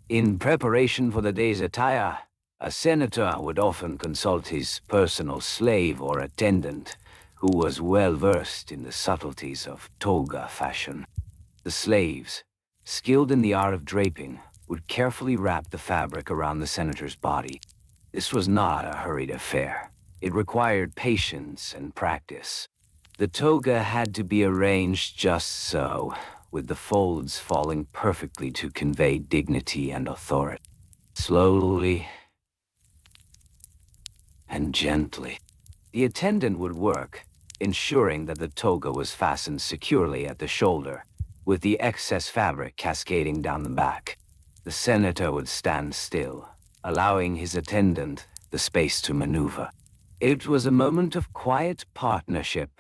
In preparation for the day's attire, a senator would often consult his personal slave or attendant, who was well versed in the subtleties of toga fashion. The slaves, skilled in the art of draping, would carefully wrap the fabric around the senator's body. This was not a hurried affair. It required patience and practice. The toga had to be arranged just so, with the folds falling perfectly to convey dignity and authority. Slowly and gently, the attendant would work, ensuring that the toga was fastened securely at the shoulder, with the excess fabric cascading down the back. The senator would stand still, allowing his attendant the space to maneuver. It was a moment of quiet partnership,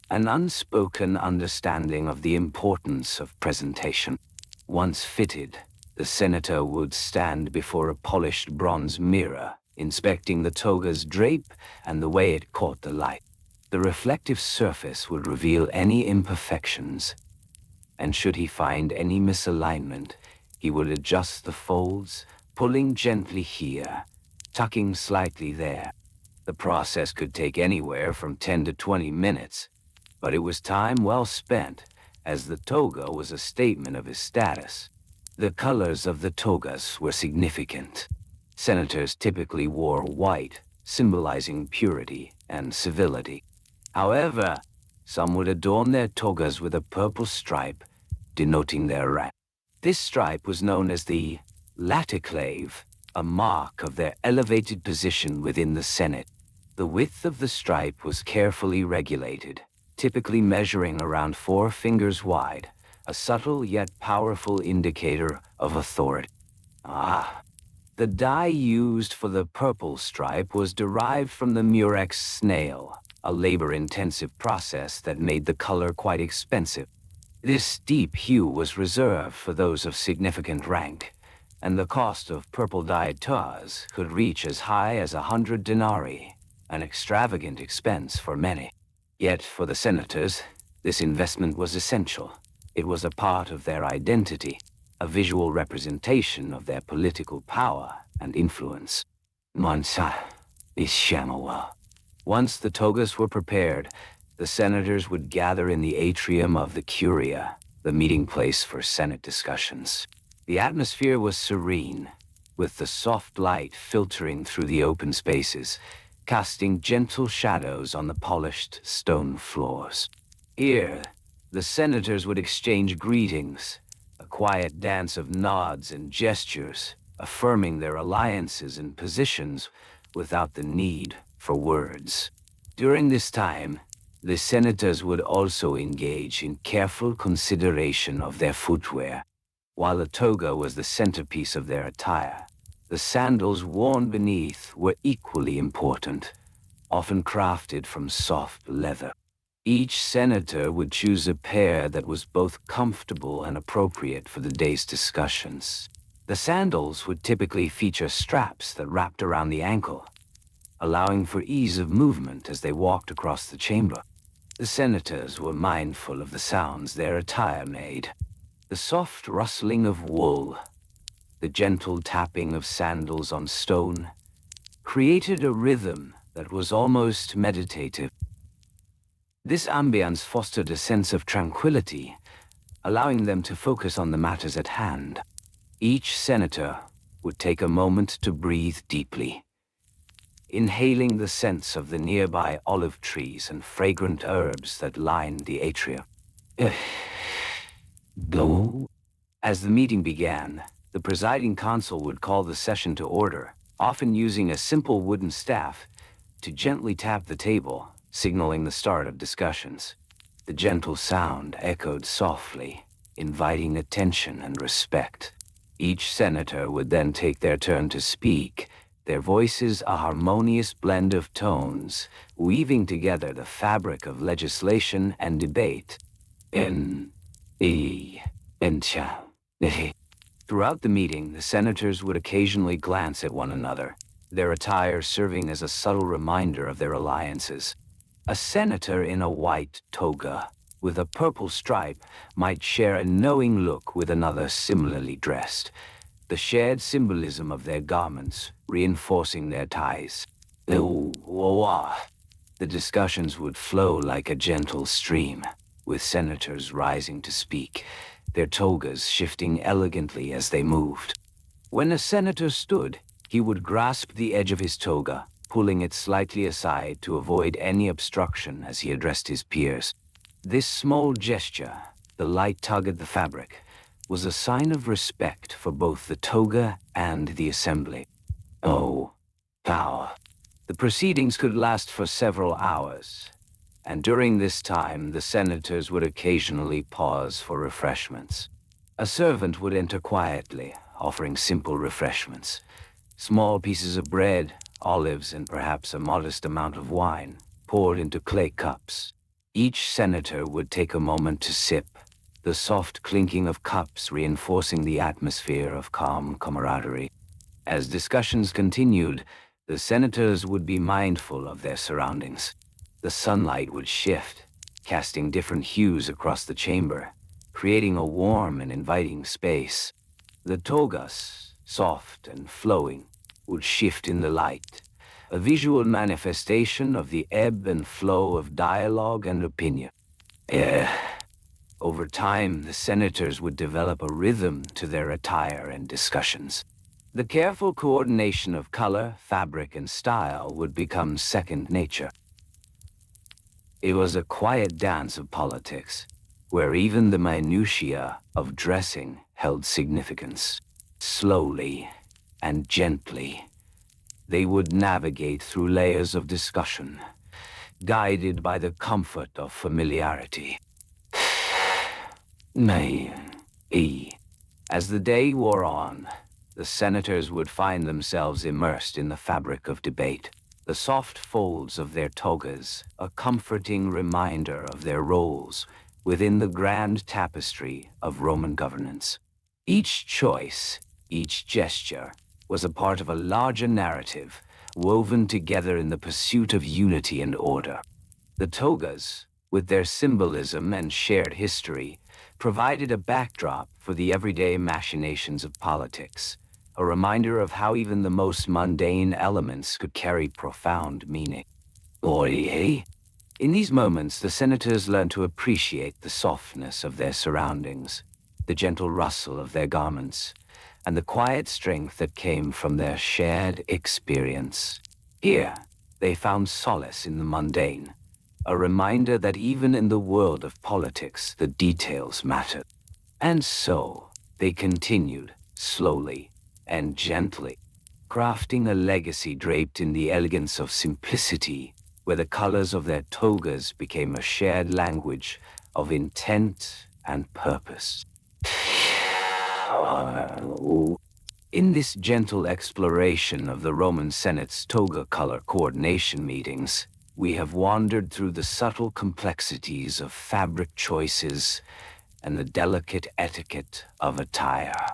an unspoken understanding of the importance of presentation. Once fitted, the senator would stand before a polished bronze mirror, inspecting the toga's drape and the way it caught the light. The reflective surface would reveal any imperfections, and should he find any misalignment, he would adjust the folds, pulling gently here, tucking slightly there. The process could take anywhere from 10 to 20 minutes, but it was time well spent, as the toga was a statement of his status. The colors of the togas were significant. Senators typically wore white, symbolizing purity and civility. However, some would adorn their togas with a purple stripe, denoting their rank. This stripe was known as the laticlave, a mark of their elevated position within the Senate. The width of the stripe was carefully regulated, typically measuring around 4 fingers wide, a subtle yet powerful indicator of authority. The dye used for the purple stripe was derived from the murex snail, a labor-intensive process that made the color quite expensive. This deep hue was reserved for those of significant rank, and the cost of purple-dyed togas could reach as high as 100 denarii, an extravagant expense for many. Yet for the senators, this investment was essential. It was a part of their identity, a visual representation of their political power and influence. Mansa is Shamawa. Once the togas were prepared, the senators would gather in the atrium of the Curia, the meeting place for Senate discussions. The atmosphere was serene, with the soft light filtering through the open spaces, casting gentle shadows on the polished stone floors. Here, the senators would exchange greetings, a quiet dance of nods and gestures, affirming their alliances and positions without the need for words. During this time, the senators would also engage in careful consideration of their footwear. While the toga was the centerpiece of their attire, the sandals worn beneath were equally important, often crafted from soft leather. Each senator would choose a pair that was both comfortable and appropriate for the day's discussions. The sandals would typically feature straps that wrapped around the ankle, allowing for ease of movement as they walked across the chamber. The senators were mindful of the sounds their attire made. The soft rustling of wool, the gentle tapping of sandals on stone, created a rhythm that was almost meditative. This ambience fostered a sense of tranquility, allowing them to focus on the matters at hand. Each senator would take a moment to breathe deeply, inhaling the scents of the nearby olive trees and fragrant herbs that lined the atrium. Go. As the meeting began, the presiding consul would call the session to order, often using a simple wooden staff to gently tap the table, signaling the start of discussions. The gentle sound echoed softly, inviting attention and respect. Each senator would then take their turn to speak, their voices a harmonious blend of tones, weaving together the fabric of legislation and debate. Throughout the meeting, the senators would occasionally glance at one another, their attire serving as a subtle reminder of their alliances. A senator in a white toga with a purple stripe might share a knowing look with another similarly dressed, the shared symbolism of their garments reinforcing their ties. The discussions would flow like a gentle stream, with senators rising to speak, their togas shifting elegantly as they moved. When a senator stood, he would grasp the edge of his toga, pulling it slightly aside to avoid any obstruction as he addressed his peers. This small gesture, the light tug at the fabric, was a sign of respect for both the toga and the assembly. Oh, power. The proceedings could last for several hours, and during this time the senators would occasionally pause for refreshments. A servant would enter quietly, offering simple refreshments. Small pieces of bread, olives, and perhaps a modest amount of wine, poured into clay cups. Each senator would take a moment to sip, the soft clinking of cups reinforcing the atmosphere of calm camaraderie. As discussions continued, the senators would be mindful of their surroundings. The sunlight would shift, casting different hues across the chamber, creating a warm and inviting space. The togas, soft and flowing, would shift in the light, a visual manifestation of the ebb and flow of dialogue and opinion. Over time, the senators would develop a rhythm to their attire and discussions. The careful coordination of color, fabric, and style would become second nature. It was a quiet dance of politics, where even the minutiae of dressing held significance. Slowly and gently, they would navigate through layers of discussion, guided by the comfort of familiarity. As the day wore on, the senators would find themselves immersed in the fabric of debate. The soft folds of their togas, a comforting reminder of their roles within the grand tapestry of Roman governance. Each choice, each gesture, was a part of a larger narrative, woven together in the pursuit of unity and order. The togas, with their symbolism and shared history, provided a backdrop for the everyday machinations of politics, a reminder of how even the most mundane elements could carry profound meaning. In these moments, the senators learned to appreciate the softness of their surroundings, the gentle rustle of their garments, and the quiet strength that came from their shared experience. Here, they found solace in the mundane, a reminder that even in the world of politics, the details mattered. And so, they continued, slowly and gently, crafting a legacy draped in the elegance of simplicity, where the colors of their togas became a shared language of intent and purpose. In this gentle exploration of the Roman Senate's toga color coordination meetings, we have wandered through the subtle complexities of fabric choices and the delicate etiquette of attire.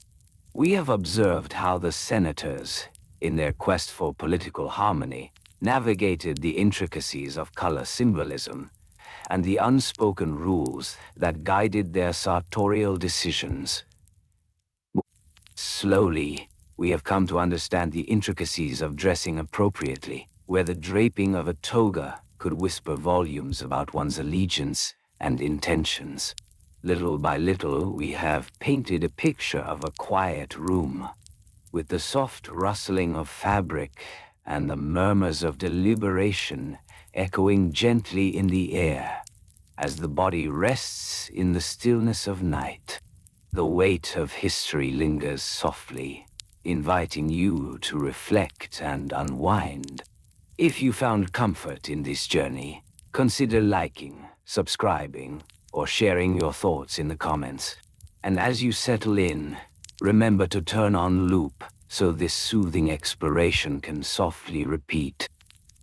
We have observed how the senators, in their quest for political harmony, navigated the intricacies of color symbolism and the unspoken rules that guided their sartorial decisions. Slowly, we have come to understand the intricacies of dressing appropriately, where the draping of a toga could whisper volumes about one's allegiance and intentions. Little by little, we have painted a picture of a quiet room, with the soft rustling of fabric and the murmurs of deliberation echoing gently in the air, as the body rests in the stillness of night. The weight of history lingers softly, inviting you to reflect and unwind. If you found comfort in this journey, consider liking, subscribing, or sharing your thoughts in the comments. And as you settle in, remember to turn on loop so this soothing exploration can softly repeat.